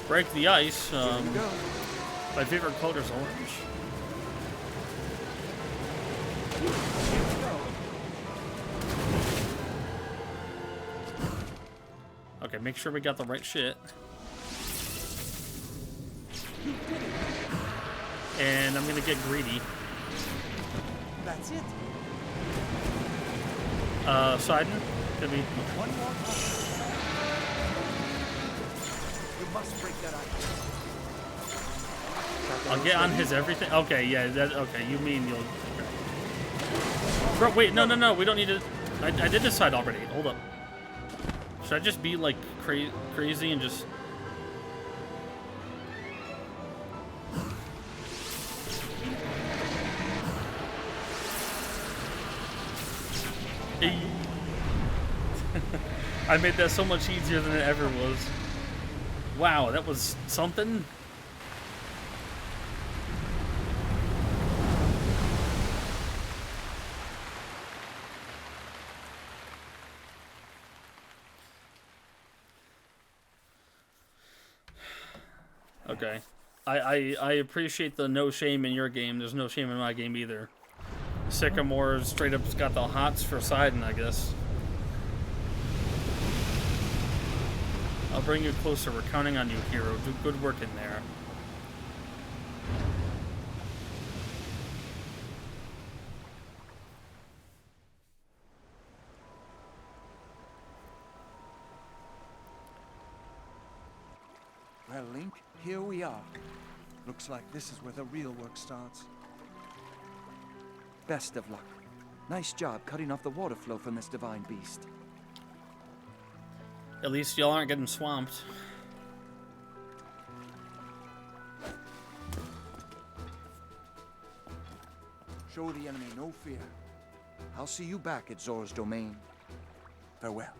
Break the ice. Here we go. My favorite color is orange. Here we go. Okay, make sure we got the right shit. And I'm gonna get greedy. That's it. Sidon, could be. One more time. You must break that ice. I'll get on his everything. Okay, yeah, that. Okay, you mean you'll. Bro, wait, no, we don't need to. I did decide already. Hold up. Should I just be like crazy and just? I made that so much easier than it ever was. Wow, that was something. Okay. I appreciate the no shame in your game. There's no shame in my game either. Sycamore straight up's got the hots for Sidon, I guess. I'll bring you closer. We're counting on you, hero. Do good work in there. Well, Link, here we are. Looks like this is where the real work starts. Best of luck. Nice job cutting off the water flow from this divine beast. At least y'all aren't getting swamped. Show the enemy no fear. I'll see you back at Zora's domain. Farewell.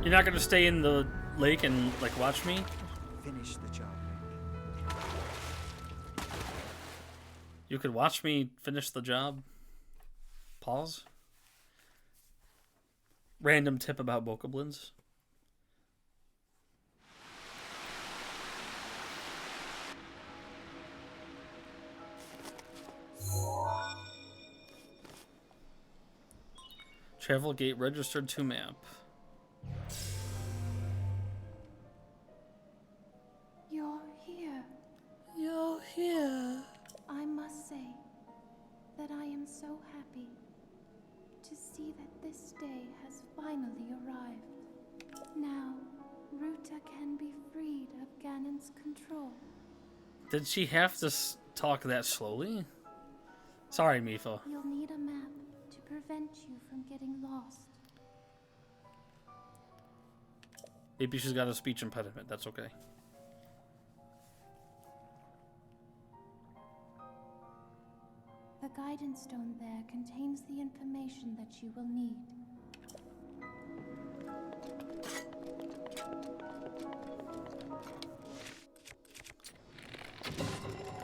You're not gonna stay in the lake and like watch me? Finish the job, Link. You could watch me finish the job. Pause. Random tip about bokoblins. Travel gate registered to map. You're here. You're here. I must say that I am so happy to see that this day has finally arrived. Now, Ruta can be freed of Ganon's control. Did she have to talk that slowly? Sorry, Mipha. You'll need a map to prevent you from getting lost. Maybe she's got a speech impediment. That's okay. The guidance stone there contains the information that you will need.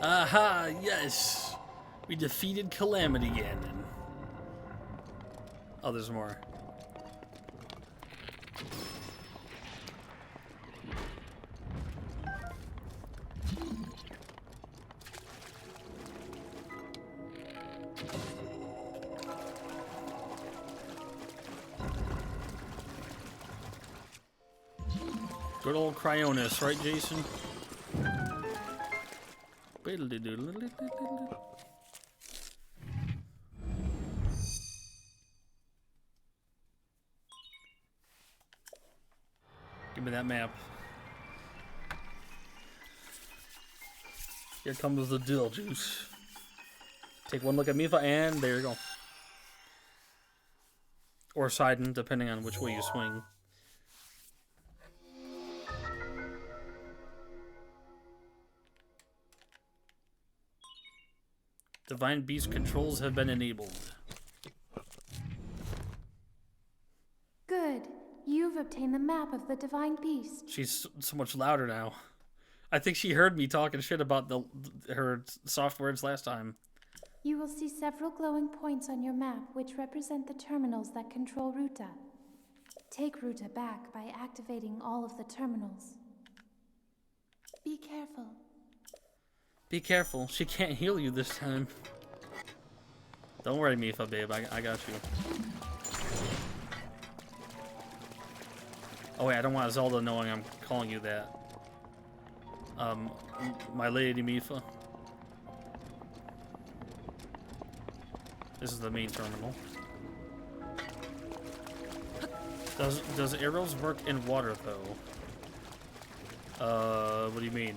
Aha, yes! We defeated Calamity Ganon. Oh, there's more. Good old Cryonis, right, Jason? Give me that map. Here comes the dill juice. Take one look at Mipha, and there you go. Or Sidon, depending on which way you swing. Divine Beast controls have been enabled. Good. You've obtained the map of the Divine Beast. She's so much louder now. I think she heard me talking shit about her soft words last time. You will see several glowing points on your map which represent the terminals that control Ruta. Take Ruta back by activating all of the terminals. Be careful. Be careful. She can't heal you this time. Don't worry, Mipha, babe. I got you. Oh wait, I don't want Zelda knowing I'm calling you that. My lady Mipha. This is the main terminal. Does arrows work in water though? What do you mean?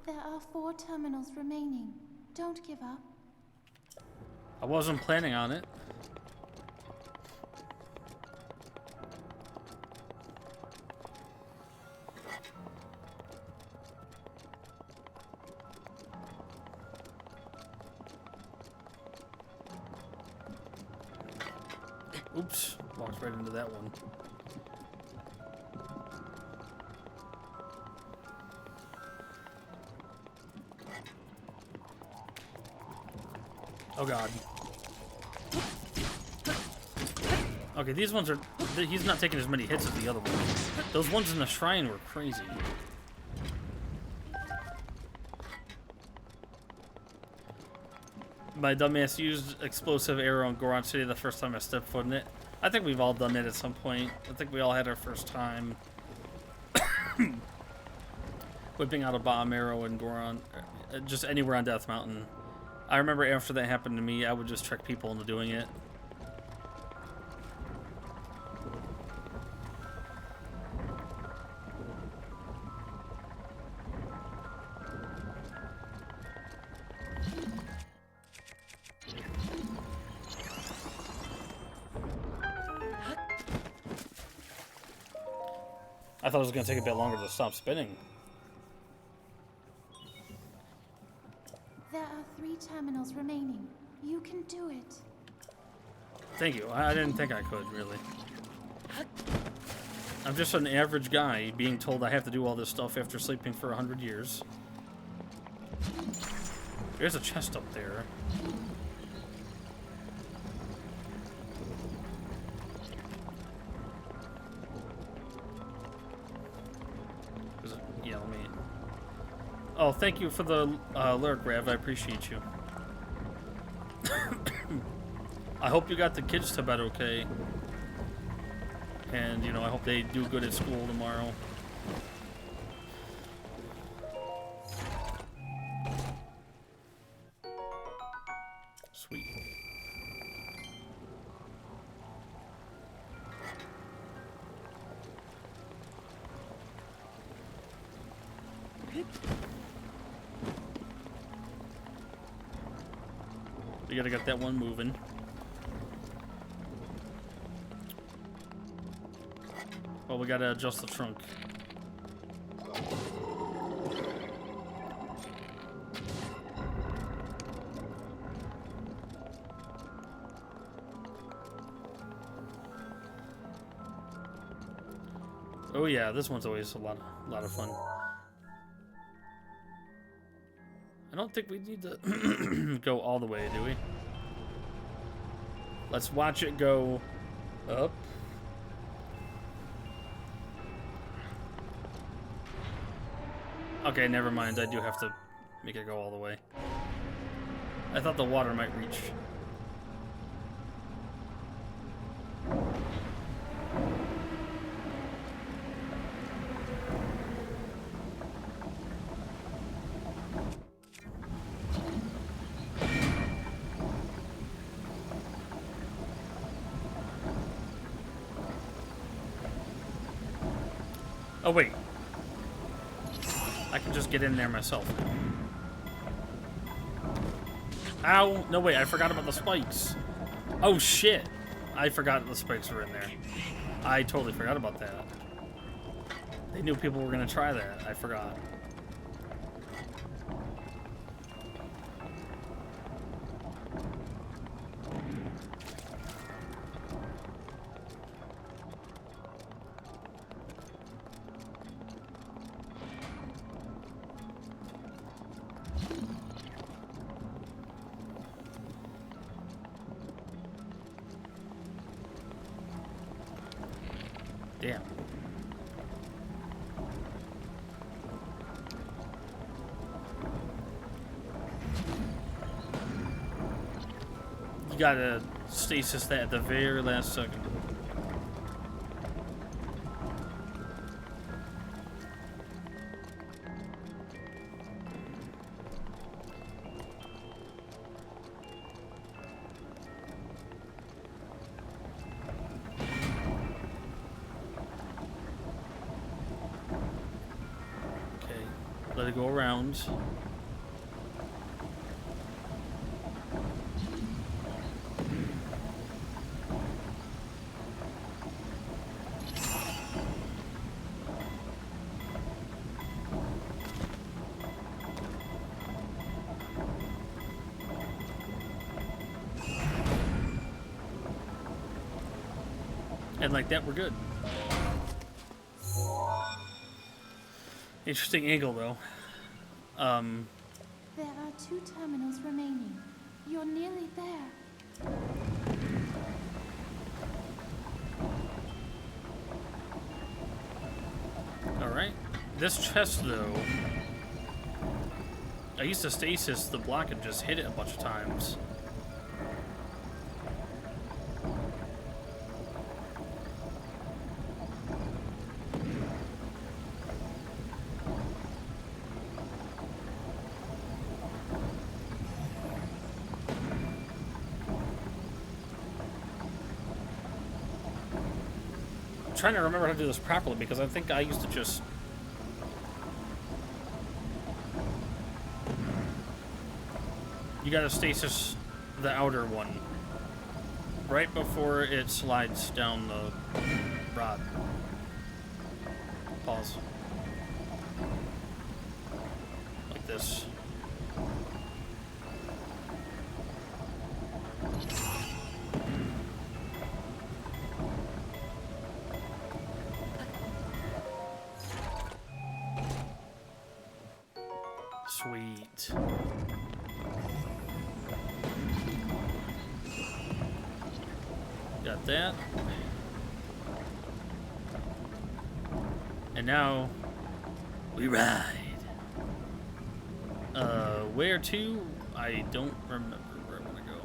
There are 4 terminals remaining. Don't give up. I wasn't planning on it. Oops, walked right into that one. Oh god. Okay, these ones are... He's not taking as many hits as the other ones. Those ones in the shrine were crazy. My dumbass used explosive arrow in Goron City the first time I stepped foot in it. I think we've all done it at some point. I think we all had our first time whipping out a bomb arrow in Goron, just anywhere on Death Mountain. I remember after that happened to me, I would just trick people into doing it. I thought it was going to take a bit longer to stop spinning. There are 3 terminals remaining. You can do it. Thank you. I didn't think I could, really. I'm just an average guy being told I have to do all this stuff after sleeping for 100 years. There's a chest up there. Yeah, let me... Oh, thank you for the alert, Rav. I appreciate you. I hope you got the kids to bed okay. And, you know, I hope they do good at school tomorrow. Sweet. We gotta get that one moving. Well, we gotta adjust the trunk. Oh yeah, this one's always a lot of fun. I don't think we need to go all the way, do we? Let's watch it go up. Okay, never mind. I do have to make it go all the way. I thought the water might reach. Oh, wait. I can just get in there myself now. Ow! No, wait, I forgot about the spikes. Oh, shit. I forgot the spikes were in there. I totally forgot about that. They knew people were going to try that. I forgot. Damn. You gotta stasis that at the very last second. Let it go around. And like that, we're good. Interesting angle, though. There are 2 terminals remaining. You're nearly there. Alright. This chest, though... I used to stasis the block and just hit it a bunch of times. Trying to remember how to do this properly because I think I used to just you gotta stasis the outer one right before it slides down the rod. Pause. Like this. Sweet. Got that. And now we ride. Where to? I don't remember where I'm gonna go.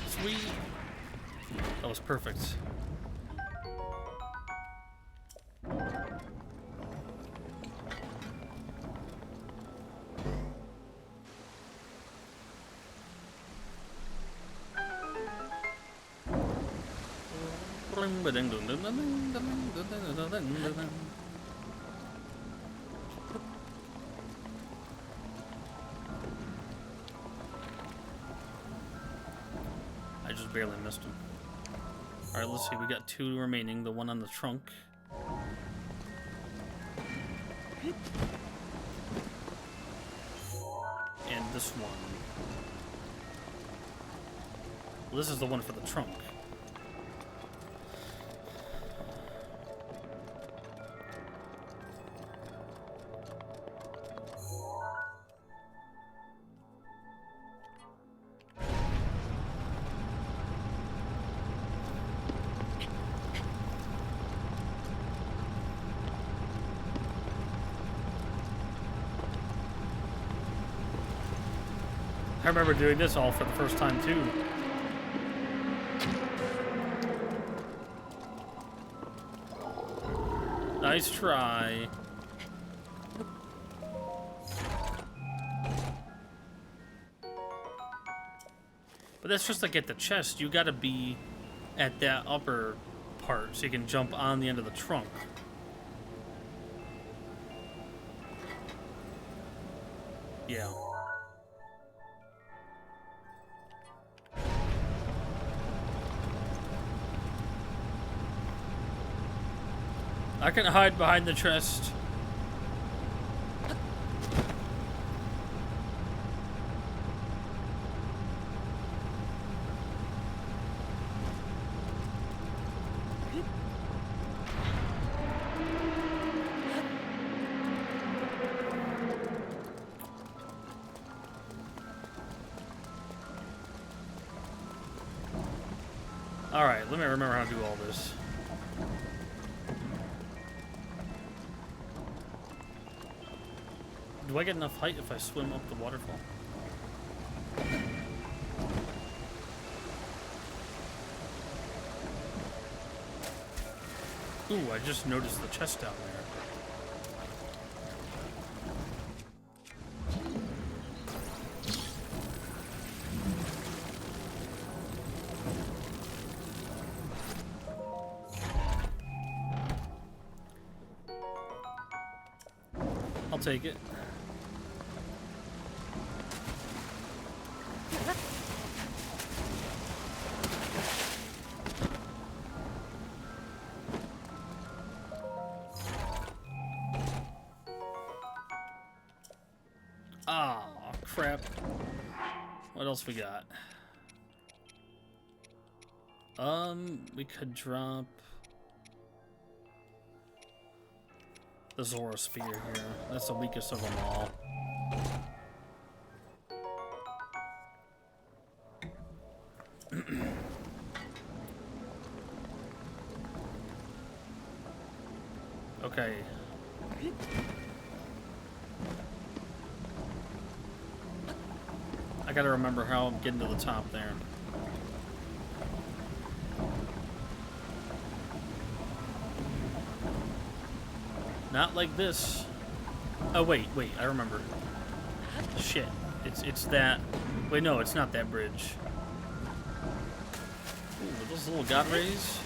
Sweet. That was perfect. just barely missed him. Alright, let's see. We got 2 remaining. The one on the trunk. And this one. Well, this is the one for the trunk. I remember doing this all for the first time too. Nice try. But that's just to get the chest. You gotta be at that upper part so you can jump on the end of the trunk. Yeah. I can hide behind the chest. Alright, let me remember how to do all this. Do I get enough height if I swim up the waterfall? Ooh, I just noticed the chest down there. I'll take it. Ah, crap. What else we got? We could drop the Zora Spear here. That's the weakest of them all. Okay. I gotta remember how I'm getting to the top there. Not like this. Oh wait, I remember. Shit. It's that. Wait, no, it's not that bridge. Ooh, are those little god rays?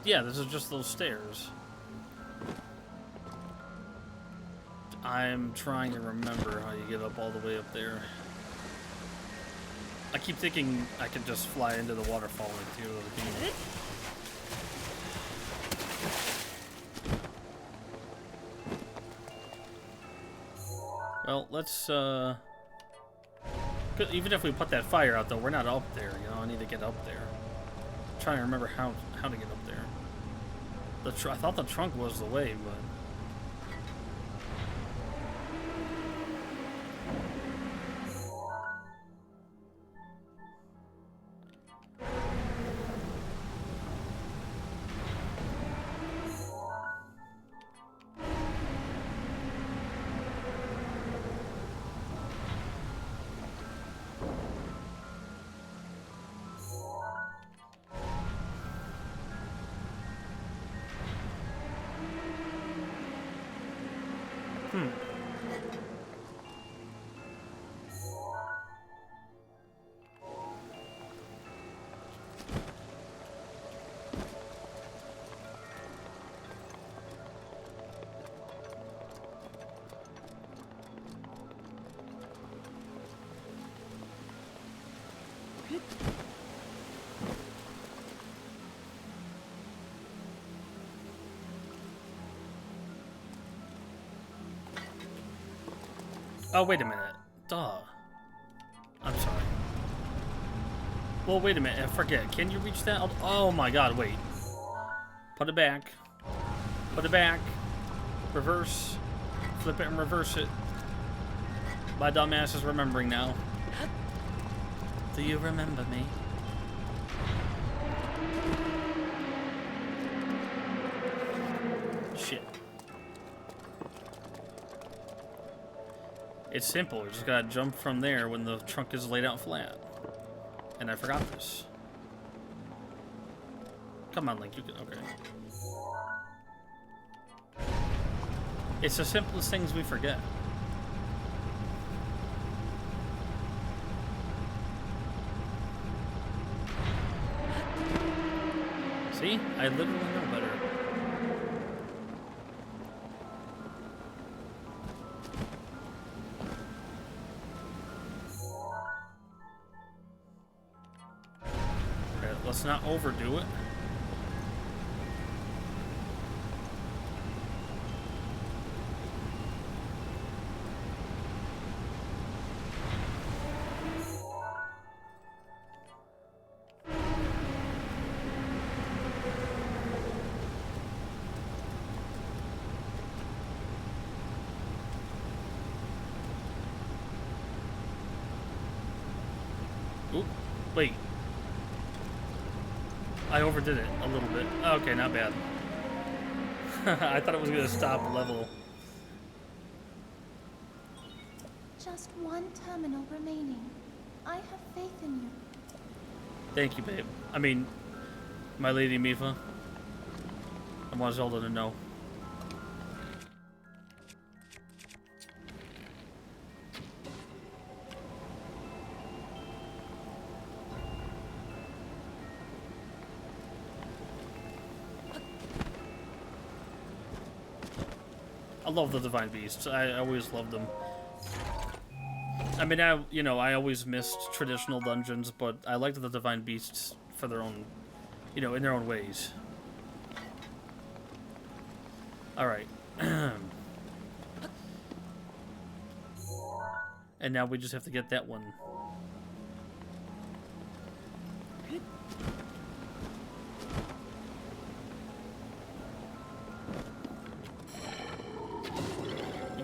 This is just those stairs. I'm trying to remember how you get up all the way up there. I keep thinking I could just fly into the waterfall like the other game. Well, let's, even if we put that fire out, though, we're not up there, you know? I need to get up there. I'm trying to remember how to get up there. I thought the trunk was the way, but... Oh, wait a minute. Duh. I'm sorry. Well, wait a minute. I forget. Can you reach that? Oh my god, wait. Put it back. Put it back. Reverse. Flip it and reverse it. My dumbass is remembering now. Do you remember me? Shit. It's simple. You just gotta jump from there when the trunk is laid out flat. And I forgot this. Come on, Link. You can. Okay. It's the simplest things we forget. See? I literally know better. Okay, let's not overdo it. Oop, wait. I overdid it a little bit. Okay, not bad. I thought it was gonna stop level. Just one terminal remaining. I have faith in you. Thank you, babe. I mean, my lady Mipha. I want Zelda to know. I love the Divine Beasts. I always loved them. I mean, I always missed traditional dungeons, but I liked the Divine Beasts for their own, in their own ways. All right. And now we just have to get that one.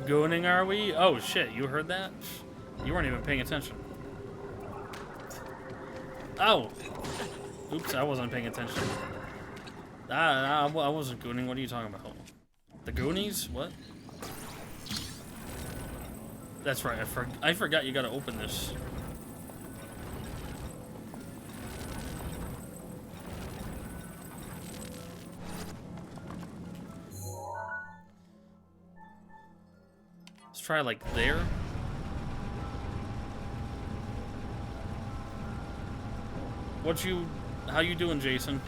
Gooning, are we? Oh shit, you heard that? You weren't even paying attention. Oh! Oops, I wasn't paying attention. I wasn't gooning. What are you talking about? The Goonies? What? That's right, I forgot you gotta open this. Let's try like there. How you doing, Jason?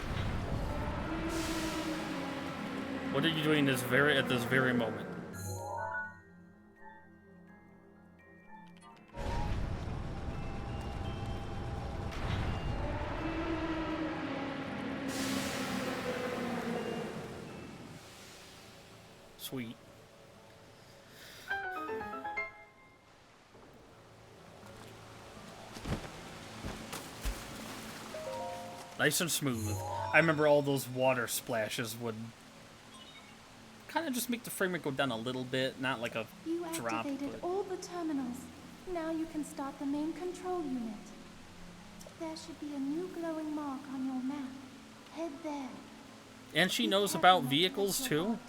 What are you doing at this very moment? Sweet. Nice and smooth. I remember all those water splashes would kind of just make the frame rate go down a little bit, not like a You drop. activated all the terminals. Now you can start the main control unit. There should be a new glowing mark on your map. Head there. And she knows about vehicles too?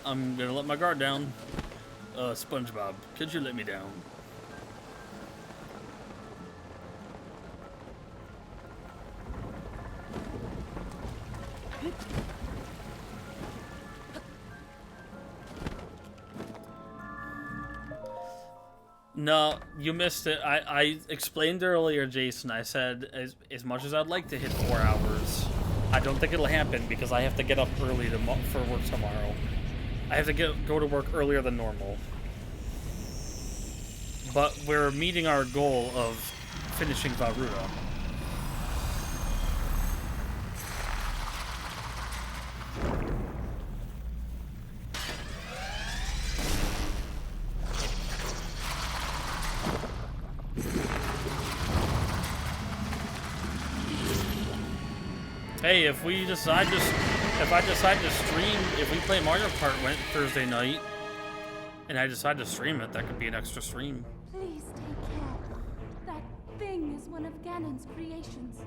I'm gonna let my guard down. SpongeBob, could you let me down? No, you missed it. I explained earlier, Jason. I said as much as I'd like to hit 4 hours, I don't think it'll happen because I have to get up early for work tomorrow. I have to go to work earlier than normal. But we're meeting our goal of finishing Varuda. Hey, if I decide to stream, if we play Mario Kart Thursday night, and I decide to stream it, that could be an extra stream. Please take care. That thing is one of Ganon's creations.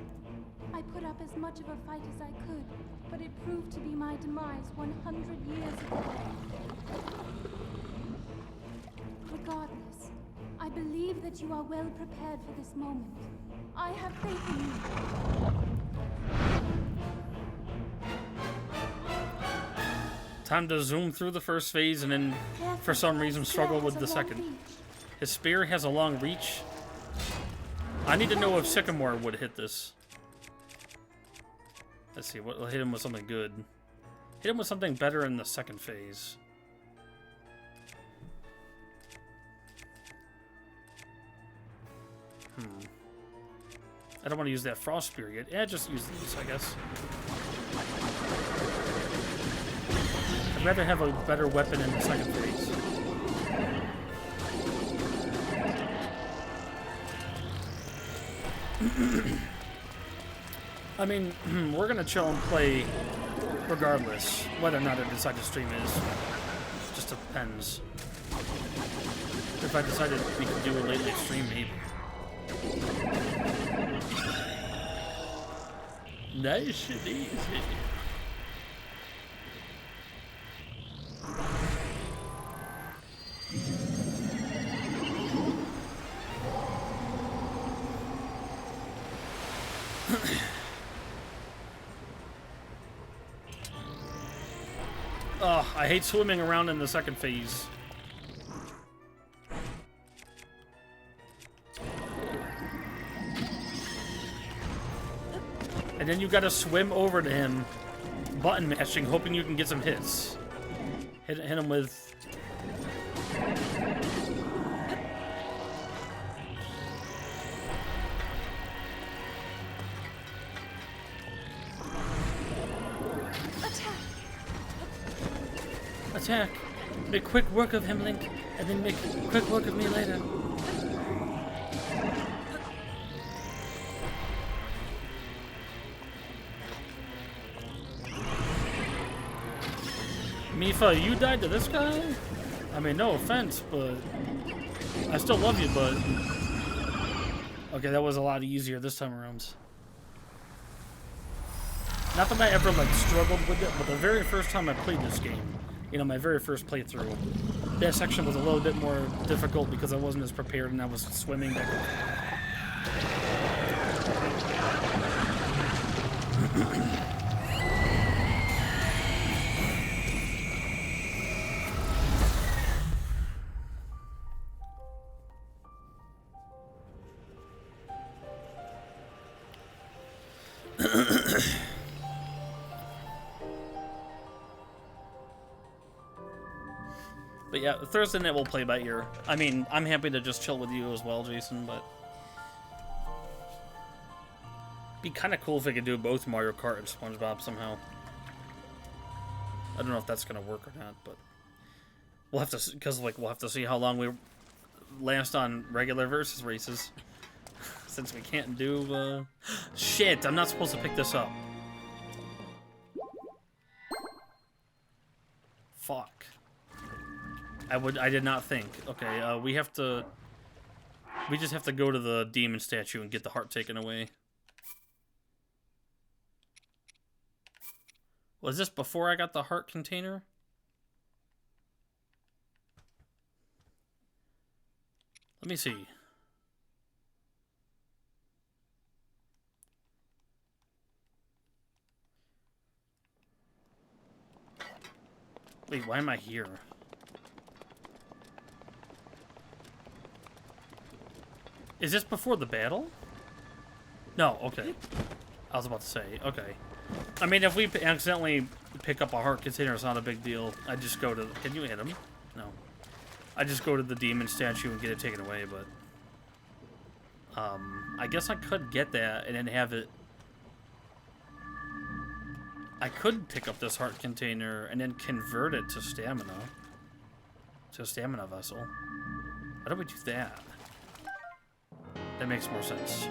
I put up as much of a fight as I could, but it proved to be my demise 100 years ago. Regardless, I believe that you are well prepared for this moment. I have faith in you. Time to zoom through the first phase and then, for some reason, struggle with the second. His spear has a long reach. I need to know if Sycamore would hit this. Let's see, we'll hit him with something good. Hit him with something better in the second phase. I don't want to use that Frost Spear yet. Yeah, just use this, I guess. I'd rather have a better weapon in the second phase. I mean, we're gonna chill and play regardless. Whether or not I decide to stream is just depends. If I decided we could do a late stream, maybe. Nice and easy. Ugh, I hate swimming around in the second phase. And then you gotta swim over to him, button mashing, hoping you can get some hits. Hit him with... Attack! Make quick work of him, Link, and then make quick work of me later. Mipha, you died to this guy? I mean, no offense, but... I still love you, but... Okay, that was a lot easier this time around. Not that I ever, like, struggled with it, but the very first time I played this game, you know, my very first playthrough, that section was a little bit more difficult because I wasn't as prepared and I was swimming back and But yeah, Thursday night we'll play by ear. I mean, I'm happy to just chill with you as well, Jason, but... Be kind of cool if we could do both Mario Kart and SpongeBob somehow. I don't know if that's gonna work or not, but... We'll have to... Because, like, we'll have to see how long we last on regular versus races. Since we can't do, Shit! I'm not supposed to pick this up. Fuck. I did not think. Okay, we just have to go to the demon statue and get the heart taken away. Was this before I got the heart container? Let me see. Wait, why am I here? Is this before the battle? No, okay. I was about to say, okay. I mean, if we accidentally pick up a heart container, it's not a big deal. I just go to... Can you hit him? No. I just go to the demon statue and get it taken away, but... I guess I could get that and then have it... I could pick up this heart container and then convert it to stamina. To a stamina vessel. How do we do that? That makes more sense.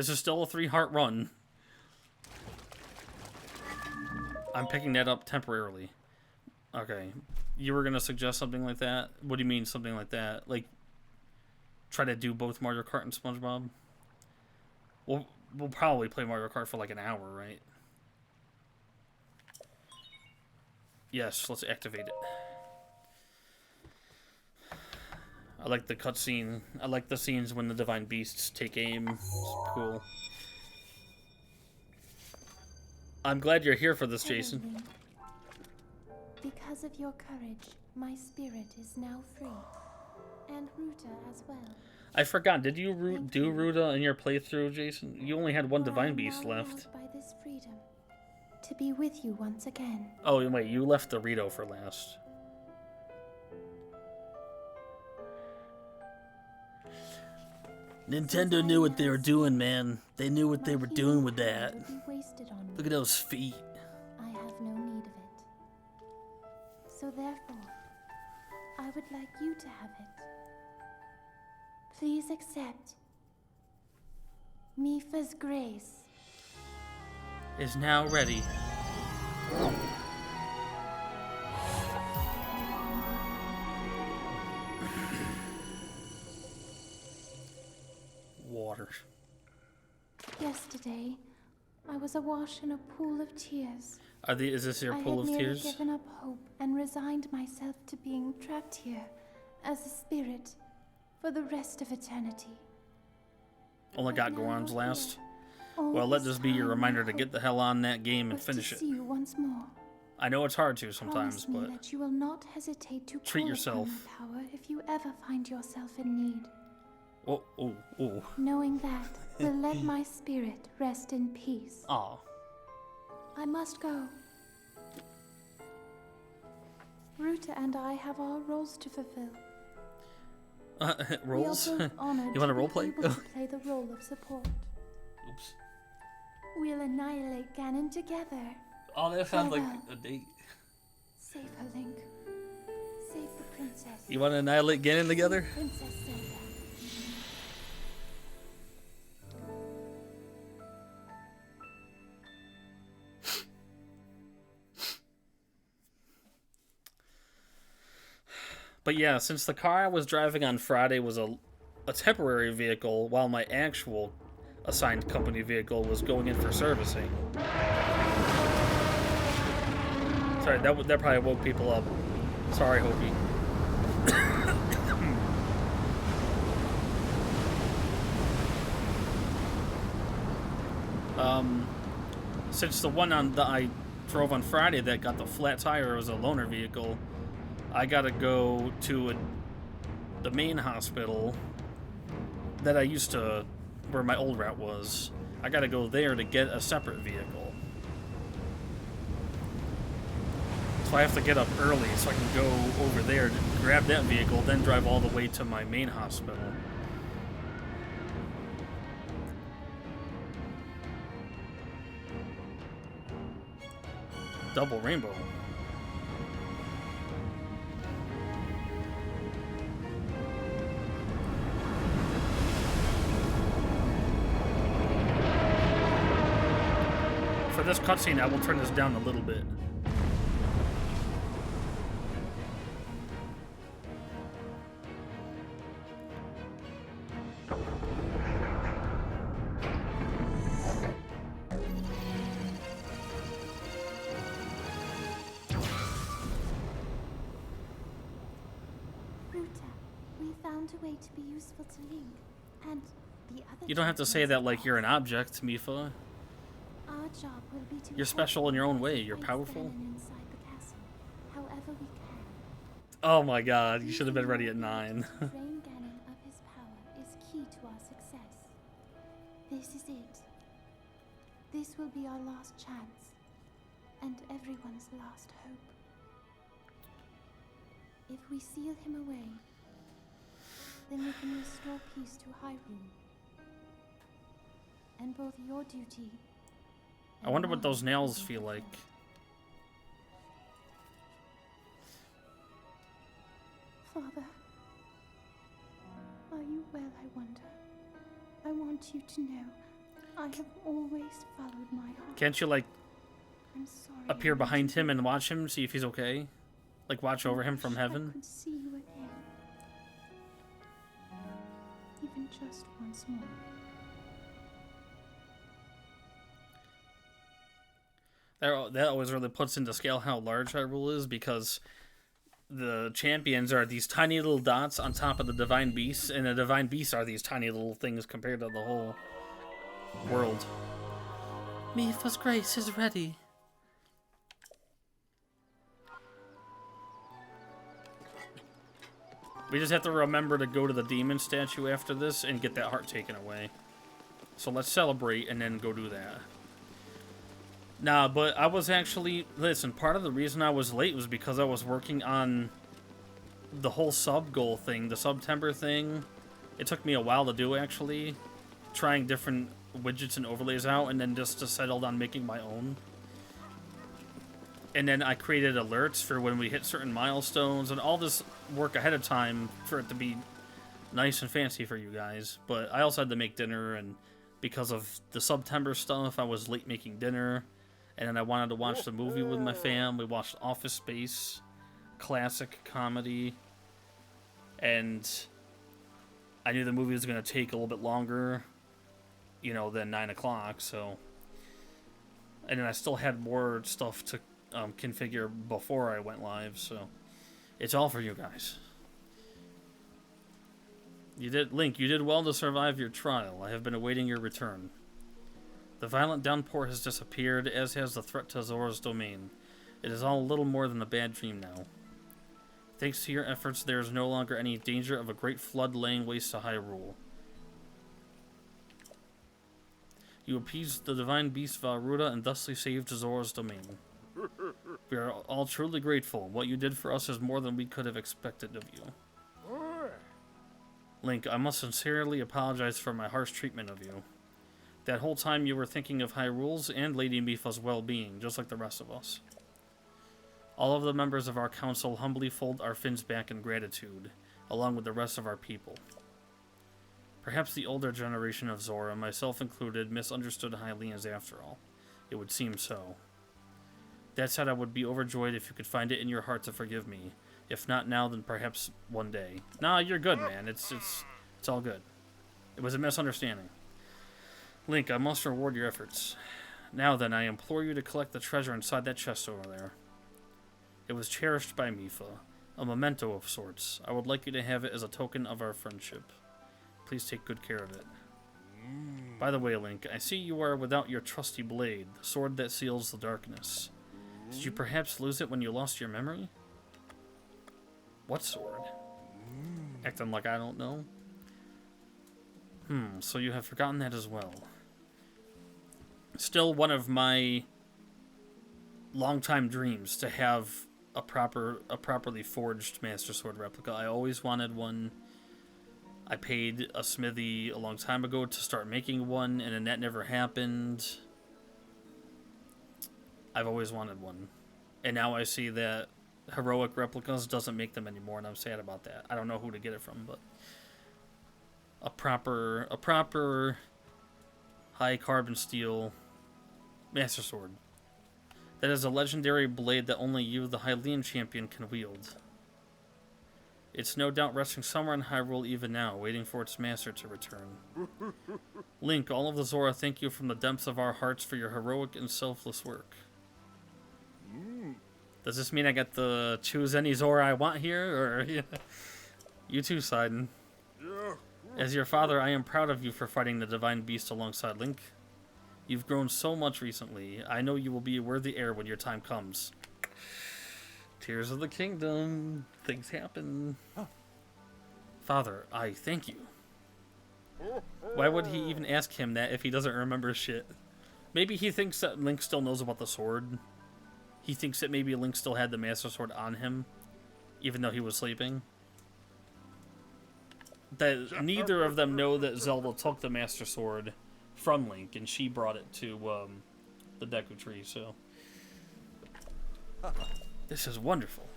This is still a 3-heart run. I'm picking that up temporarily. Okay. You were going to suggest something like that? What do you mean something like that? Like, try to do both Mario Kart and SpongeBob? We'll probably play Mario Kart for like an hour, right? Yes, let's activate it. I like the cutscene. I like the scenes when the Divine Beasts take aim. It's cool. I'm glad you're here for this, Jason. Heralding. Because of your courage, my spirit is now free. And Ruta as well. I forgot. Did you do Ruta in your playthrough, Jason? You only had one For I Divine am Beast now left. allowed by this freedom to be with you once again. Oh, wait. You left the Rito for last. Nintendo knew what they were doing, man. They knew what they were doing with that. Look at those feet. I have no need of it. So therefore, I would like you to have it. Please accept Mipha's grace. Is now ready. Water. Yesterday, I was awash in a pool of tears. Is this your pool of I had tears? nearly given up hope and resigned myself to being trapped here as a spirit for the rest of eternity. Only got But now Goron's you're last. here. All Well, let this this be your time, reminder my to get hope the hell on that game and was to finish it. see you once more. I know it's hard to sometimes, Promise me but that you will not hesitate to treat call yourself. upon my power if you ever find yourself in need. oh. Knowing that will let my spirit rest in peace. Aw. I must go. Ruta and I have our roles to fulfill. Roles? We are both honored You want to to be roleplay? able to play the role of support. Oops. We'll annihilate Ganon together. Oh, that sounds like Farewell. a date. Save her, Link. Save the princess. You want to annihilate Ganon together? Princess Zelda. But yeah, since the car I was driving on Friday was a temporary vehicle, while my actual assigned company vehicle was going in for servicing. Sorry, that probably woke people up. Sorry, Hopi. Since the one that I drove on Friday that got the flat tire was a loaner vehicle, I gotta go to the main hospital that I used to, where my old route was. I gotta go there to get a separate vehicle. So I have to get up early so I can go over there to grab that vehicle, then drive all the way to my main hospital. Double rainbow. For this cutscene, I will turn this down a little bit. Ruta, we found a way to be useful to Link, and the other. You don't have to say that like you're an object, Mipha. Our job will be to You're special in your own way. You're fight powerful. Ganon inside the castle, however we can. Oh my god, you should have been ready at 9. To drain Ganon of his power is key to our success. This is it. This will be our last chance, and everyone's last hope. If we seal him away, then we can restore peace to Hyrule. And both your duty. I wonder what those nails feel like. Father, are you well, I wonder? I want you to know I have always followed my heart. Can't you, like, I'm sorry. appear behind him and watch him, see if he's okay? Like, watch over him from I heaven? could see you again. Even just once more. That always really puts into scale how large Hyrule is, because the champions are these tiny little dots on top of the divine beasts, and the divine beasts are these tiny little things compared to the whole world. Mipha's grace is ready. We just have to remember to go to the demon statue after this and get that heart taken away. So let's celebrate and then go do that. Nah, but I was actually... Listen, part of the reason I was late was because I was working on the whole sub-goal thing, the September thing. It took me a while to do, actually. Trying different widgets and overlays out, and then just settled on making my own. And then I created alerts for when we hit certain milestones, and all this work ahead of time for it to be nice and fancy for you guys. But I also had to make dinner, and because of the September stuff, I was late making dinner. And then I wanted to watch the movie with my fam. We watched Office Space, classic comedy. And I knew the movie was going to take a little bit longer, you know, than 9 o'clock, so... And then I still had more stuff to configure before I went live, so... It's all for you guys. Link, you did well to survive your trial. I have been awaiting your return. The violent downpour has disappeared, as has the threat to Zora's domain. It is all little more than a bad dream now. Thanks to your efforts, there is no longer any danger of a great flood laying waste to Hyrule. You appeased the divine beast Vahruda and thusly saved Zora's domain. We are all truly grateful. What you did for us is more than we could have expected of you. Link, I must sincerely apologize for my harsh treatment of you. That whole time you were thinking of Hyrule's and Lady Mipha's well-being, just like the rest of us. All of the members of our council humbly fold our fins back in gratitude, along with the rest of our people. Perhaps the older generation of Zora, myself included, misunderstood Hylians after all. It would seem so. That said, I would be overjoyed if you could find it in your heart to forgive me. If not now, then perhaps one day. Nah, you're good, man. It's all good. It was a misunderstanding. Link, I must reward your efforts. Now then, I implore you to collect the treasure inside that chest over there. It was cherished by Mipha, a memento of sorts. I would like you to have it as a token of our friendship. Please take good care of it. By the way, Link, I see you are without your trusty blade, the sword that seals the darkness. Did you perhaps lose it when you lost your memory? What sword? Acting like I don't know. So you have forgotten that as well. Still one of my longtime dreams to have a properly forged Master Sword replica. I always wanted one. I paid a smithy a long time ago to start making one, and then that never happened. I've always wanted one. And now I see that Heroic Replicas doesn't make them anymore, and I'm sad about that. I don't know who to get it from, but a proper high carbon steel Master Sword. That is a legendary blade that only you, the Hylian champion, can wield. It's no doubt resting somewhere in Hyrule even now, waiting for its master to return. Link, all of the Zora thank you from the depths of our hearts for your heroic and selfless work. Does this mean I get to choose any Zora I want here, or you two siding? As your father, I am proud of you for fighting the divine beast alongside Link. You've grown so much recently. I know you will be a worthy heir when your time comes. Tears of the Kingdom. Things happen. Father, I thank you. Why would he even ask him that if he doesn't remember shit? Maybe he thinks that Link still knows about the sword. He thinks that maybe Link still had the Master Sword on him, even though he was sleeping. That neither of them know that Zelda took the Master Sword from Link, and she brought it to the Deku Tree, so... This is wonderful.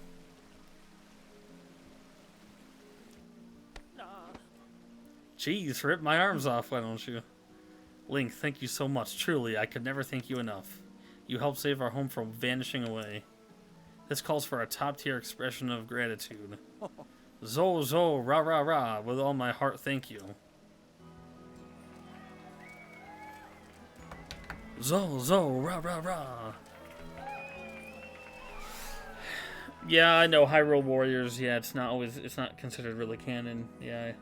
Jeez, rip my arms off, why don't you? Link, thank you so much. Truly, I could never thank you enough. You helped save our home from vanishing away. This calls for a top-tier expression of gratitude. Zo, zo, rah, rah, rah. With all my heart, thank you. Zo, zo, rah, rah, rah. Yeah, I know, Hyrule Warriors, yeah, it's not considered really canon, yeah.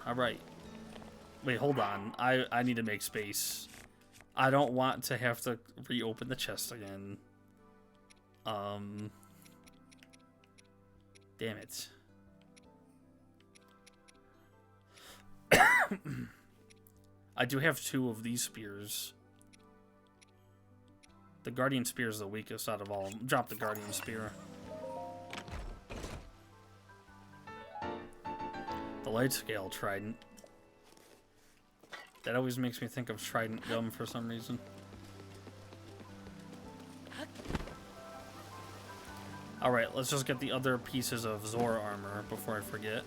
Alright. Wait, hold on. I need to make space. I don't want to have to reopen the chest again. Damn it. I do have 2 of these spears. The Guardian Spear is the weakest out of all of them. Drop the Guardian Spear. The Light Scale Trident. That always makes me think of Trident Gum for some reason. Alright, let's just get the other pieces of Zora armor before I forget.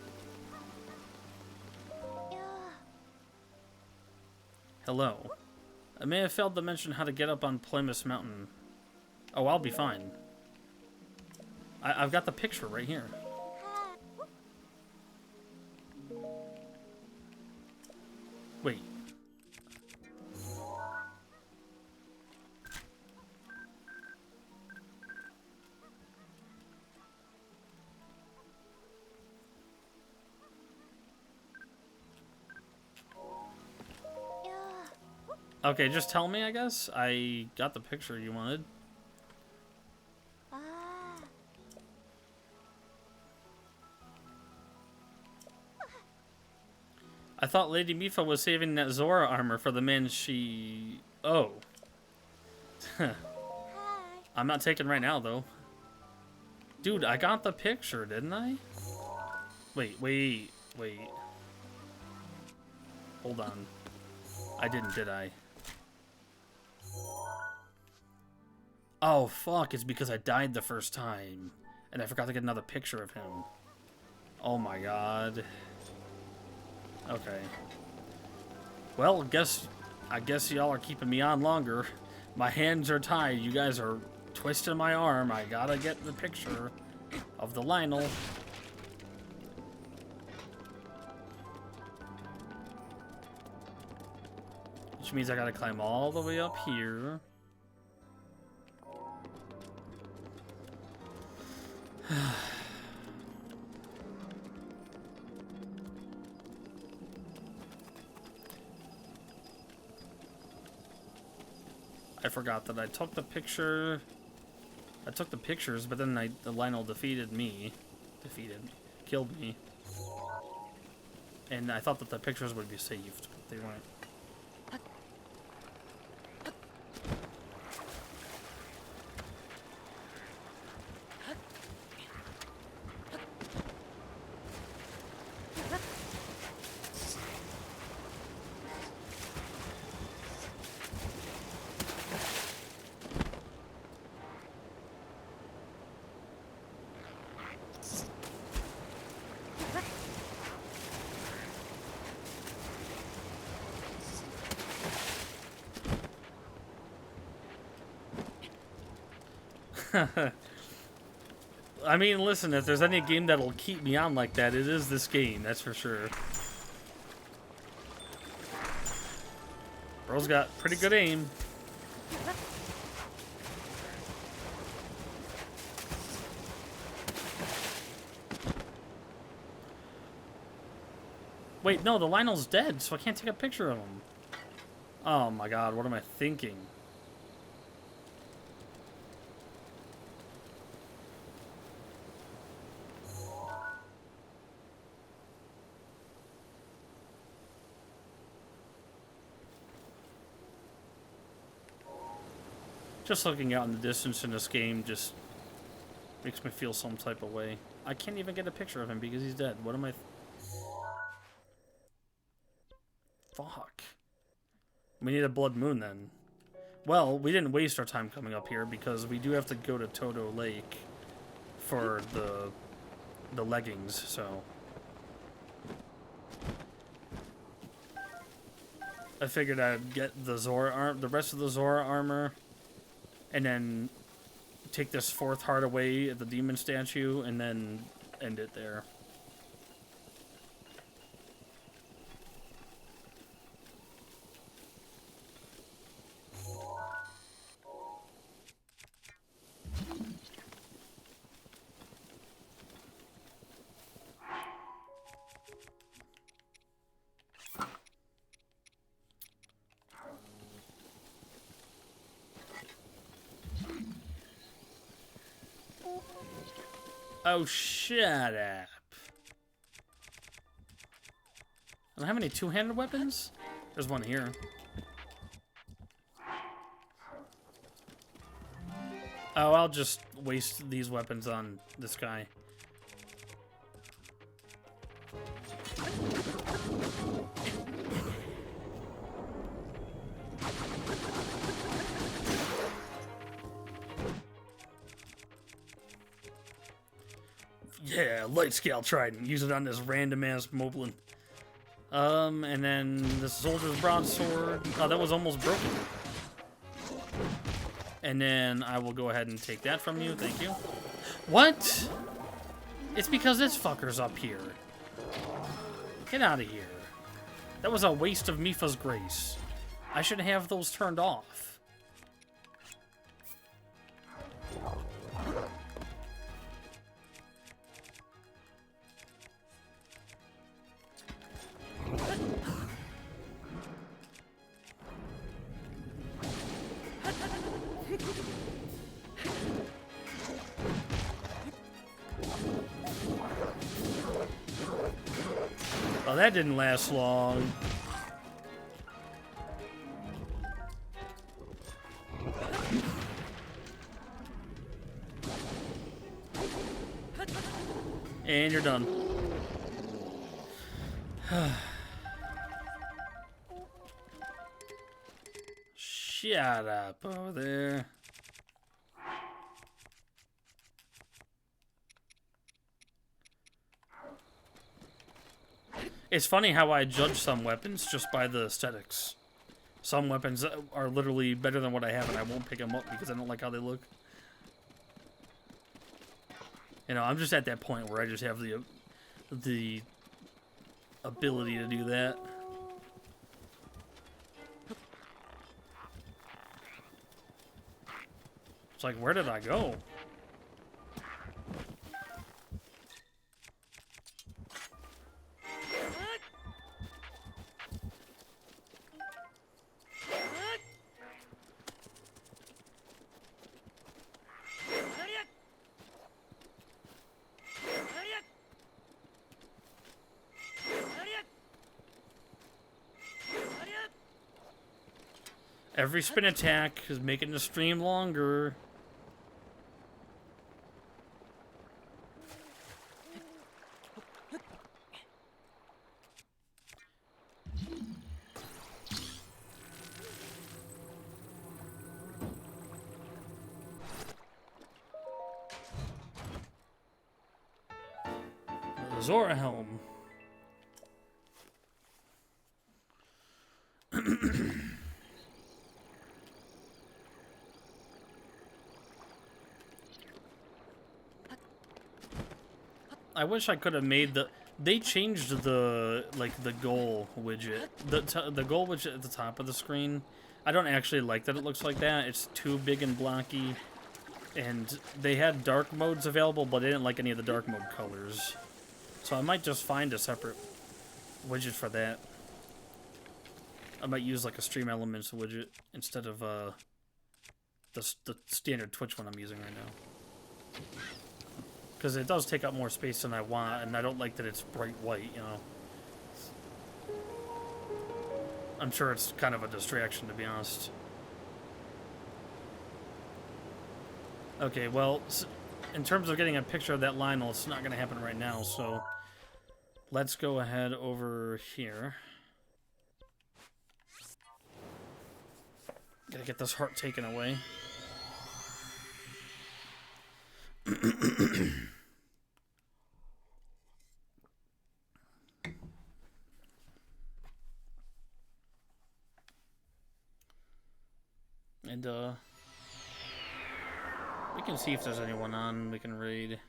Hello. I may have failed to mention how to get up on Plymouth Mountain. Oh, I'll be fine. I've got the picture right here. Wait. Okay, just tell me, I guess. I got the picture you wanted. I thought Lady Mipha was saving that Zora armor for the man she... Oh. I'm not taking right now, though. Dude, I got the picture, didn't I? Wait. Hold on. I didn't, did I? Oh, fuck, it's because I died the first time. And I forgot to get another picture of him. Oh my god. Okay. Well, I guess y'all are keeping me on longer. My hands are tied. You guys are twisting my arm. I gotta get the picture of the Lionel. Which means I gotta climb all the way up here. I forgot that I took the picture. I took the pictures, but then the Lionel defeated me. Killed me. And I thought that the pictures would be saved, but they weren't. I mean, listen, if there's any game that'll keep me on like that, it is this game, that's for sure. Bro's got pretty good aim. Wait, no, the Lionel's dead, so I can't take a picture of him. Oh my god, what am I thinking? Just looking out in the distance in this game just makes me feel some type of way. I can't even get a picture of him because he's dead. What am I... Fuck. We need a blood moon then. Well, we didn't waste our time coming up here because we do have to go to Toto Lake for the leggings, so... I figured I'd get the the rest of the Zora armor, and then take this 4th heart away at the demon statue, and then end it there. Oh, shut up. I don't have any two-handed weapons? There's one here. Oh, I'll just waste these weapons on this guy. Yeah, light scale trident. Use it on this random ass moblin. And then the soldier's broadsword. Oh, that was almost broken. And then I will go ahead and take that from you. Thank you. What? It's because this fucker's up here. Get out of here. That was a waste of Mipha's grace. I should have those turned off. Well, that didn't last long. And you're done. Shut up over there. It's funny how I judge some weapons just by the aesthetics. Some weapons are literally better than what I have, and I won't pick them up because I don't like how they look. You know, I'm just at that point where I just have the ability to do that. It's like, where did I go? Every spin attack is making the stream longer. Zora helm. I wish I could have made the. They changed the goal widget. The goal widget at the top of the screen. I don't actually like that it looks like that. It's too big and blocky. And they had dark modes available, but they didn't like any of the dark mode colors. So I might just find a separate widget for that. I might use like a Stream Elements widget instead of the standard Twitch one I'm using right now. Because it does take up more space than I want, and I don't like that it's bright white, you know. I'm sure it's kind of a distraction, to be honest. Okay, well, in terms of getting a picture of that Lionel, it's not going to happen right now, so let's go ahead over here. Gotta get this heart taken away. and we can see if there's anyone on we can raid.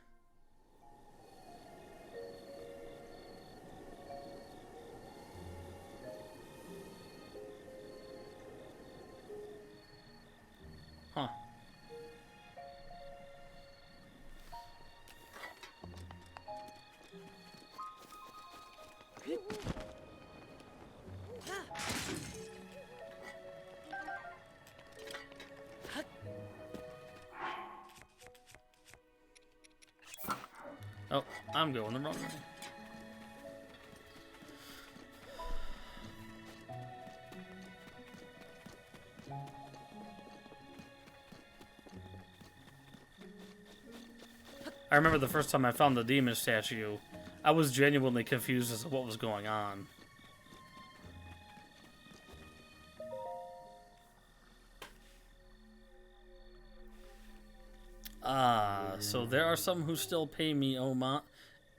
Huh. Oh, I'm going the wrong way. I remember the first time I found the demon statue, I was genuinely confused as to what was going on. Ah, so there are some who still pay me homage.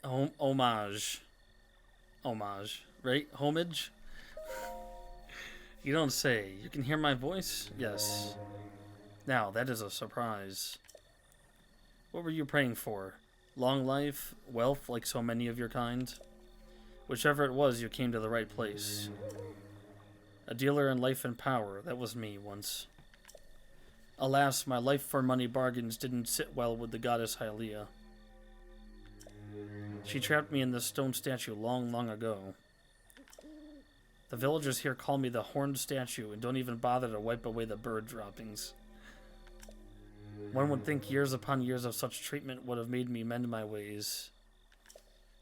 Homage, right? Homage? You don't say. You can hear my voice? Yes. Now, that is a surprise. What were you praying for? Long life? Wealth, like so many of your kind? Whichever it was, you came to the right place. A dealer in life and power. That was me once. Alas, my life for money bargains didn't sit well with the goddess Hylia. She trapped me in this stone statue long, long ago. The villagers here call me the horned statue and don't even bother to wipe away the bird droppings. One would think years upon years of such treatment would have made me mend my ways.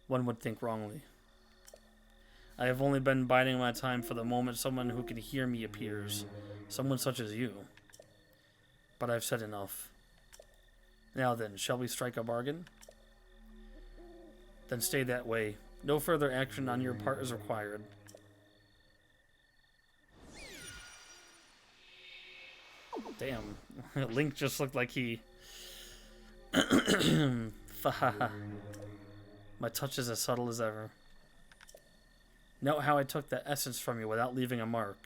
One would think wrongly. I have only been biding my time for the moment someone who can hear me appears. Someone such as you. But I've said enough. Now then, shall we strike a bargain? Then stay that way. No further action on your part is required. Damn. Link just looked like he... My touch is as subtle as ever. Note how I took the essence from you without leaving a mark.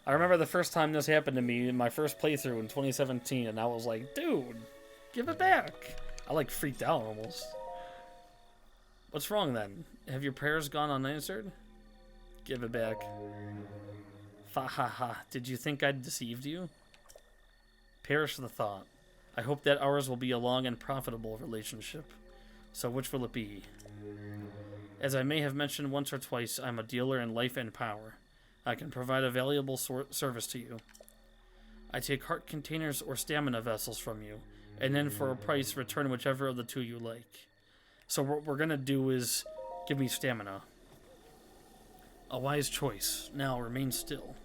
I remember the first time this happened to me in my first playthrough in 2017, and I was like, dude, give it back. I like freaked out almost. What's wrong then? Have your prayers gone unanswered? Give it back. Fa-ha-ha, did you think I'd deceived you? Perish the thought. I hope that ours will be a long and profitable relationship. So which will it be? As I may have mentioned once or twice, I'm a dealer in life and power. I can provide a valuable service to you. I take heart containers or stamina vessels from you, and then for a price return whichever of the two you like. So what we're gonna do is give me stamina. A wise choice. Now remain still.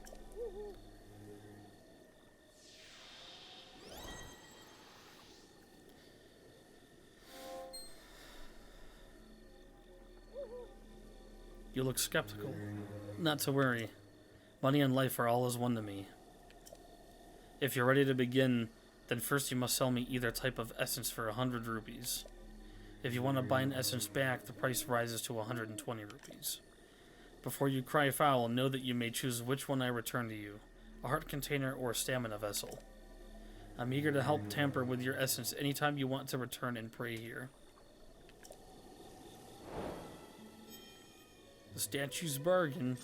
You look skeptical. Not to worry. Money and life are all as one to me. If you're ready to begin, then first you must sell me either type of essence for 100 rupees. If you want to buy an essence back, the price rises to 120 rupees. Before you cry foul, know that you may choose which one I return to you, a heart container or a stamina vessel. I'm eager to help tamper with your essence anytime you want to return and pray here. The statue's bargain.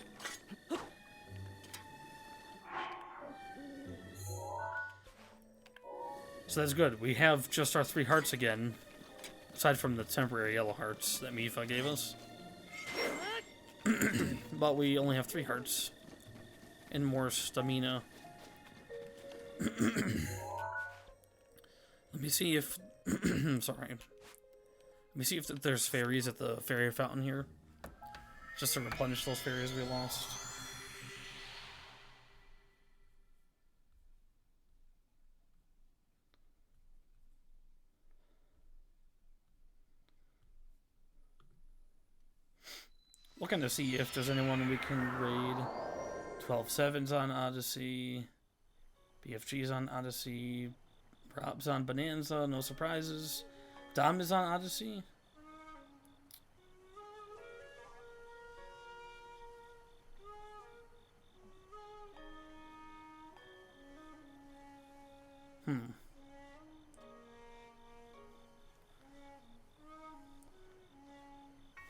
So that's good. We have just our 3 hearts again, aside from the temporary yellow hearts that Mipha gave us. But we only have 3 hearts. And more stamina. Let me see if... sorry. Let me see if there's fairies at the fairy fountain here. Just to replenish those fairies we lost. Looking to see if there's anyone we can raid. 12-7's on Odyssey. BFG's on Odyssey. Rob's on Bonanza, no surprises. Dom is on Odyssey.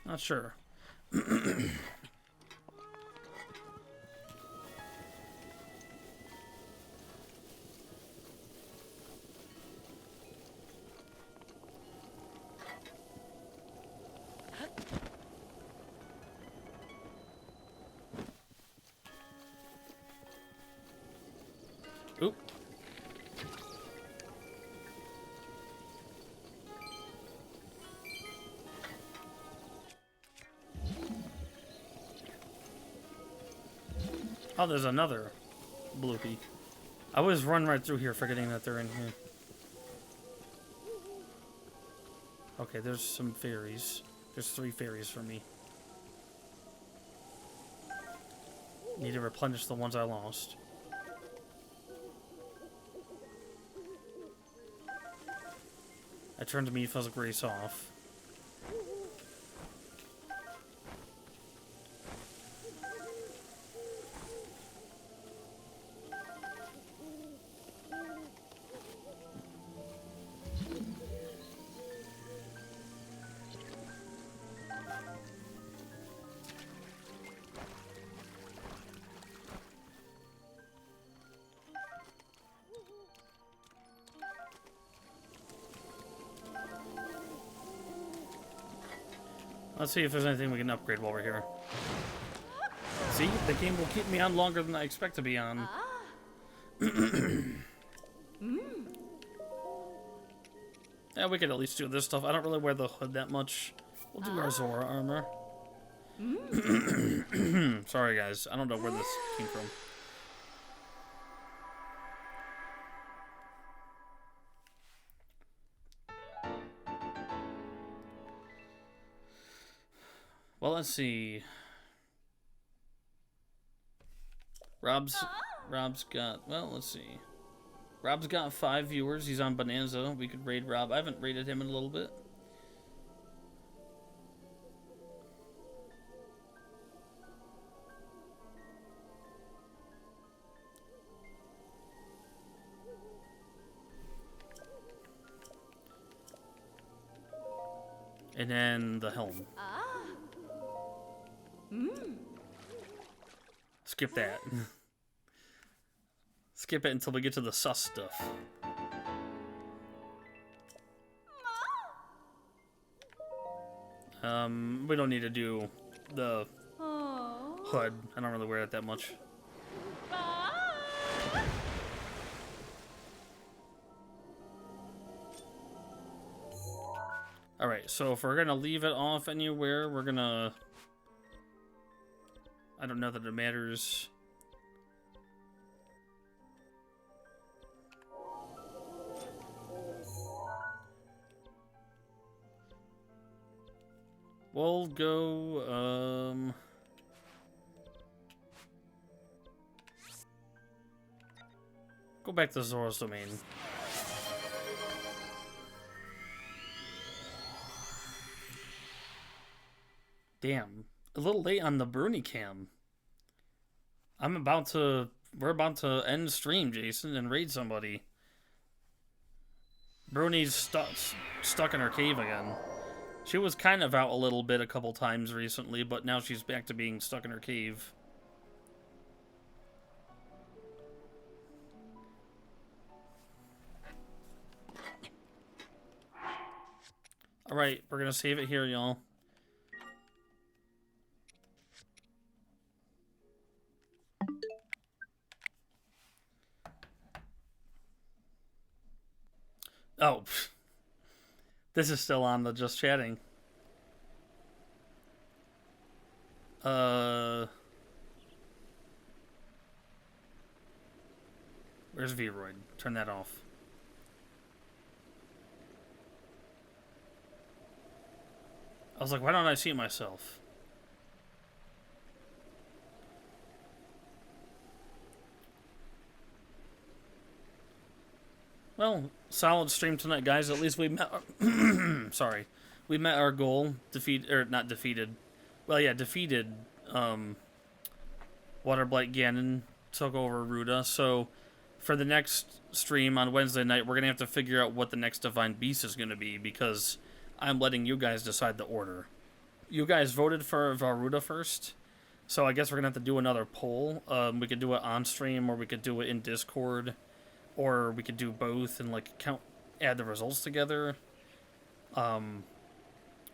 Not sure. Oop. Oh, there's another bloopy. I always run right through here forgetting that they're in here. Okay, there's some fairies. There's 3 fairies for me. Need to replenish the ones I lost. I turned Mipha's grace off. Let's see if there's anything we can upgrade while we're here. See? The game will keep me on longer than I expect to be on. Yeah, we could at least do this stuff. I don't really wear the hood that much. We'll do our Zora armor. Sorry, guys. I don't know where this came from. Well, let's see. Rob's got, well, let's see. Rob's got 5 viewers. He's on Bonanza. We could raid Rob. I haven't raided him in a little bit. And then the helm. Skip that. Skip it until we get to the sus stuff. We don't need to do the hood. I don't really wear it that much. Alright, so if we're gonna leave it off anywhere, we're gonna... I don't know that it matters. We'll go, go back to Zora's Domain. Damn. A little late on the Bruni cam. We're about to end stream, Jason, and raid somebody. Bruni's stuck in her cave again. She was kind of out a little bit a couple times recently, but now she's back to being stuck in her cave. Alright, we're gonna save it here, y'all. Oh, this is still on the just chatting. Where's V-Royd? Turn that off. I was like, why don't I see myself? Well, solid stream tonight, guys. At least we met our sorry. We met our goal. Not defeated. Well, yeah, defeated Waterblight Ganon, took over Ruda. So for the next stream on Wednesday night, we're going to have to figure out what the next Divine Beast is going to be, because I'm letting you guys decide the order. You guys voted for Varuda first, so I guess we're going to have to do another poll. We could do it on stream, or we could do it in Discord, or we could do both and, like, add the results together.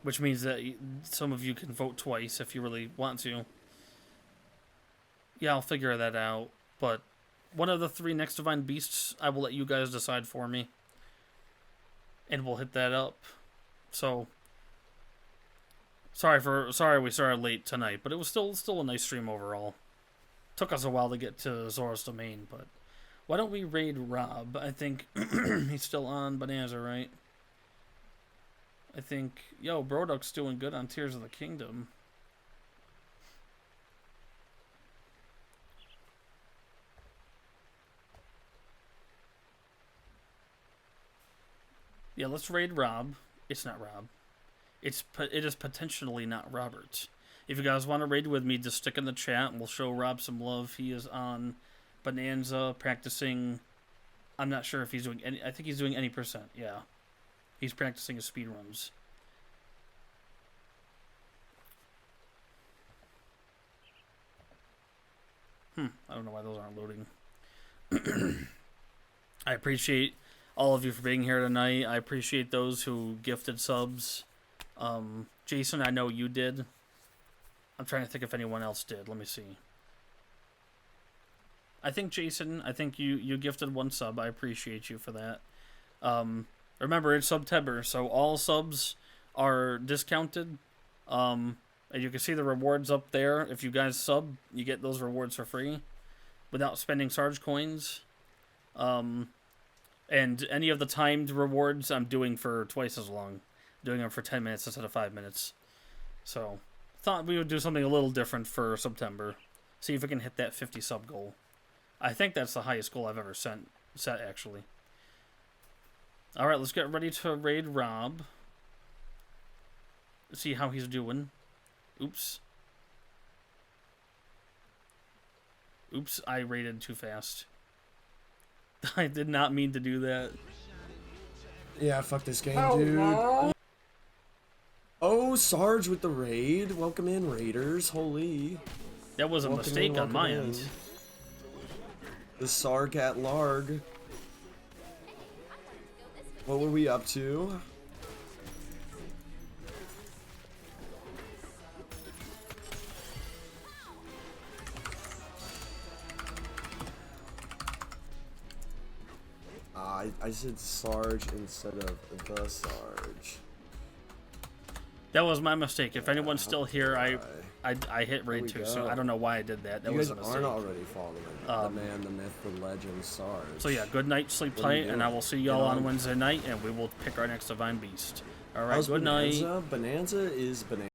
Which means that some of you can vote twice if you really want to. Yeah, I'll figure that out, but one of the 3 next Divine Beasts, I will let you guys decide for me. And we'll hit that up. So, sorry we started late tonight, but it was still a nice stream overall. Took us a while to get to Zora's Domain, but why don't we raid Rob? I think he's still on Bonanza, right? I think, yo, Broduk's doing good on Tears of the Kingdom. Yeah, let's raid Rob. It's not Rob. It is potentially not Robert. If you guys want to raid with me, just stick in the chat and we'll show Rob some love. He is on Bonanza practicing. I'm not sure if he's doing any. I think he's doing any percent. Yeah. He's practicing his speedruns. I don't know why those aren't loading. I appreciate all of you for being here tonight. I appreciate those who gifted subs. Jason, I know you did. I'm trying to think if anyone else did. Let me see. I think Jason, you gifted 1 sub. I appreciate you for that. Remember, it's September, so all subs are discounted. And you can see the rewards up there. If you guys sub, you get those rewards for free without spending Sarge coins. And any of the timed rewards I'm doing for twice as long. Doing them for 10 minutes instead of 5 minutes. So, thought we would do something a little different for September. See if we can hit that 50 sub goal. I think that's the highest goal I've ever set actually. Alright, let's get ready to raid Rob. See how he's doing. Oops. Oops, I raided too fast. I did not mean to do that. Yeah, fuck this game, dude. No. Oh, Sarge with the raid. Welcome in, Raiders. Holy. That was a mistake on my end. The Sarg at Larg. What were we up to? I said Sarge instead of the Sarge. That was my mistake. If anyone's still here, I hit raid too, so I don't know why I did that. That was a mistake. You guys aren't already following the man, the myth, the legend, Sarge. So yeah, good night, sleep tight, and I will see y'all on Wednesday night, and we will pick our next Divine Beast. Alright, good night. Bonanza is Bonanza.